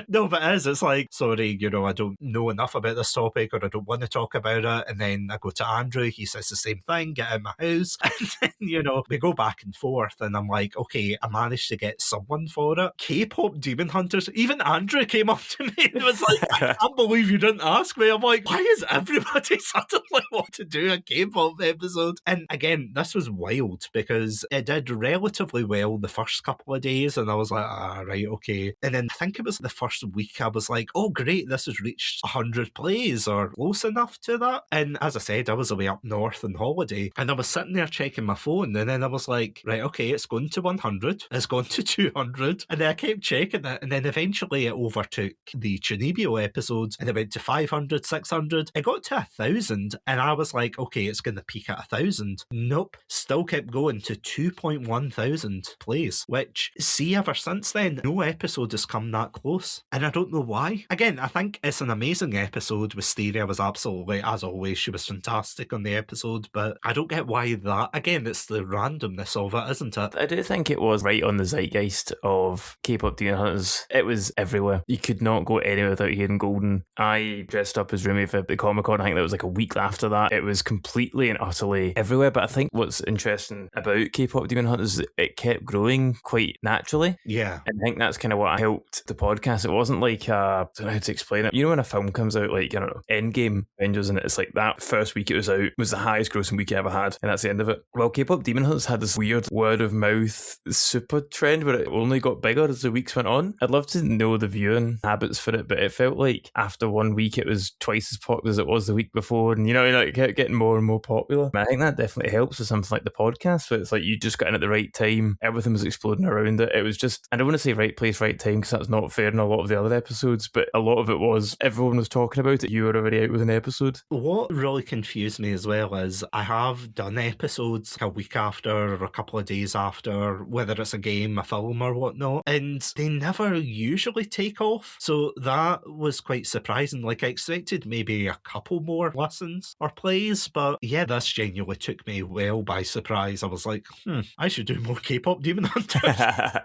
No, but it is. It's like, sorry, I don't know enough about this topic, or I don't want to talk about it. And then I go to Andrew, he says the same thing, get out my house. And then, we go back and forth, and I'm like, okay, I managed to get someone for it. K-pop Demon Hunters, even Andrew came up to me and was like, I can't believe you didn't ask me. I'm like, why is everybody suddenly want to do a K-pop episode? And again, this was wild because it did relatively well the first couple of days, and I was like, right, okay. And then I think it was the first week I was like, oh great, this has reached 100 plays or close enough to that. And as I said, I was away up north on holiday, and I was sitting there checking my phone, and then I was like, right, okay, it's gone to 100, it's gone to 200, and then I kept checking it, and then eventually it overtook the Chunibyo episodes, and it went to 500, 600, it got to 1,000, and I was like, okay, it's going to peak at 1,000. Nope, still kept going to 2.1 thousand plays, which, see, ever since then, no episode has come that close. And I don't know why. Again, I think it's an amazing episode. Wisteria was absolutely, as always, she was fantastic on the episode, but I don't get why that. Again, it's the randomness of it, isn't it? I do think it was right on the zeitgeist of K-pop Demon Hunters. It was everywhere. You could not go anywhere without hearing Golden. I dressed up as Rumi for the Comic-Con. I think that was like a week after that. It was completely and utterly everywhere. But I think what's interesting about K-pop Demon Hunters is it kept growing quite naturally. Yeah. And I think that's kind of what helped the podcast. It wasn't like, I don't know how to explain it. When a film comes out, like, I don't know, Endgame, Avengers, and it's like that first week it was out was the highest grossing week you ever had, and that's the end of it. Well, K-pop Demon Hunters had this weird word of mouth super trend where it only got bigger as the weeks went on. I'd love to know the viewing habits for it, but it felt like after 1 week it was twice as popular as it was the week before, and it kept getting more and more popular. And I think that definitely helps with something like the podcast, where it's like you just got in at the right time, everything was exploding around it. It was just, I don't want to say right place, right time, because that's not fair in a lot of the other episodes, but a lot of it was everyone was talking about it. You were already out with an episode. What really confused me as well is I have done episodes a week after or a couple of days after, whether it's a game, a film or whatnot, and they never usually take off. So that was quite surprising. Like, I expected maybe a couple more listens or plays, but yeah, this genuinely took me well by surprise. I was like, I should do more K-pop Demon Hunters.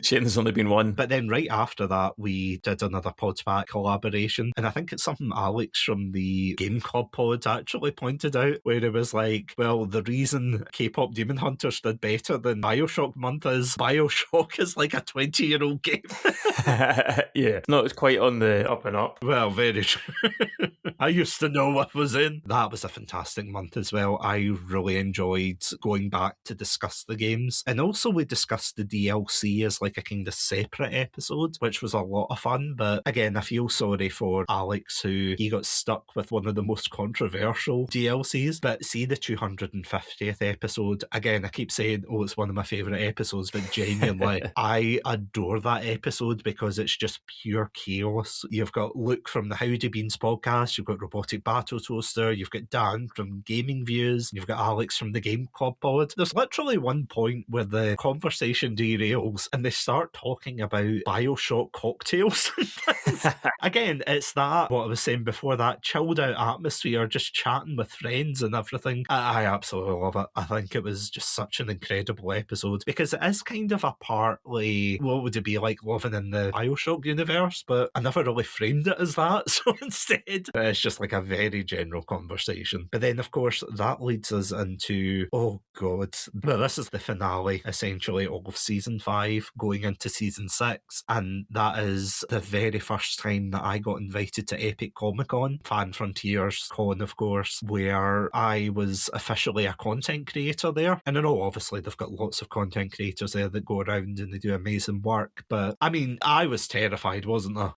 Shame there's only been one. But then right after that, we did another Podpack collaboration, and I think it's something Alex from the Game Club pod actually pointed out, where it was like, well, the reason K-pop Demon Hunters did better than Bioshock Month is Bioshock is like a 20-year-old game. Yeah, no, it's quite on the up and up. Well, very true. I used to know what was in. That was a fantastic month as well. I really enjoyed going back to discuss the games, and also we discussed the DLC as like a kind of separate episode, which was a lot of fun. But again, I feel sorry for Alex, who he got stuck with one of the most controversial DLCs. But see the 250th episode, again, I keep saying, oh, it's one of my favourite episodes, but genuinely, I adore that episode because it's just pure chaos. You've got Luke from the Howdy Beans podcast Bodcast, you've got Robotic Battle Toaster, you've got Dan from Gaming Views, you've got Alex from the Game Club Pod. There's literally one point where the conversation derails and they start talking about Bioshock cocktails. Again, it's that, what I was saying before, that chilled out atmosphere, just chatting with friends and everything. I absolutely love it. I think it was just such an incredible episode because it is kind of a partly, what would it be like living in the Bioshock universe? But I never really framed it as that. So instead, it's just like a very general conversation. But then, of course, that leads us into, oh God, well, this is the finale, essentially, of season 5, going into season 6. And that is the very first time that I got invited to Epic Comic Con, Fan Frontiers Con, of course, where I was officially a content creator there. And I know, obviously, they've got lots of content creators there that go around and they do amazing work. But, I mean, I was terrified, wasn't I?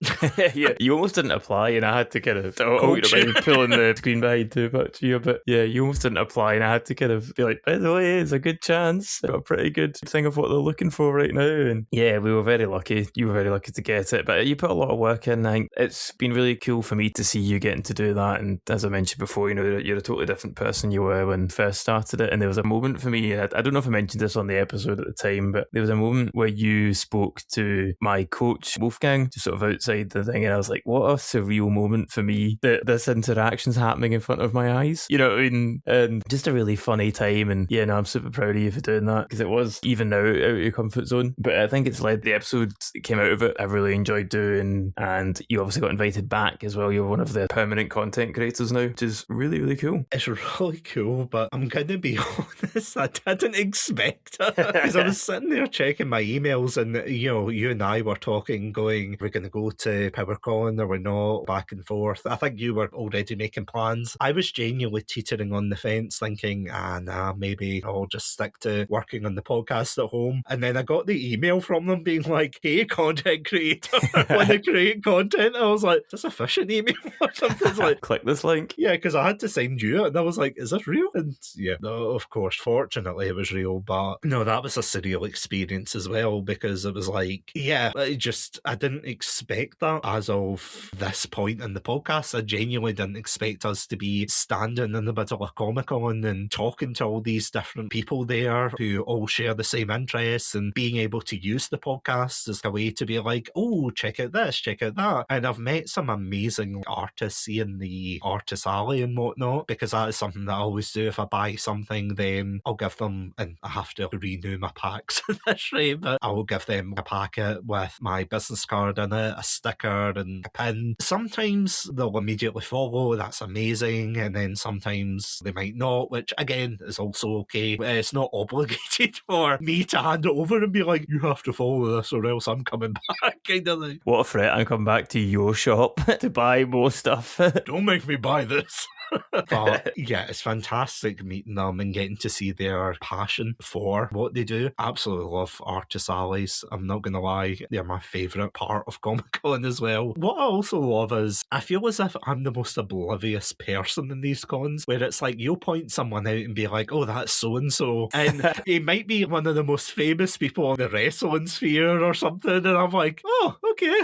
Yeah, you almost didn't apply, and I had to kind of pulling the screen behind too much here, but yeah, you almost didn't apply, and I had to kind of be like, by the way, it's a good chance, got a pretty good thing of what they're looking for right now, and yeah, we were very lucky. You were very lucky to get it, but you put a lot of work in. I think it's been really cool for me to see you getting to do that, and as I mentioned before, you know, you're a totally different person you were when you first started it, and there was a moment for me, I don't know if I mentioned this on the episode at the time, but there was a moment where you spoke to my coach Wolfgang just sort of outside the thing, and I was like, what a surreal moment for me that this interaction's happening in front of my eyes, you know what I mean? And just a really funny time, and yeah, no, I'm super proud of you for doing that, because it was even now out of your comfort zone, but I think it's led the episodes that came out of it I really enjoyed doing, and you obviously got invited back as well. You're one of the permanent content creators now, which is really, really cool. It's really cool, but I'm going to be honest, I didn't expect it, because I was sitting there checking my emails, and you know, you and I were talking, going, we're going to go to PowerCon or we're not, back and forth. I think you were already making plans. I was genuinely teetering on the fence, thinking, nah, maybe I'll just stick to working on the podcast at home. And then I got the email from them being like, hey, content creator, want to create content? I was like, is this a phishing email or something? It's like, click this link. Yeah, because I had to send you it, and I was like, is this real? And yeah, no, of course, fortunately it was real, but no, that was a surreal experience as well, because it was like, yeah, I didn't expect that as of this point in the podcast. I genuinely didn't expect us to be standing in the middle of Comic-Con and talking to all these different people there who all share the same interests, and being able to use the podcast as a way to be like, oh, check out this, check out that. And I've met some amazing artists in the Artist Alley and whatnot, because that is something that I always do. If I buy something, then I'll give them, and I have to renew my packs at this rate, but I will give them a packet with my business card in it, a sticker and a pin. Sometimes they'll immediately follow, that's amazing, and then sometimes they might not, which again is also okay. It's not obligated for me to hand it over and be like, you have to follow this or else I'm coming back, kind of thing. What a threat, I'm coming back to your shop to buy more stuff. Don't make me buy this. But yeah, it's fantastic meeting them and getting to see their passion for what they do. Absolutely love Artist Alleys. I'm not going to lie, they're my favourite part of Comic-Con as well. What I also love is, I feel as if I'm the most oblivious person in these cons, where it's like, you'll point someone out and be like, oh, that's so-and-so. And he might be one of the most famous people in the wrestling sphere or something. And I'm like, oh, okay.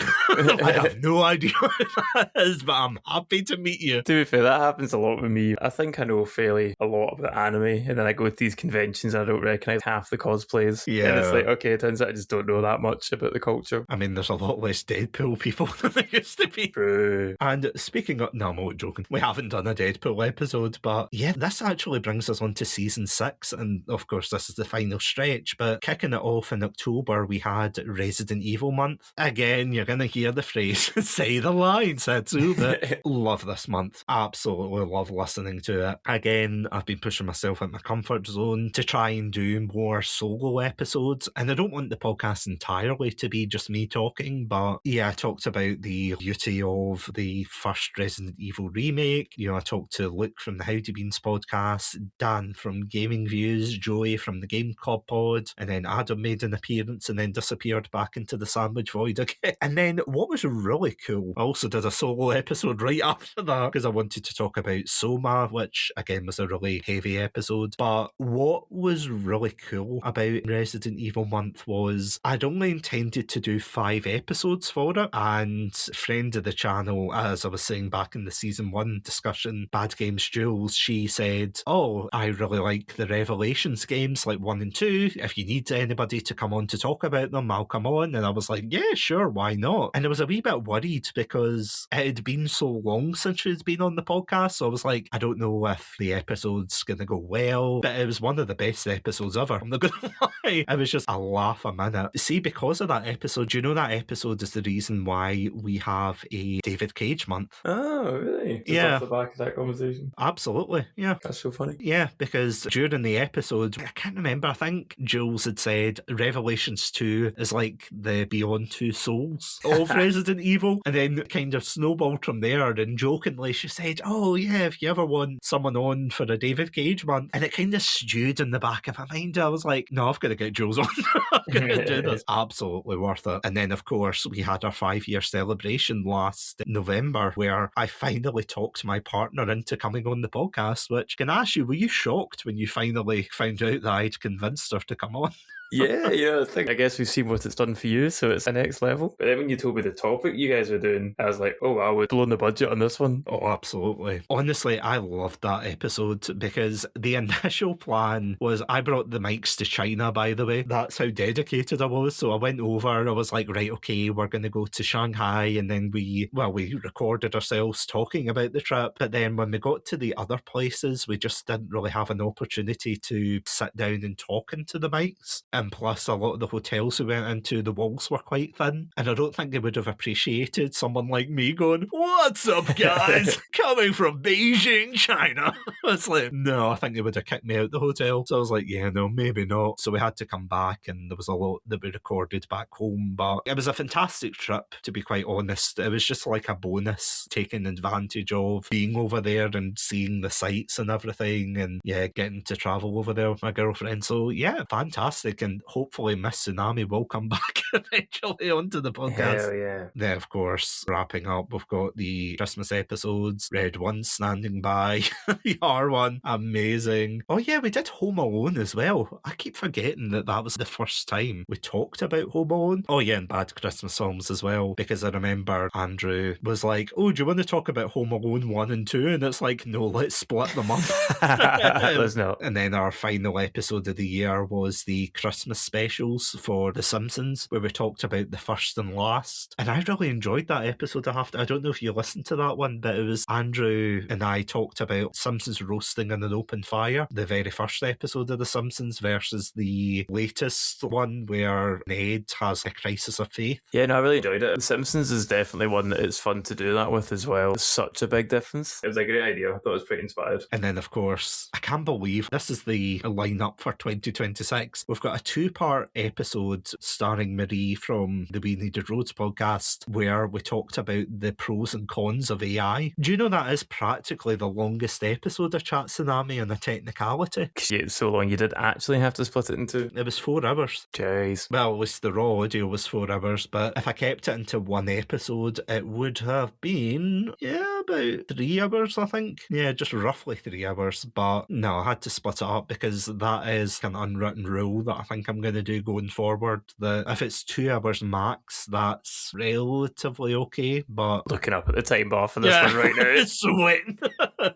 I have no idea what that is, but I'm happy to meet you. To be fair, that happens a lot with me. I think I know fairly a lot about anime, and then I go to these conventions and I don't recognise half the cosplays. Yeah. And it's like, okay, it turns out I just don't know that much about the culture. I mean, there's a lot less Deadpool people than there used to be. True. And speaking of, no, I'm not joking. We haven't done a Deadpool episode, but yeah, this actually brings us on to season 6. And of course, this is the final stretch, but kicking it off in October, we had Resident Evil month. Again, you're going to hear the phrase, say the line, Setsu, but love this month. Absolutely love listening to it. Again, I've been pushing myself in my comfort zone to try and do more solo episodes, and I don't want the podcast entirely to be just me talking, but yeah, I talked about the beauty of the first Resident Evil remake. You know, I talked to Luke from the Howdy Beans podcast, Dan from Gaming Views, Joey from the Game Club pod, and then Adam made an appearance and then disappeared back into the sandwich void again. And then what was really cool, I also did a solo episode right after that, because I wanted to talk about about Soma, which again was a really heavy episode. But what was really cool about Resident Evil month was I'd only intended to do 5 episodes for it, and friend of the channel, as I was saying back in the season 1 discussion, Bad Games Jules, she said, oh, I really like the Revelations games like 1 and 2. If you need anybody to come on to talk about them, I'll come on. And I was like, yeah, sure, why not? And I was a wee bit worried because it had been so long since she'd been on the podcast, so I was like, I don't know if the episode's going to go well, but it was one of the best episodes ever. I'm not going to lie. It was just a laugh a minute. See, because of that episode, do you know that episode is the reason why we have a David Cage month? Oh, really? Just Yeah. off the back of that conversation? Absolutely, yeah. That's so funny. Yeah, because during the episode, I can't remember, I think Jules had said Revelations 2 is like the Beyond Two Souls of Resident Evil, and then kind of snowballed from there, and jokingly she said, oh yeah, if you ever want someone on for a David Cage month, and it kind of stewed in the back of my mind. I was like, no, I've got to get Jules on. I've got to do this. Absolutely worth it. And then of course we had our 5-year celebration last November, where I finally talked my partner into coming on the podcast, which, can I ask you, were you shocked when you finally found out that I'd convinced her to come on? Yeah, I guess we've seen what it's done for you, so it's the next level. But then when you told me the topic you guys were doing, I was like, oh wow, we're blowing the budget on this one. Oh, absolutely. Honestly, I loved that episode because the initial plan was, I brought the mics to China, by the way. That's how dedicated I was. So I went over and I was like, right, okay, we're going to go to Shanghai. And then we recorded ourselves talking about the trip. But then when we got to the other places, we just didn't really have an opportunity to sit down and talk into the mics. And plus, a lot of the hotels we went into, the walls were quite thin. And I don't think they would have appreciated someone like me going, what's up, guys? Coming from Beijing, China. It's like, no, I think they would have kicked me out the hotel. So I was like, yeah, no, maybe not. So we had to come back, and there was a lot that we recorded back home. But it was a fantastic trip, to be quite honest. It was just like a bonus, taking advantage of being over there and seeing the sights and everything. And yeah, getting to travel over there with my girlfriend. So yeah, fantastic. And hopefully Miss Tsunami will come back eventually onto the podcast. Hell yeah. Then, of course, wrapping up, we've got the Christmas episodes. Red 1 standing by. The R1, amazing. Oh yeah, we did Home Alone as well. I keep forgetting that was the first time we talked about Home Alone. Oh yeah, and bad Christmas films as well, because I remember Andrew was like, oh, do you want to talk about Home Alone 1 and 2? And it's like, no, let's split them up. Let's not. And then our final episode of the year was the Christmas specials for The Simpsons, where we talked about the first and last. And I really enjoyed that episode. I don't know if you listened to that one, but it was Andrew and I talked about Simpsons roasting in an open fire, the very first episode of The Simpsons versus the latest one where Ned has a crisis of faith. Yeah, no, I really enjoyed it. The Simpsons is definitely one that it's fun to do that with as well. It's such a big difference. It was a great idea. I thought it was pretty inspired. And then, of course, I can't believe this is the lineup for 2026. We've got a 2-part episode starring Marie from the We Needed Roads podcast, where we talked about the pros and cons of AI. Do you know that is practically the longest episode of Chatsunami on a technicality? Because it's so long, you did actually have to split it into. It was 4 hours. Jeez. Well, at least the raw audio was 4 hours, but if I kept it into one episode, it would have been, about 3 hours, I think. Yeah, just roughly 3 hours. But no, I had to split it up because that is an unwritten rule that I think I'm going to do going forward. That if it's 2 hours max, that's relatively okay. But looking up at the time bar for this one right now. It's sweating.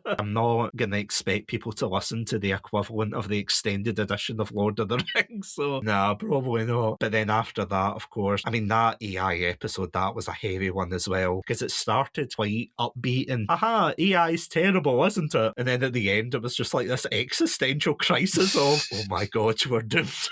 I'm not going to expect people to listen to the equivalent of the extended edition of Lord of the Rings. So, nah, probably not. But then after that, of course, I mean, that AI episode, that was a heavy one as well, because it started quite upbeat and, AI's terrible, isn't it? And then at the end, it was just like this existential crisis of, oh my God, we're doomed.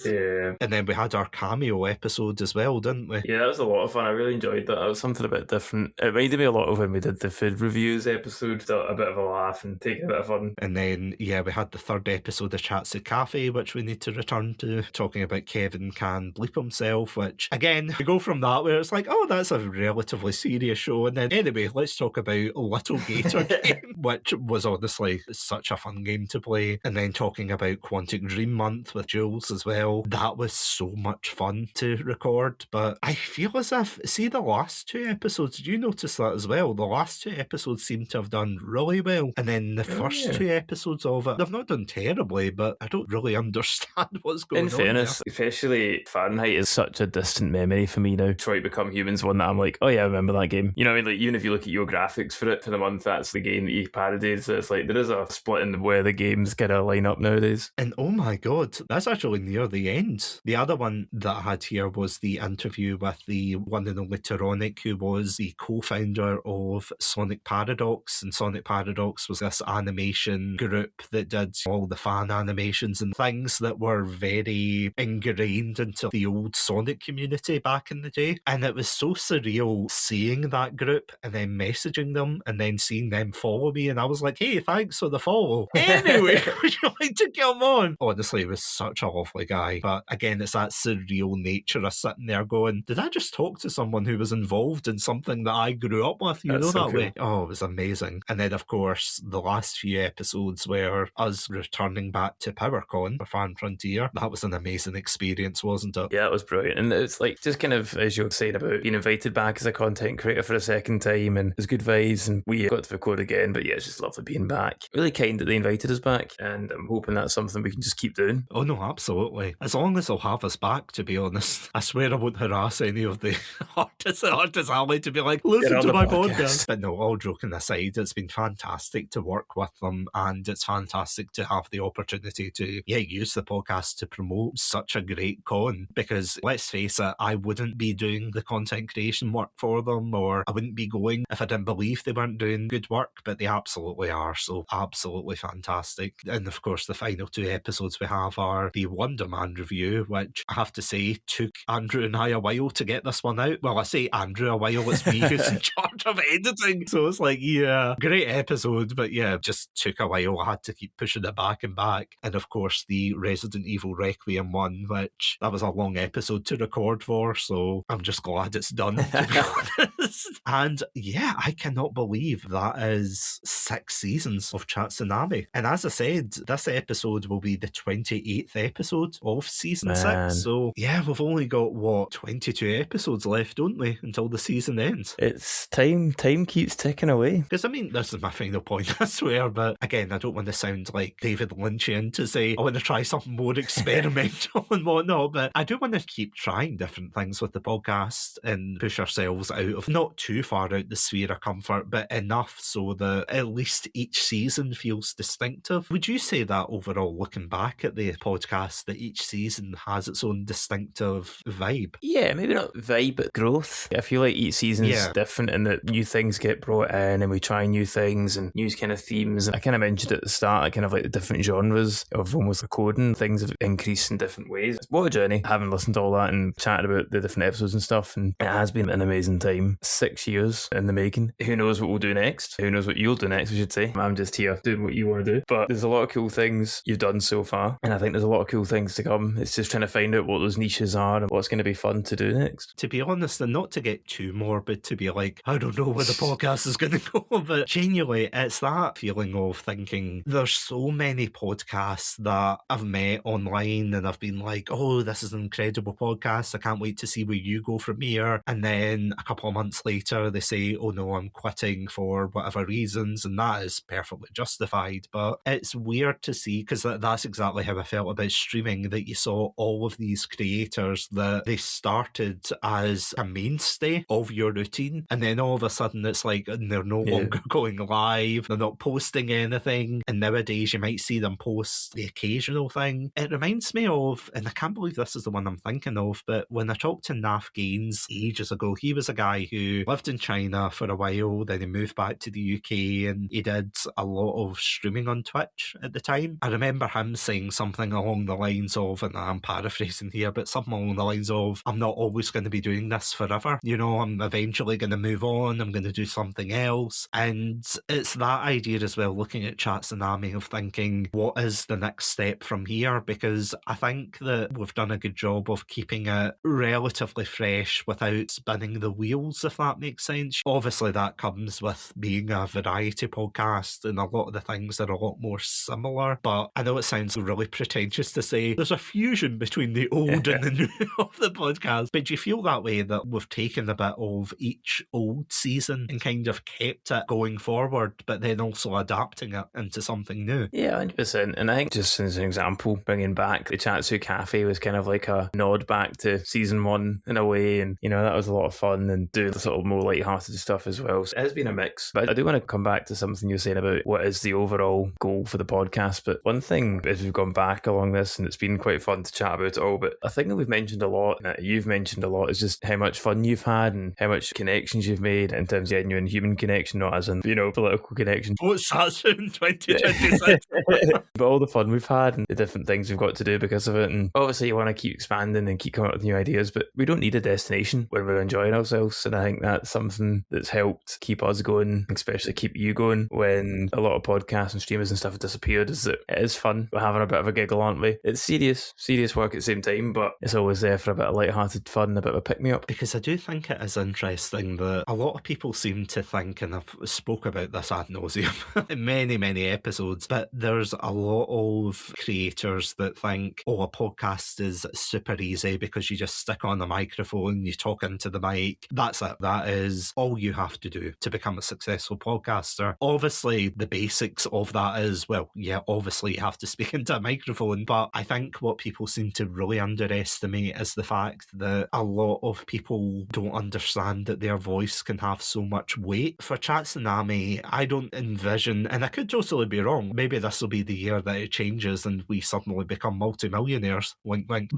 Yeah. And then we had our cameo episode as well, didn't we? Yeah, that was a lot of fun. I really enjoyed that. It was something a bit different. It reminded me a lot of when we did the food reviews episode. So a bit of a laugh and taking a bit of fun. And then, yeah, we had the 3rd episode of Chatsu Cafe, which we need to return to, talking about Kevin can bleep himself, which, again, we go from that where it's like, oh, that's a relatively serious show. And then, anyway, let's talk about Little Gator Game, which was honestly such a fun game to play. And then talking about Quantic Dream Month with Jules as well. well. That was so much fun to record, but I feel as if, see the last 2 episodes, did you notice that as well? The last 2 episodes seem to have done really well, and then the first 2 episodes of it, they've not done terribly, but I don't really understand what's going on. In fairness, especially Fahrenheit is such a distant memory for me now. Detroit Become Human's one that I'm like, oh yeah, I remember that game. You know what I mean? Like, even if you look at your graphics for it for the month, that's the game that you parodied. So it's like there is a split in where the games kind of line up nowadays. And oh my god, that's actually near the end. The other one that I had here was the interview with the one and only Tyronic, who was the co-founder of Sonic Paradox. And Sonic Paradox was this animation group that did all the fan animations and things that were very ingrained into the old Sonic community back in the day. And it was so surreal seeing that group and then messaging them and then seeing them follow me. And I was like, hey, thanks for the follow. Anyway, would you like to come on? Honestly, he was such a lovely guy. But again, it's that surreal nature of sitting there going, did I just talk to someone who was involved in something that I grew up with? You That's know, so that cool. way? Oh, it was amazing. And then, of course, the last few episodes were us returning back to PowerCon for Fan Frontier. That was an amazing experience, wasn't it? Yeah, it was brilliant. And it's like, just kind of, as you were saying about being invited back as a content creator for a second time, and there's good vibes, and we got to record again, but yeah, it's just lovely being back. Really kind that they invited us back, and I'm hoping that's something we can just keep doing. Oh no, absolutely. As long as they'll have us back, to be honest. I swear I won't harass any of the artists alley to be like, listen on to the my podcast. podcast. But no, all joking aside, it's been fantastic to work with them, and it's fantastic to have the opportunity to use the podcast to promote such a great con, because let's face it, I wouldn't be doing the content creation work for them, or I wouldn't be going if I didn't believe they weren't doing good work, but they absolutely are. So absolutely fantastic. And of course, the final 2 episodes we have are the Wonder Man review, which I have to say took Andrew and I a while to get this one out. Well, I say Andrew a while, it's me who's in charge of editing. So it's like, yeah, great episode, but yeah, just took a while. I had to keep pushing it back and back. And of course, the Resident Evil Requiem one, which that was a long episode to record for, so I'm just glad it's done, to be honest. And yeah, I cannot believe that is 6 seasons of Chatsunami. And as I said, this episode will be the 28th episode of season Man. 6. So yeah, we've only got, 22 episodes left, don't we, until the season ends. It's time keeps ticking away. Because, I mean, this is my final point, I swear, but again, I don't want to sound like David Lynchian to say, I want to try something more experimental and whatnot, but I do want to keep trying different things with the podcast and push ourselves out of, not too far out the sphere of comfort, but enough so that at least each season feels distinctive. Would you say that overall, looking back at the podcast, that each season has its own distinctive vibe? Yeah, maybe not vibe, but growth. I feel like each season's different in that new things get brought in and we try new things and new kind of themes. I kind of mentioned at the start, I kind of like the different genres of almost recording. Things have increased in different ways. What a journey, having listened to all that and chatted about the different episodes and stuff. And it has been an amazing time. 6 years in the making. Who knows what we'll do next? Who knows what you'll do next, I should say. I'm just here doing what you want to do. But there's a lot of cool things you've done so far. And I think there's a lot of cool things to come. It's just trying to find out what those niches are and what's going to be fun to do next. To be honest, and not to get too morbid, to be like, I don't know where the podcast is going to go, but genuinely, it's that feeling of thinking there's so many podcasts that I've met online and I've been like, oh, this is an incredible podcast. I can't wait to see where you go from here. And then a couple of months later, they say, oh no, I'm quitting for whatever reasons. And that is perfectly justified. But it's weird to see, because that's exactly how I felt about streaming, that you saw all of these creators that they started as a mainstay of your routine, and then all of a sudden it's like they're no longer going live, they're not posting anything, and nowadays you might see them post the occasional thing. It reminds me of, and I can't believe this is the one I'm thinking of, but when I talked to Naf Gaines ages ago, he was a guy who lived in China for a while, then he moved back to the UK and he did a lot of streaming on Twitch at the time. I remember him saying something along the lines of, and I'm paraphrasing here, but something along the lines of, I'm not always going to be doing this forever. You know, I'm eventually going to move on. I'm going to do something else. And it's that idea as well, looking at Chatsunami, of thinking, what is the next step from here? Because I think that we've done a good job of keeping it relatively fresh without spinning the wheels, if that makes sense. Obviously, that comes with being a variety podcast, and a lot of the things are a lot more similar. But I know it sounds really pretentious to say there's a a fusion between the old and the new of the podcast. But do you feel that way, that we've taken a bit of each old season and kind of kept it going forward, but then also adapting it into something new? Yeah, 100%. And I think just as an example, bringing back the Chatsu Cafe was kind of like a nod back to season 1 in a way. And, you know, that was a lot of fun, and doing the sort of more lighthearted stuff as well. So it has been a mix. But I do want to come back to something you're saying about what is the overall goal for the podcast. But one thing, as we've gone back along this, and it's been quite fun to chat about it all, but a thing that we've mentioned a lot, and that you've mentioned a lot, is just how much fun you've had and how much connections you've made in terms of genuine human connection, not as in, you know, political connection. What's that soon, 2026? But all the fun we've had and the different things we've got to do because of it. And obviously you want to keep expanding and keep coming up with new ideas, but we don't need a destination when we're enjoying ourselves. And I think that's something that's helped keep us going, especially keep you going when a lot of podcasts and streamers and stuff have disappeared, is that it is fun. We're having a bit of a giggle, aren't we? It's serious work at the same time, but it's always there for a bit of light-hearted fun, a bit of a pick-me-up. Because I do think it is interesting that a lot of people seem to think, and I've spoke about this ad nauseum in many episodes, but there's a lot of creators that think, oh, a podcast is super easy because you just stick on the microphone, you talk into the mic, that's it. That is all you have to do to become a successful podcaster. Obviously, the basics of that is, well, yeah, obviously you have to speak into a microphone, but I think what people seem to really underestimate is the fact that a lot of people don't understand that their voice can have so much weight. For Chatsunami, I don't envision, and I could totally be wrong, maybe this will be the year that it changes and we suddenly become multi-millionaires. Wink, wink.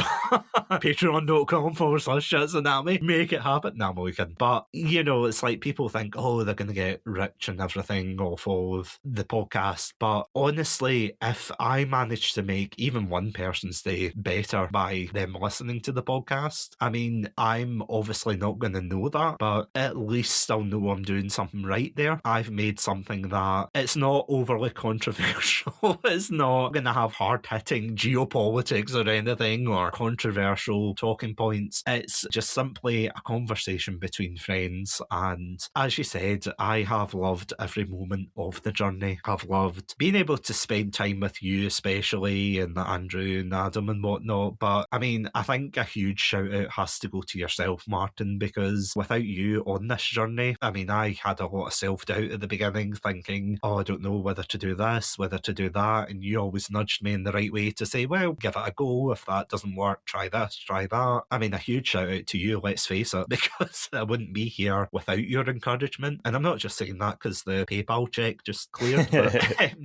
Patreon.com/Chatsunami. Make it happen. No, we can. But, you know, it's like people think, oh, they're going to get rich and everything off of the podcast. But honestly, if I manage to make even one person's day better by them listening to the podcast, I mean, I'm obviously not going to know that, but at least I'll know I'm doing something right there. I've made something that it's not overly controversial. It's not going to have hard-hitting geopolitics or anything or controversial talking points. It's just simply a conversation between friends. And as you said, I have loved every moment of the journey. I've loved being able to spend time with you, especially, and Andrew and Adam and whatnot. But I mean, I think a huge shout out has to go to yourself, Martin, because without you on this journey, I mean, I had a lot of self-doubt at the beginning, thinking, oh, I don't know whether to do this, whether to do that. And you always nudged me in the right way to say, well, give it a go. If that doesn't work, try this, try that. I mean, a huge shout out to you, let's face it, because I wouldn't be here without your encouragement. And I'm not just saying that because the PayPal check just cleared, but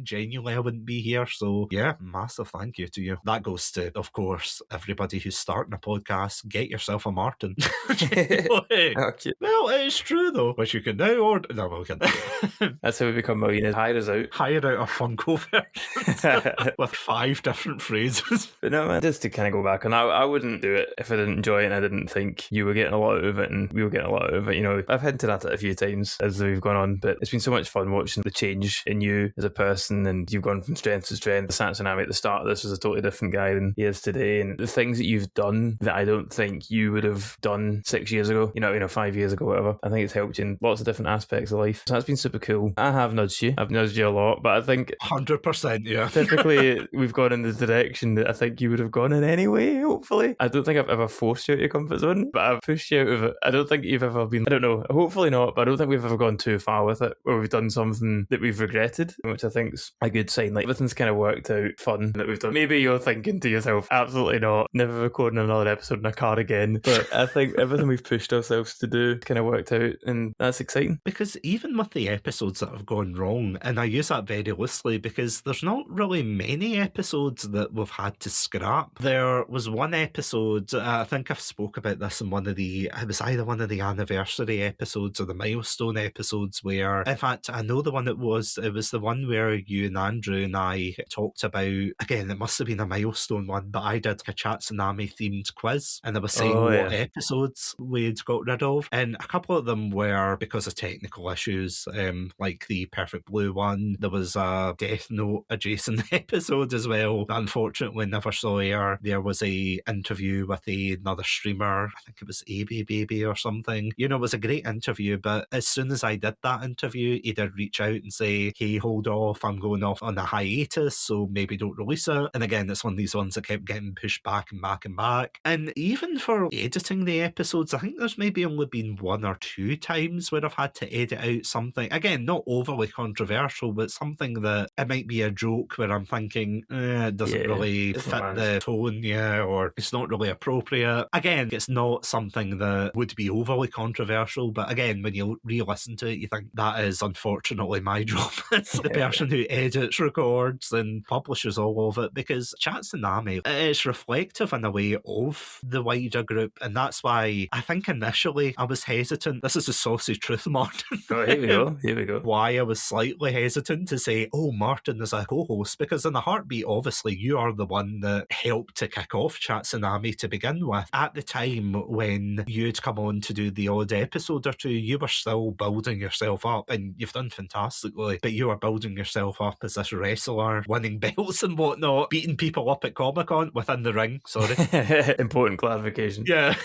genuinely I wouldn't be here. So yeah, massive thank you to you. That goes to, of course, everybody who's starting a podcast. Get yourself a Martin. Okay. Well, it's true though, which you can now order. No, we can. That's how we become millionaires. Hire us out. Hire out a Funko version with 5 different phrases. But no, man, just to kind of go back, and I wouldn't do it if I didn't enjoy it and I didn't think you were getting a lot out of it and we were getting a lot out of it. You know, I've hinted at it a few times as we've gone on, but it's been so much fun watching the change in you as a person, and you've gone from strength to strength. The Satsunami at the start of this was a totally different guy than he is today, and the things that you've done that I don't think you would have done 6 years ago, you know, 5 years ago, whatever. I think it's helped you in lots of different aspects of life. So that's been super cool. I have nudged you. I've nudged you a lot, but I think 100%, yeah. typically we've gone in the direction that I think you would have gone in anyway, hopefully. I don't think I've ever forced you out of your comfort zone, but I've pushed you out of it. I don't think you've ever been, I don't know, hopefully not, but I don't think we've ever gone too far with it, where we've done something that we've regretted, which I think's a good sign. Like, everything's kind of worked out fun that we've done. Maybe you're thinking to yourself, absolutely not, never recording another episode in a car again. But I think everything we've pushed ourselves to do kind of worked out, and that's exciting. Because even with the episodes that have gone wrong, and I use that very loosely because there's not really many episodes that we've had to scrap. There was one episode, I think I've spoke about this in it was either one of the anniversary episodes or the milestone episodes, where, in fact, I know the one it was the one where you and Andrew and I talked about, again, it must have been a milestone one, but I did a Chatsunami themed quiz, and I was saying what episodes we'd got rid of, and a couple of them were because of technical issues, like the Perfect Blue one. There was a Death Note adjacent episode as well that unfortunately never saw air. There was a interview with another streamer, I think it was AB Baby or something. You know, it was a great interview, but as soon as I did that interview, he did reach out and say, hey, hold off, I'm going off on a hiatus, so maybe don't release it. And again, it's one of these these ones that kept getting pushed back and back and back. And even for editing the episodes, I think there's maybe only been 1 or 2 times where I've had to edit out something, again, not overly controversial, but something that it might be a joke where I'm thinking, it doesn't really fit the tone, or it's not really appropriate. Again, it's not something that would be overly controversial, but again, when you re-listen to it, you think that is unfortunately my job as the person who edits, records, and publishes all of it, because Chatsunami is reflective in a way of the wider group, and that's why I think initially I was hesitant. This is the saucy truth, Martin. Oh, here we go. Why I was slightly hesitant to say, oh, Martin is a co-host, because in a heartbeat, obviously, you are the one that helped to kick off Chatsunami to begin with. At the time when you'd come on to do the odd episode or two, you were still building yourself up, and you've done fantastically, but you were building yourself up as this wrestler, winning belts and whatnot, beating people up at Comic-Con within the ring, sorry. Important clarification. Yeah.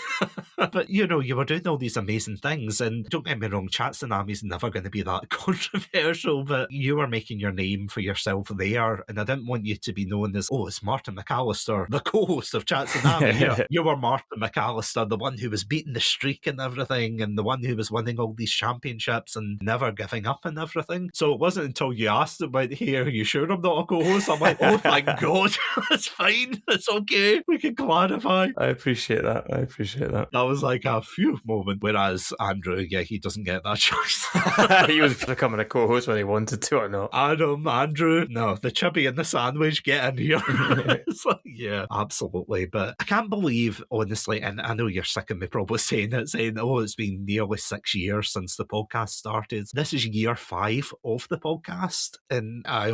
But, you were doing all these amazing things, and don't get me wrong, Chatsunami's never going to be that controversial, but you were making your name for yourself there, and I didn't want you to be known as, oh, it's Martin MacAlistair, the co-host of Chatsunami. You were Martin MacAlistair, the one who was beating the streak and everything, and the one who was winning all these championships and never giving up and everything. So it wasn't until you asked about, hey, are you sure I'm not a co-host? I'm like, oh, thank God, that's fine, it's okay, we can clarify. I appreciate that. That was like a phew moment, whereas Andrew, he doesn't get that choice. He was becoming a co-host when he wanted to or not. Adam, Andrew, no, the chubby and the sandwich, get in here. It's like, yeah, absolutely. But I can't believe, honestly, and I know you're sick of me probably saying, oh, it's been nearly 6 years since the podcast started. This is year 5 of the podcast, and I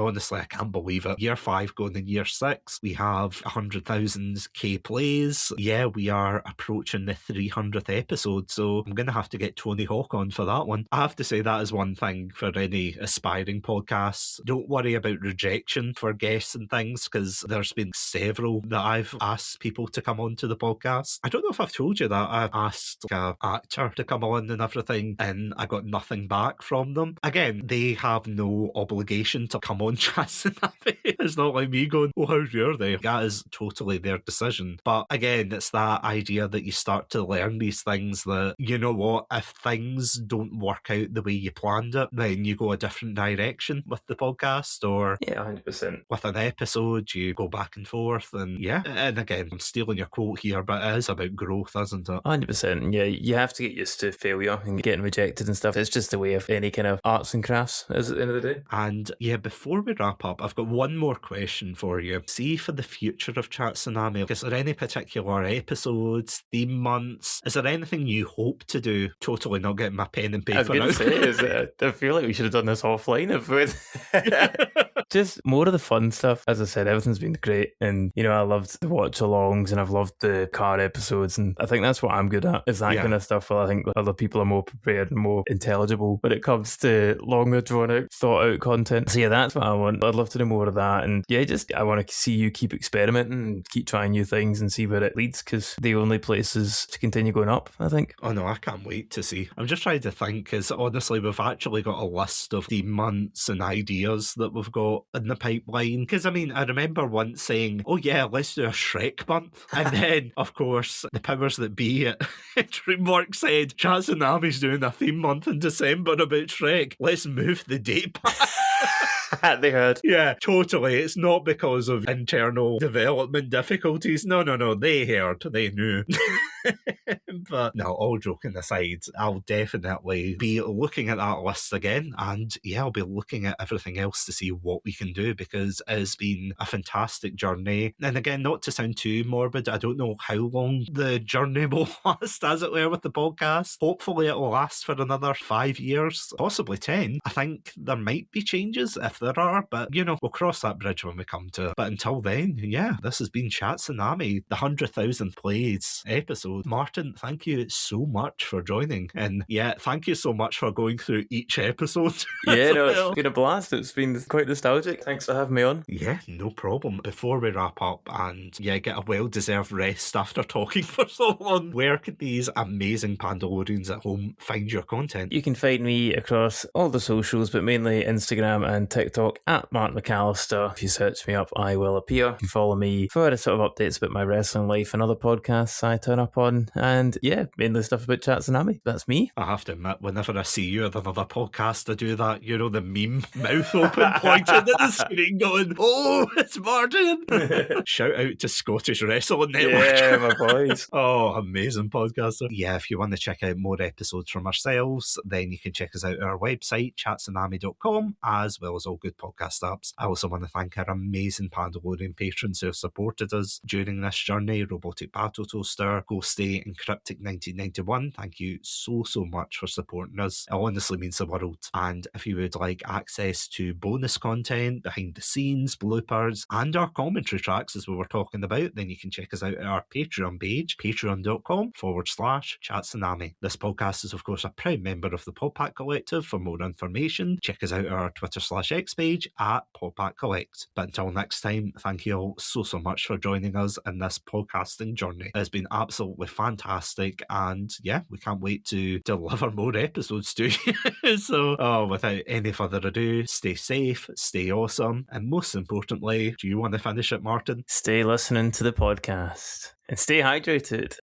can't believe it. Year 5 going in year 6. We have 100,000 K plays. Yeah, we are approaching the 300th episode, so I'm going to have to get Tony Hawk on for that one. I have to say that is one thing for any aspiring podcasts. Don't worry about rejection for guests and things, because there's been several that I've asked people to come on to the podcast. I don't know if I've told you that. I've asked an actor to come on and everything, and I got nothing back from them. Again, they have no obligation to come on Chatsunami. It's not like me going, oh, how dare they? That is totally their decision. But again, it's that idea that you start to learn these things that, you know what, if things don't work out the way you planned it, then you go a different direction with the podcast, or 100%. with an episode, you go back and forth, and and again, I'm stealing your quote here, but it is about growth, isn't it? 100%. Yeah, you have to get used to failure and getting rejected and stuff. It's just the way of any kind of arts and crafts, is at the end of the day. And before we wrap up, I've got one more question for you. See, for the future of Chatsunami, is there any particular episodes, theme months? Is there anything you hope to do? Totally not getting my pen and paper out. I was going to say, I feel like we should have done this offline if we'd... Just more of the fun stuff. As I said, everything's been great, and I loved the watch-alongs, and I've loved the car episodes, and I think that's what I'm good at, is that kind of stuff. Well, I think other people are more prepared and more intelligible when it comes to longer, drawn-out, thought-out content. So that's what I want. I'd love to do more of that, and I want to see you keep experimenting and keep trying new things and see where it leads, because the only place is to continue going up, I think. Oh no, I can't wait to see. I'm just trying to think, because honestly, we've actually got a list of the months and ideas that we've got in the pipeline. Because I remember once saying, oh yeah, let's do a Shrek month. And then, of course, the powers that be at DreamWorks said, Chatsunami's doing a theme month in December about Shrek. Let's move the date back. They heard. Yeah, totally. It's not because of internal development difficulties. No. They heard. They knew. But no, all joking aside, I'll definitely be looking at that list again, and I'll be looking at everything else to see what we can do, because it has been a fantastic journey. And again, not to sound too morbid, I don't know how long the journey will last, as it were, with the podcast. Hopefully it'll last for another 5 years, possibly 10. I think there might be changes if there are, but we'll cross that bridge when we come to it. But until then, this has been Chatsunami, the 100,000 plays episode. episode. Martin, thank you so much for joining. And yeah, thank you so much for going through each episode. Yeah, no, it's been a blast. It's been quite nostalgic. Thanks for having me on. Yeah, no problem. Before we wrap up and get a well-deserved rest after talking for so long, where could these amazing Pandalorians at home find your content? You can find me across all the socials, but mainly Instagram and TikTok at Martin MacAlistair. If you search me up, I will appear. You can follow me for the sort of updates about my wrestling life and other podcasts I turn up on. And yeah, mainly stuff about Chatsunami. That's me. I have to admit, whenever I see you at another podcast, I do that, the meme mouth open, pointing at the screen going, oh, it's Martin. Shout out to Scottish Wrestling Network. Yeah, my boys. Oh, amazing podcaster. Yeah, if you want to check out more episodes from ourselves, then you can check us out at our website, chatsunami.com, as well as all good podcast apps. I also want to thank our amazing Pandalorian patrons who have supported us during this journey: Robotic Battle Toaster, Ghostie, and Cryptic 1991. Thank you so much for supporting us. It honestly means the world. And if you would like access to bonus content, behind the scenes, bloopers, and our commentary tracks as we were talking about, then you can check us out at our Patreon page, patreon.com/Chatsunami. This podcast is of course a proud member of the Podpack Collective. For more information, check us out at our Twitter/X page at Podpack Collect. But until next time, thank you all so much for joining us in this podcasting journey. It's been absolutely fantastic, and yeah, we can't wait to deliver more episodes to you. So, without any further ado, stay safe, stay awesome, and most importantly, do you want to finish it, Martin? Stay listening to the podcast and stay hydrated.